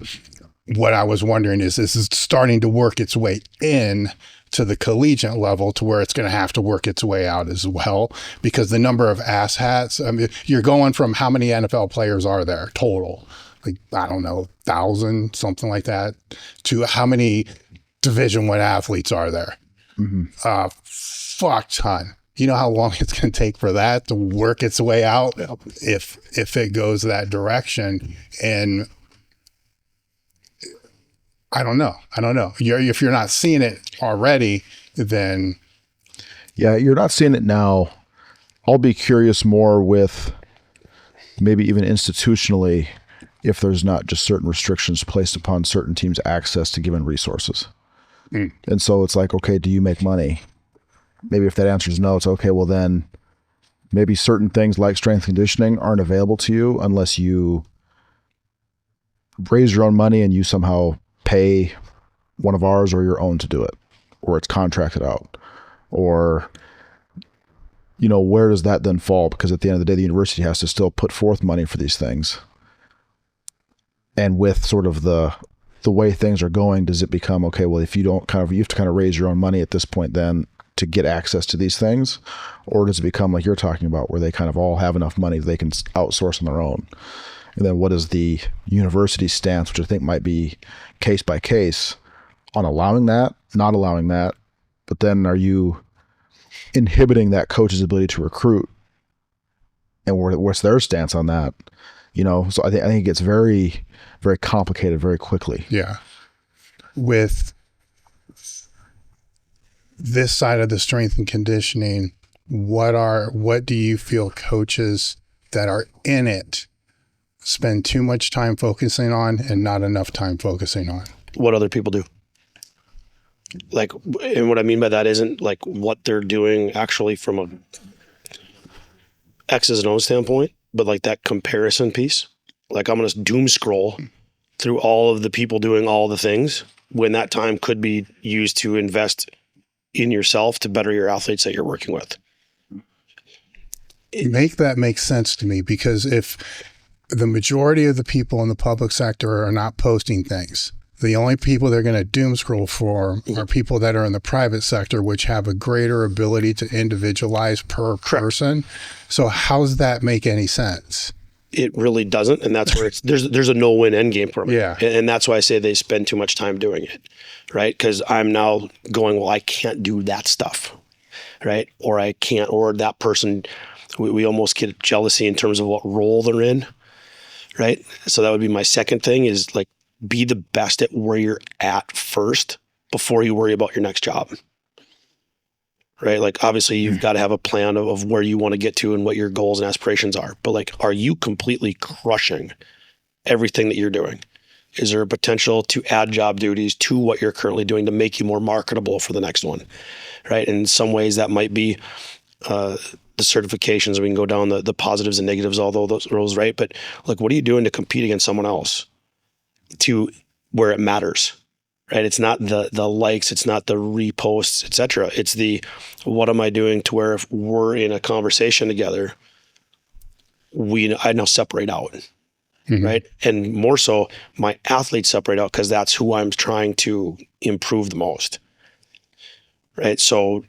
What I was wondering is, this is starting to work its way in to the collegiate level, to where it's going to have to work its way out as well, because the number of asshats, I mean, you're going from how many NFL players are there total? Like, I don't know, 1,000, something like that, to how many Division I athletes are there? Mm-hmm. Fuck ton. You know how long it's going to take for that to work its way out if it goes that direction? And I don't know. If you're not seeing it already, then. Yeah, you're not seeing it now. I'll be curious more with maybe even institutionally, if there's not just certain restrictions placed upon certain teams' access to given resources. Mm. And so it's like, okay, do you make money? Maybe if that answer is no, it's okay, well then maybe certain things like strength conditioning aren't available to you unless you raise your own money and you somehow pay one of ours or your own to do it, or it's contracted out, or, where does that then fall? Because at the end of the day, the university has to still put forth money for these things. And with sort of the way things are going, does it become, okay, well, if you don't you have to kind of raise your own money at this point then to get access to these things? Or does it become like you're talking about, where they kind of all have enough money that they can outsource on their own? And then what is the university stance, which I think might be case by case, on allowing that, not allowing that? But then are you inhibiting that coach's ability to recruit? And what's their stance on that? So I think it gets very, very complicated very quickly. Yeah. With this side of the strength and conditioning, what do you feel coaches that are in it spend too much time focusing on and not enough time focusing on? What other people do. Like, and what I mean by that isn't like what they're doing actually from a X's and O's standpoint, but like that comparison piece. Like, I'm going to doom scroll through all of the people doing all the things when that time could be used to invest in yourself to better your athletes that you're working with. Make that make sense to me, because if the majority of the people in the public sector are not posting things, the only people they're going to doom scroll for are people that are in the private sector, which have a greater ability to individualize per person. So how does that make any sense? It really doesn't. And that's where it's, there's a no-win end game for me. Yeah. And that's why I say they spend too much time doing it, right? Because I'm now going, well, I can't do that stuff, right? Or I can't, or that person, we almost get jealousy in terms of what role they're in, right? So that would be my second thing, is like, be the best at where you're at first before you worry about your next job, right? Like, obviously you've got to have a plan of where you want to get to and what your goals and aspirations are. But like, are you completely crushing everything that you're doing? Is there a potential to add job duties to what you're currently doing to make you more marketable for the next one, right? And in some ways that might be the certifications. We can go down the positives and negatives, although those roles, right? But like, what are you doing to compete against someone else to where it matters, right? It's not the likes, it's not the reposts, etc. It's the, what am I doing to where if we're in a conversation together, I now separate out, right? And more so, my athletes separate out, because that's who I'm trying to improve the most, right? So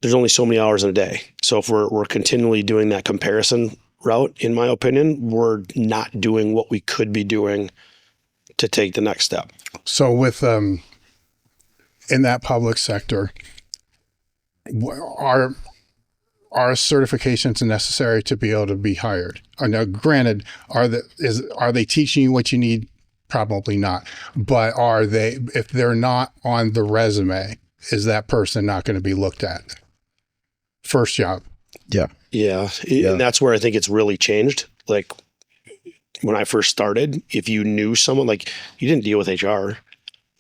there's only so many hours in a day. So if we're continually doing that comparison route, in my opinion, we're not doing what we could be doing to take the next step. So with in that public sector, are certifications necessary to be able to be hired? Now, granted, are they teaching you what you need? Probably not. But are they, if they're not on the resume, is that person not going to be looked at? First job. Yeah. Yeah. And that's where I think it's really changed. Like, when I first started, if you knew someone, like, you didn't deal with HR.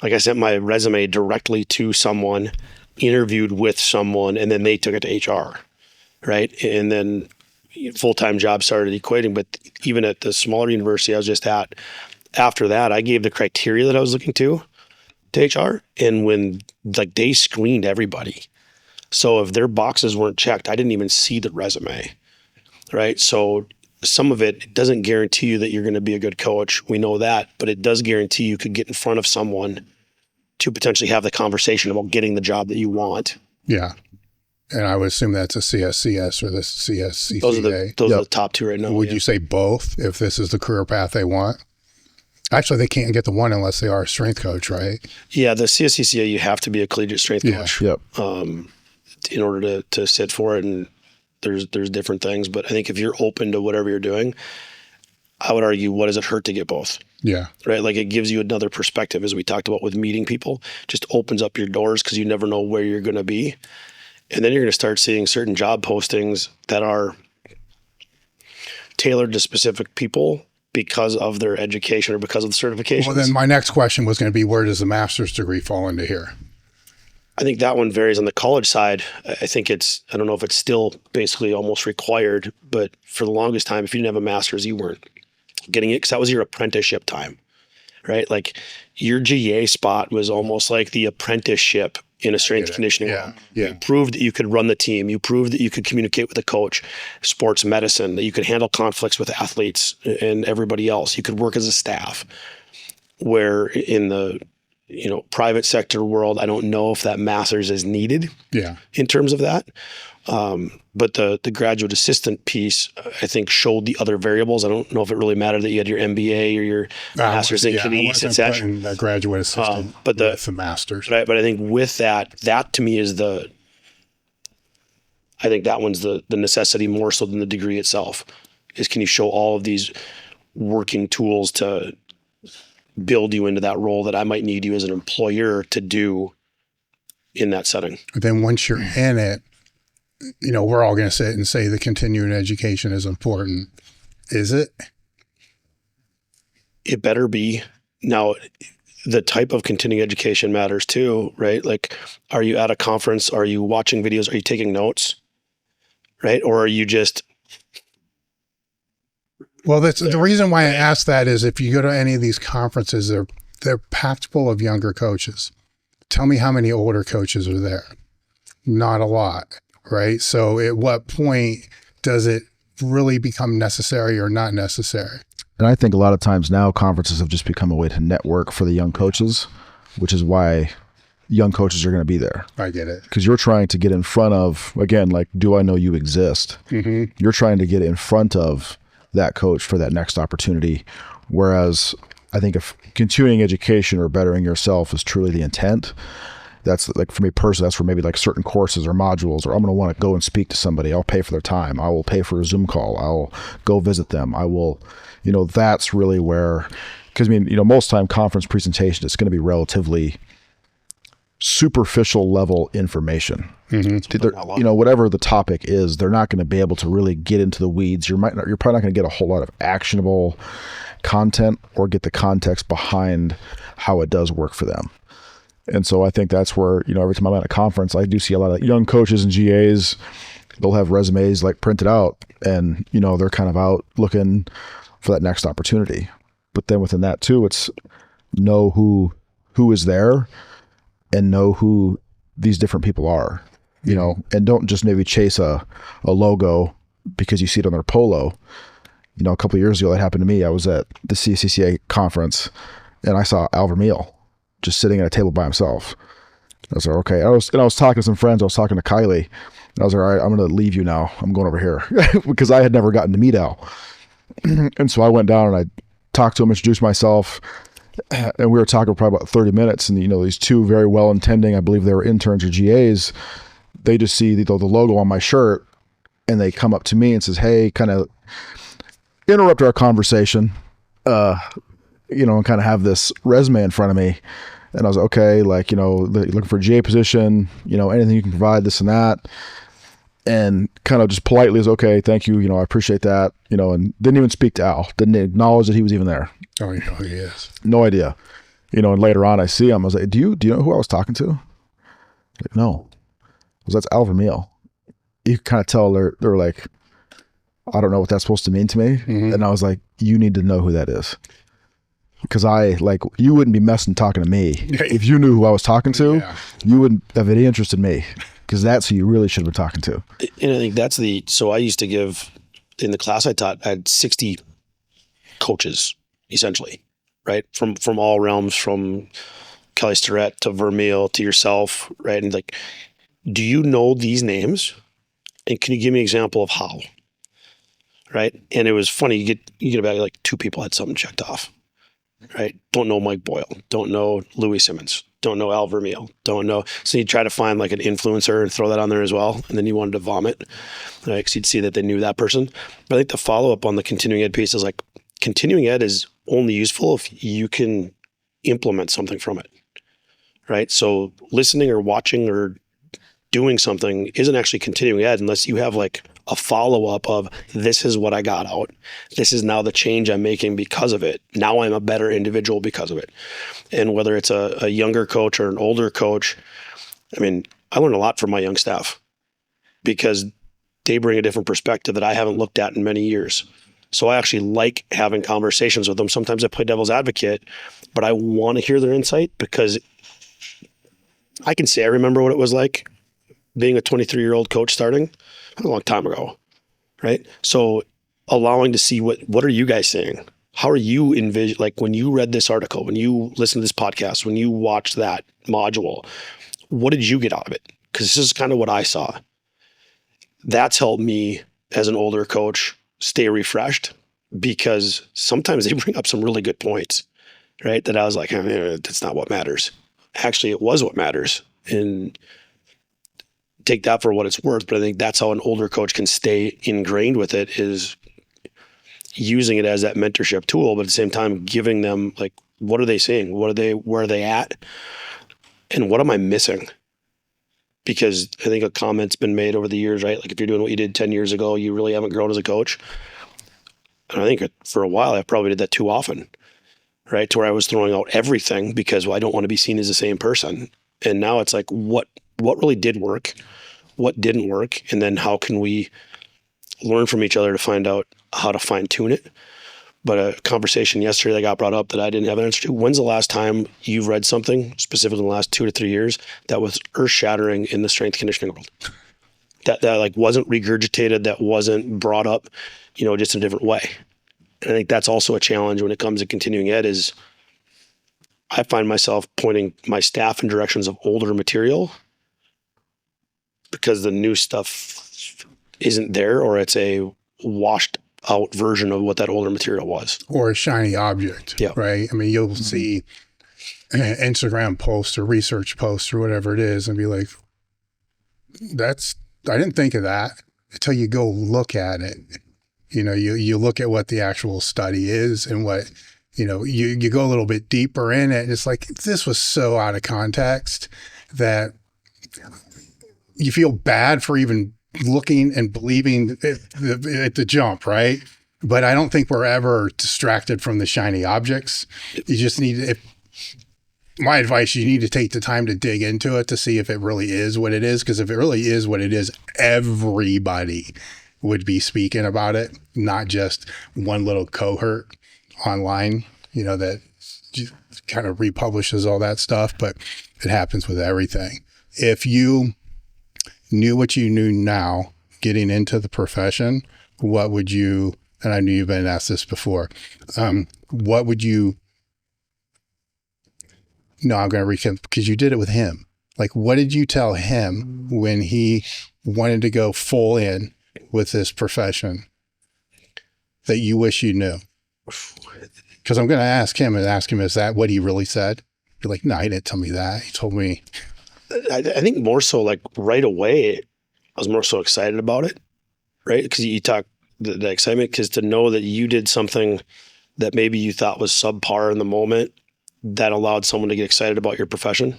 Like, I sent my resume directly to someone, interviewed with someone, and then they took it to HR, right? And then full-time jobs started equating. But even at the smaller university I was just at, after that, I gave the criteria that I was looking to HR. And when, like, they screened everybody. So if their boxes weren't checked, I didn't even see the resume, right? So some of it doesn't guarantee you that you're going to be a good coach. We know that, but it does guarantee you could get in front of someone to potentially have the conversation about getting the job that you want. Yeah. And I would assume that's a CSCS or the CSCCA. Those are the top two right now. Would you say both, if this is the career path they want? Actually, they can't get the one unless they are a strength coach, right? Yeah, the CSCCA, you have to be a collegiate strength coach. Yep. In order to sit for it, and there's different things. But I think if you're open to whatever you're doing, I would argue, what does it hurt to get both? Yeah. Right? Like, it gives you another perspective, as we talked about with meeting people, just opens up your doors, because you never know where you're going to be. And then you're going to start seeing certain job postings that are tailored to specific people because of their education or because of the certifications. Well, then my next question was going to be, where does the master's degree fall into here? I think that one varies on the college side. I think I don't know if it's still basically almost required, but for the longest time, if you didn't have a master's, you weren't getting it, because that was your apprenticeship time, right? Like, your GA spot was almost like the apprenticeship in a strength conditioning. Yeah. Yeah. You proved that you could run the team. You proved that you could communicate with the coach, sports medicine, that you could handle conflicts with athletes and everybody else. You could work as a staff. Where in the private sector world, I don't know if that master's is needed. Yeah. In terms of that. But the graduate assistant piece, I think, showed the other variables. I don't know if it really mattered that you had your MBA or your master's in kinesics, etc. The graduate assistant, but the master's. Right. But I think with that to me is I think that one's the necessity more so than the degree itself. Is, can you show all of these working tools to build you into that role that I might need you as an employer to do in that setting. Then once you're in it, we're all going to sit and say the continuing education is important. Is it? It better be. Now, the type of continuing education matters too, right? Like, are you at a conference? Are you watching videos? Are you taking notes? Right? Or are you just... Well, that's the reason why I asked that is if you go to any of these conferences, they're packed full of younger coaches. Tell me how many older coaches are there? Not a lot, right? So at what point does it really become necessary or not necessary? And I think a lot of times now conferences have just become a way to network for the young coaches, which is why young coaches are going to be there. I get it. Because you're trying to get in front of, again, like, do I know you exist? Mm-hmm. You're trying to get in front of that coach for that next opportunity. Whereas I think if continuing education or bettering yourself is truly the intent, that's like, for me personally, that's for maybe like certain courses or modules, or I'm going to want to go and speak to somebody. I'll pay for their time. I will pay for a Zoom call. I'll go visit them. I will, that's really where, because most time conference presentation, it's going to be relatively superficial level information. Mm-hmm. Whatever the topic is, they're not going to be able to really get into the weeds. You're probably not going to get a whole lot of actionable content or get the context behind how it does work for them. And so I think that's where, every time I'm at a conference, I do see a lot of young coaches and GAs. They'll have resumes like printed out, and they're kind of out looking for that next opportunity. But then within that too, it's know who is there and know who these different people are, and don't just maybe chase a logo because you see it on their polo. A couple of years ago, that happened to me. I was at the CSCCA conference and I saw Al Vermeil just sitting at a table by himself. I was like, okay. I was talking to some friends. I was talking to Kylie. And I was like, all right, I'm going to leave you now. I'm going over here because I had never gotten to meet Al. And so I went down and I talked to him, introduced myself, and we were talking for probably about 30 minutes. And, these two very well-intending, I believe they were interns or GAs, they just see the logo on my shirt and they come up to me and says, hey, kind of interrupt our conversation, and kind of have this resume in front of me. And I was like, okay, looking for a GA position, anything you can provide, this and that. And kind of just politely is, okay, thank you. I appreciate that, and didn't even speak to Al, didn't acknowledge that he was even there. Oh, you know who he is. No idea. And later on I see him. I was like, do you know who I was talking to? Like, no. That's Al Vermeil. You kind of tell they're like, I don't know what that's supposed to mean to me. Mm-hmm. And I was like, you need to know who that is. Because you wouldn't be messing talking to me. If you knew who I was talking to, you wouldn't have any interest in me. Because that's who you really should have been talking to. And I think so I used to give, in the class I taught, I had 60 coaches, essentially, right? From all realms, from Kelly Starrett to Vermeil to yourself, right? And do you know these names? And can you give me an example of how? Right? And it was funny, you get about 2 people had something checked off. Right? Don't know Mike Boyle. Don't know Louis Simmons. Don't know Al Vermeil. Don't know. So you try to find an influencer and throw that on there as well. And then you wanted to vomit. Right? Because you'd see that they knew that person. But I think the follow-up on the continuing ed piece is continuing ed is only useful if you can implement something from it. Right? So listening or watching or doing something isn't actually continuing ed unless you have a follow-up of, this is what I got out. This is now the change I'm making because of it. Now I'm a better individual because of it. And whether it's a younger coach or an older coach, I learned a lot from my young staff because they bring a different perspective that I haven't looked at in many years. So I actually like having conversations with them. Sometimes I play devil's advocate, but I want to hear their insight because I can say I remember what it was like being a 23-year-old coach starting a long time ago, right? So allowing to see what are you guys saying? How are you envision, when you read this article, when you listen to this podcast, when you watched that module, what did you get out of it? Because this is kind of what I saw. That's helped me as an older coach stay refreshed because sometimes they bring up some really good points, right? That I was like, that's not what matters. Actually, it was what matters. And take that for what it's worth. But I think that's how an older coach can stay ingrained with it, is using it as that mentorship tool, but at the same time giving them what are they seeing? Where are they at? And what am I missing? because I think a comment's been made over the years, right? Like if you're doing what you did 10 years ago, you really haven't grown as a coach. And I think for a while, I probably did that too often, right? To where I was throwing out everything because I don't want to be seen as the same person. And now it's like, what really did work? What didn't work? And then how can we learn from each other to find out how to fine tune it? But a conversation yesterday that got brought up that I didn't have an answer to. When's the last time you've read something, specifically in the last 2 to 3 years, that was earth-shattering in the strength conditioning world? That like wasn't regurgitated, that wasn't brought up, just in a different way. And I think that's also a challenge when it comes to continuing ed is I find myself pointing my staff in directions of older material because the new stuff isn't there, or it's a washed out version of what that older material was. Or a shiny object, right? I mean, you'll see an Instagram post or research post or whatever it is and be like, I didn't think of that until you go look at it. You look at what the actual study is and what, you go a little bit deeper in it. And it's like, this was so out of context that you feel bad for even looking and believing at the jump, right? But I don't think we're ever distracted from the shiny objects. You just need, my advice, you need to take the time to dig into it to see if it really is what it is. Because if it really is what it is, everybody would be speaking about it, not just one little cohort online, that kind of republishes all that stuff. But it happens with everything. If you knew what you knew now getting into the profession, what would you, and I knew you've been asked this before, what would you, no, I'm going to recap because you did it with him. Like, what did you tell him when he wanted to go full in with this profession that you wish you knew? Because I'm going to ask him, is that what he really said? You're like, no, he didn't tell me that. He told me. I think more so like right away, I was more so excited about it, right? Because you talk the excitement, because to know that you did something that maybe you thought was subpar in the moment that allowed someone to get excited about your profession,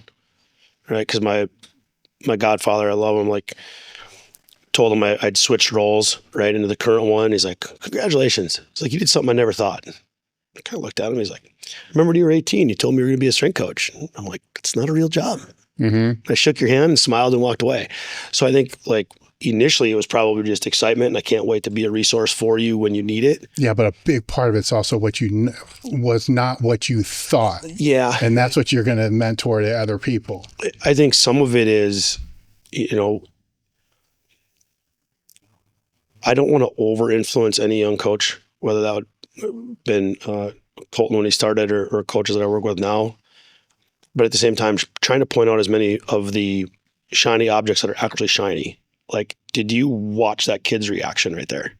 right? Because my godfather, I love him, like told him I'd switched roles right into the current one. He's like, congratulations. It's like, you did something I never thought. I kind of looked at him. He's like, remember when you were 18, you told me you were going to be a strength coach. I'm like, it's not a real job. Mm-hmm. I shook your hand and smiled and walked away. So I think like initially it was probably just excitement and I can't wait to be a resource for you when you need it. Yeah, but a big part of it's also what you was not what you thought. Yeah. And that's what you're going to mentor to other people. I think some of it is, I don't want to over influence any young coach, whether that would have been Colton when he started or coaches that I work with now. But at the same time, trying to point out as many of the shiny objects that are actually shiny. Like, did you watch that kid's reaction right there?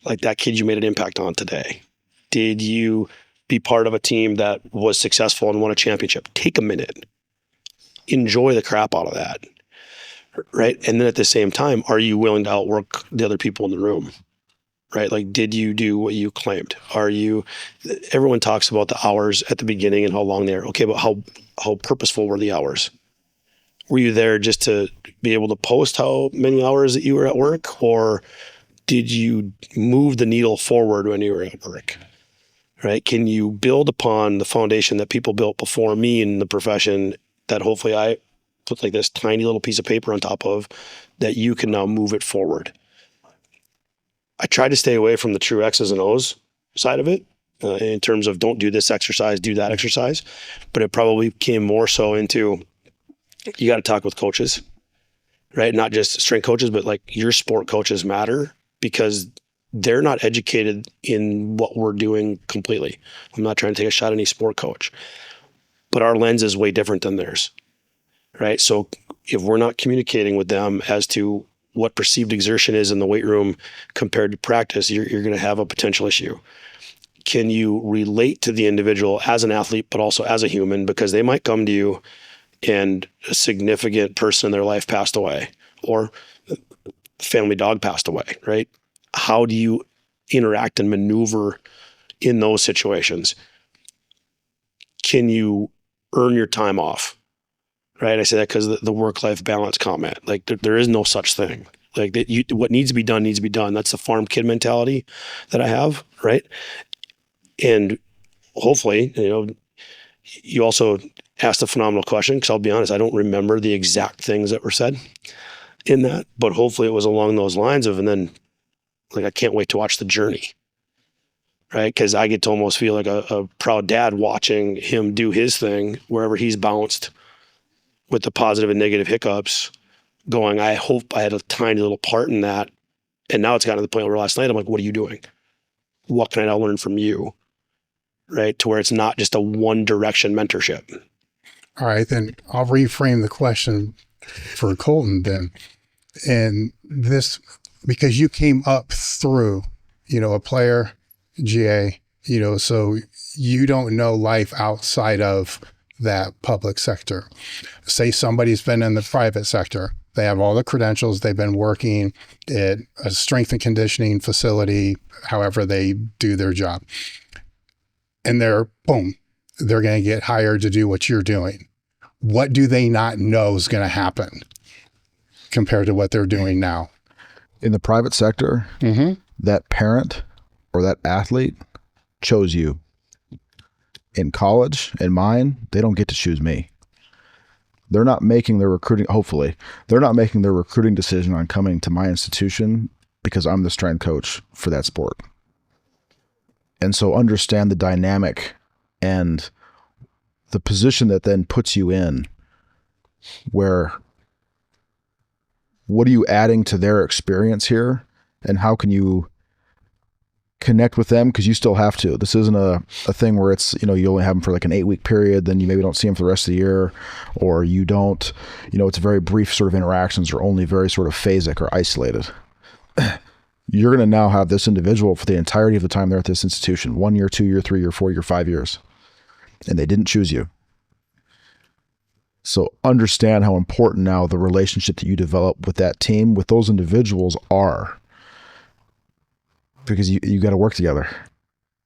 Like that kid you made an impact on today. Did you be part of a team that was successful and won a championship? Take a minute. Enjoy the crap out of that. Right? And then at the same time, are you willing to outwork the other people in the room? Right? Like, did you do what you claimed? Everyone talks about the hours at the beginning and how long they are. Okay, but how purposeful were the hours? Were you there just to be able to post how many hours that you were at work? Or did you move the needle forward when you were at work? Right? Can you build upon the foundation that people built before me in the profession that hopefully I put like this tiny little piece of paper on top of that you can now move it forward? I try to stay away from the true X's and O's side of it in terms of don't do this exercise, do that exercise. But it probably came more so into you got to talk with coaches, right? Not just strength coaches, but like your sport coaches matter because they're not educated in what we're doing completely. I'm not trying to take a shot at any sport coach, but our lens is way different than theirs, right? So if we're not communicating with them as to what perceived exertion is in the weight room compared to practice, you're going to have a potential issue. Can you relate to the individual as an athlete, but also as a human? Because they might come to you and a significant person in their life passed away or family dog passed away, right? How do you interact and maneuver in those situations? Can you earn your time off, right? I say that because the work-life balance comment, like there is no such thing. Like that, what needs to be done needs to be done. That's the farm kid mentality that I have, right? And hopefully, you also asked a phenomenal question, because I'll be honest, I don't remember the exact things that were said in that, but hopefully it was along those lines of, and then like, I can't wait to watch the journey, right? Because I get to almost feel like a proud dad watching him do his thing wherever he's bounced with the positive and negative hiccups, going, I hope I had a tiny little part in that. And now it's gotten to the point where last night I'm like, what are you doing? What can I now learn from you? Right? To where it's not just a one direction mentorship. All right, then I'll reframe the question for Colton then. And this, because you came up through, a player, GA, so you don't know life outside of that public sector. Say somebody's been in the private sector. They have all the credentials. They've been working at a strength and conditioning facility, however they do their job. And they're going to get hired to do what you're doing. What do they not know is going to happen compared to what they're doing now? In the private sector, that parent or that athlete chose you. In college, in mine, they don't get to choose me. They're not making their recruiting, hopefully, they're not making their recruiting decision on coming to my institution because I'm the strength coach for that sport. And so understand the dynamic and the position that then puts you in, where what are you adding to their experience here, and how can you connect with them? Because you still have to. This isn't a thing where it's, you only have them for like an 8-week period, then you maybe don't see them for the rest of the year, or you don't, it's very brief sort of interactions, or only very sort of phasic or isolated. You're going to now have this individual for the entirety of the time they're at this institution, 1 year, 2 year, 3 year, 4 year, 5 years, and they didn't choose you. So understand how important now the relationship that you develop with that team, with those individuals are, because you got to work together.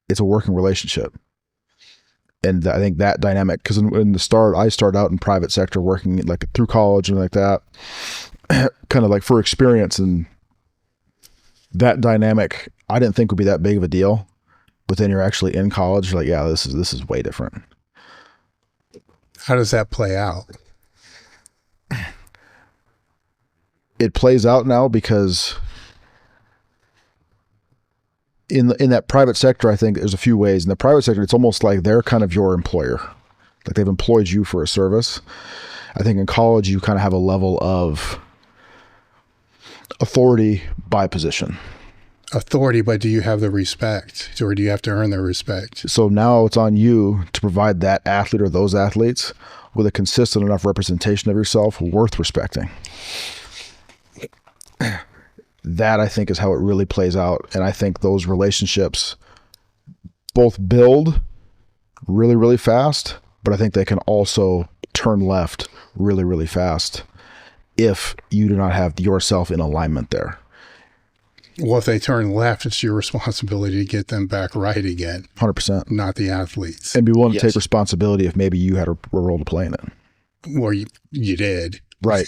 It's a working relationship. And I think that dynamic, because in the start, I started out in private sector working like through college and like that, kind of like for experience, and that dynamic I didn't think would be that big of a deal. But then you're actually in college, you're like, yeah, this is way different. How does that play out? It plays out now because in that private sector, I think there's a few ways. In the private sector, it's almost like they're kind of your employer. Like they've employed you for a service. I think in college, you kind of have a level of authority by position. Authority, but do you have the respect, or do you have to earn their respect? So now it's on you to provide that athlete or those athletes with a consistent enough representation of yourself worth respecting. That, I think, is how it really plays out. And I think those relationships both build really, really fast, but I think they can also turn left really, really fast if you do not have yourself in alignment there. Well, if they turn left, it's your responsibility to get them back right again. 100%. Not the athletes. And be willing to take responsibility if maybe you had a role to play in it. Or you did. Right.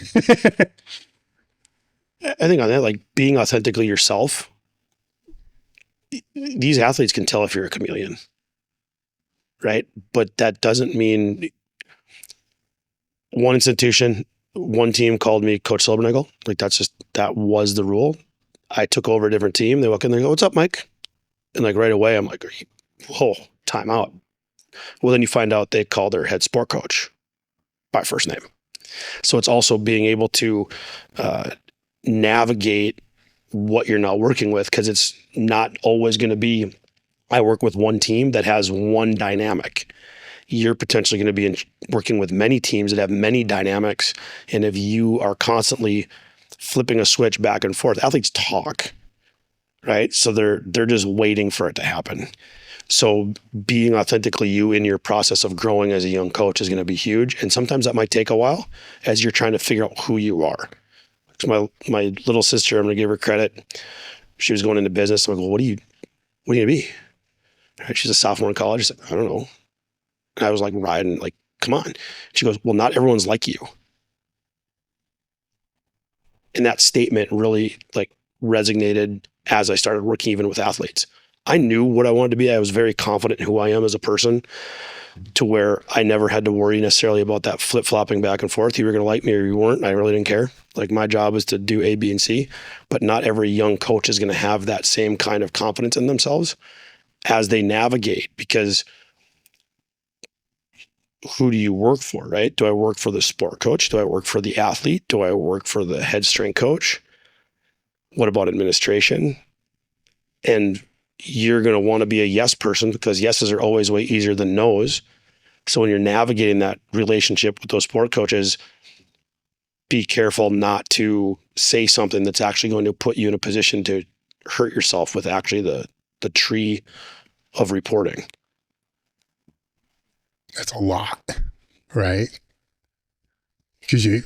I think on that, like being authentically yourself, these athletes can tell if you're a chameleon, right? But that doesn't mean one institution, one team called me Coach Silbernagel. Like that was the rule. I took over a different team. They walk in there and go, "What's up, Mike?" And like right away, I'm like, "Whoa, time out." Well, then you find out they call their head sport coach by first name. So it's also being able to navigate what you're not working with, because it's not always going to be, I work with one team that has one dynamic. You're potentially going to be working with many teams that have many dynamics. And if you are constantly flipping a switch back and forth, athletes talk, right? So they're just waiting for it to happen. So being authentically you in your process of growing as a young coach is going to be huge. And sometimes that might take a while as you're trying to figure out who you are. So my little sister, I'm going to give her credit. She was going into business. I'm like, well, what are you going to be? Right? She's a sophomore in college. She's like, I don't know. And I was like riding, like come on. She goes, well, not everyone's like you. And that statement really like resonated as I started working even with athletes. I knew what I wanted to be. I was very confident in who I am as a person, to where I never had to worry necessarily about that flip-flopping back and forth. You were going to like me or you weren't. I really didn't care. Like, my job is to do A, B, and C, but not every young coach is going to have that same kind of confidence in themselves as they navigate, because who do you work for, right? Do I work for the sport coach? Do I work for the athlete? Do I work for the head strength coach? What about administration? And you're going to want to be a yes person, because yeses are always way easier than no's. So when you're navigating that relationship with those sport coaches, be careful not to say something that's actually going to put you in a position to hurt yourself with actually the tree of reporting. That's a lot, right? Because you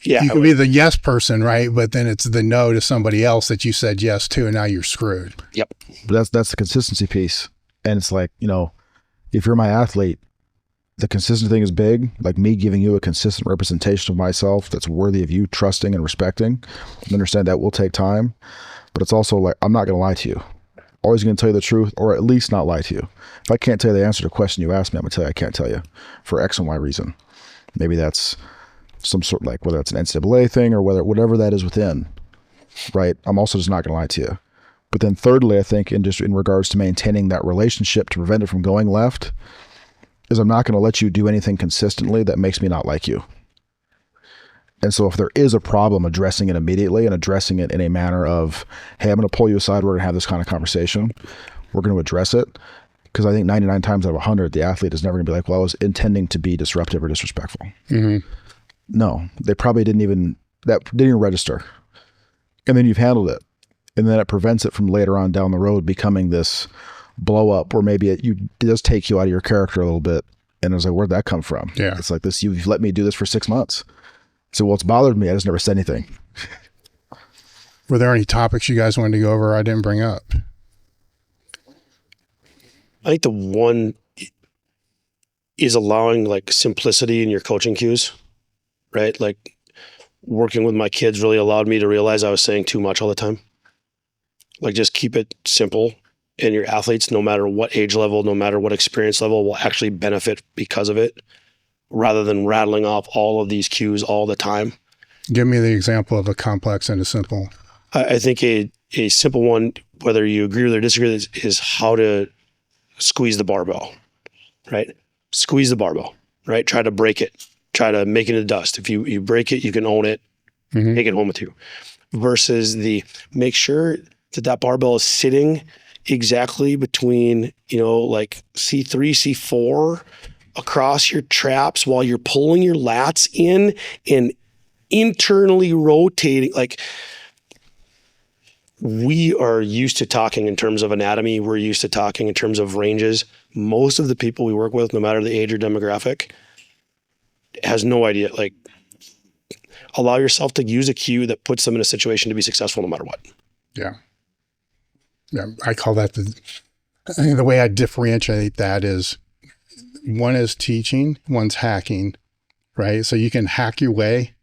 Yeah, can be the yes person, right? But then it's the no to somebody else that you said yes to, and now you're screwed. Yep. But that's the consistency piece. And it's like, you know, if you're my athlete, the consistent thing is big. Like me giving you a consistent representation of myself that's worthy of you trusting and respecting. And understand that will take time. But it's also like, I'm not going to lie to you. Always going to tell you the truth, or at least not lie to you. If I can't tell you the answer to the question you asked me, I'm going to tell you I can't tell you for X and Y reason. Maybe that's some sort of, like, whether it's an NCAA thing or whatever that is within, right? I'm also just not going to lie to you. But then thirdly, I think in regards to maintaining that relationship to prevent it from going left, is I'm not going to let you do anything consistently that makes me not like you. And so if there is a problem, addressing it immediately and addressing it in a manner of, hey, I'm going to pull you aside. We're going to have this kind of conversation. We're going to address it. Because I think 99 times out of 100, the athlete is never going to be like, well, I was intending to be disruptive or disrespectful. Mm-hmm. No, they probably didn't even register. And then you've handled it. And then it prevents it from later on down the road becoming this blow up, or maybe it does take you out of your character a little bit. And it's like, where'd that come from? Yeah. It's like this, you've let me do this for 6 months. So, well, it's bothered me. I just never said anything. Were there any topics you guys wanted to go over I didn't bring up? I think the one is allowing like simplicity in your coaching cues, right? Like, working with my kids really allowed me to realize I was saying too much all the time. Like, just keep it simple, and your athletes, no matter what age level, no matter what experience level, will actually benefit because of it, rather than rattling off all of these cues all the time. Give me the example of a complex and a simple. I think a simple one, whether you agree with or disagree, is how to squeeze the barbell, right? Squeeze the barbell, right? Try to break it. Try to make it into dust. If you break it, you can own it, Mm-hmm. take it home with you. Versus make sure that barbell is sitting exactly between, like C3, C4 across your traps while you're pulling your lats in and internally rotating. Like, we are used to talking in terms of anatomy. We're used to talking in terms of ranges. Most of the people we work with, no matter the age or demographic, has no idea. Like, allow yourself to use a cue that puts them in a situation to be successful no matter what. Yeah. Yeah. I call that the way I differentiate that is, one is teaching, one's hacking, right? So you can hack your way,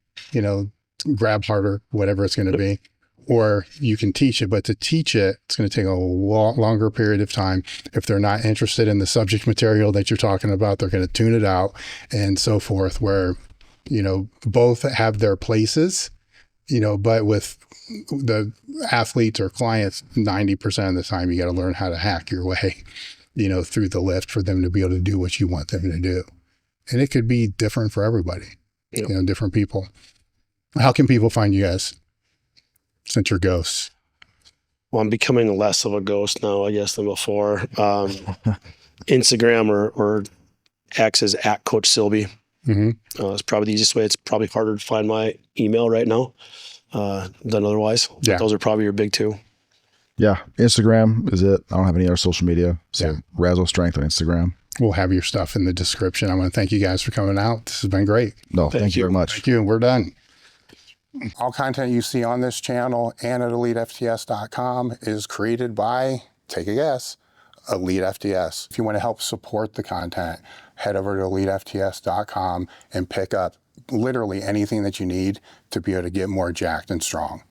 grab harder, whatever it's going to be, or you can teach it. But to teach it, it's going to take a longer period of time. If they're not interested in the subject material that you're talking about, they're going to tune it out and so forth, where, both have their places, but with the athletes or clients, 90% of the time, you got to learn how to hack your way, through the lift for them to be able to do what you want them to do. And it could be different for everybody, different people. How can people find you guys since you're ghosts? Well, I'm becoming less of a ghost now, I guess, than before. Instagram or X is at Coach Silby. Mm-hmm. It's probably the easiest way. It's probably harder to find my email right now than otherwise. Yeah. Those are probably your big two. Yeah. Instagram is it. I don't have any other social media. So Razo Strength on Instagram. We'll have your stuff in the description. I want to thank you guys for coming out. This has been great. No, thank you very much. Thank you. And we're done. All content you see on this channel and at elitefts.com is created by, take a guess, Elite FTS. If you want to help support the content, head over to elitefts.com and pick up literally anything that you need to be able to get more jacked and strong.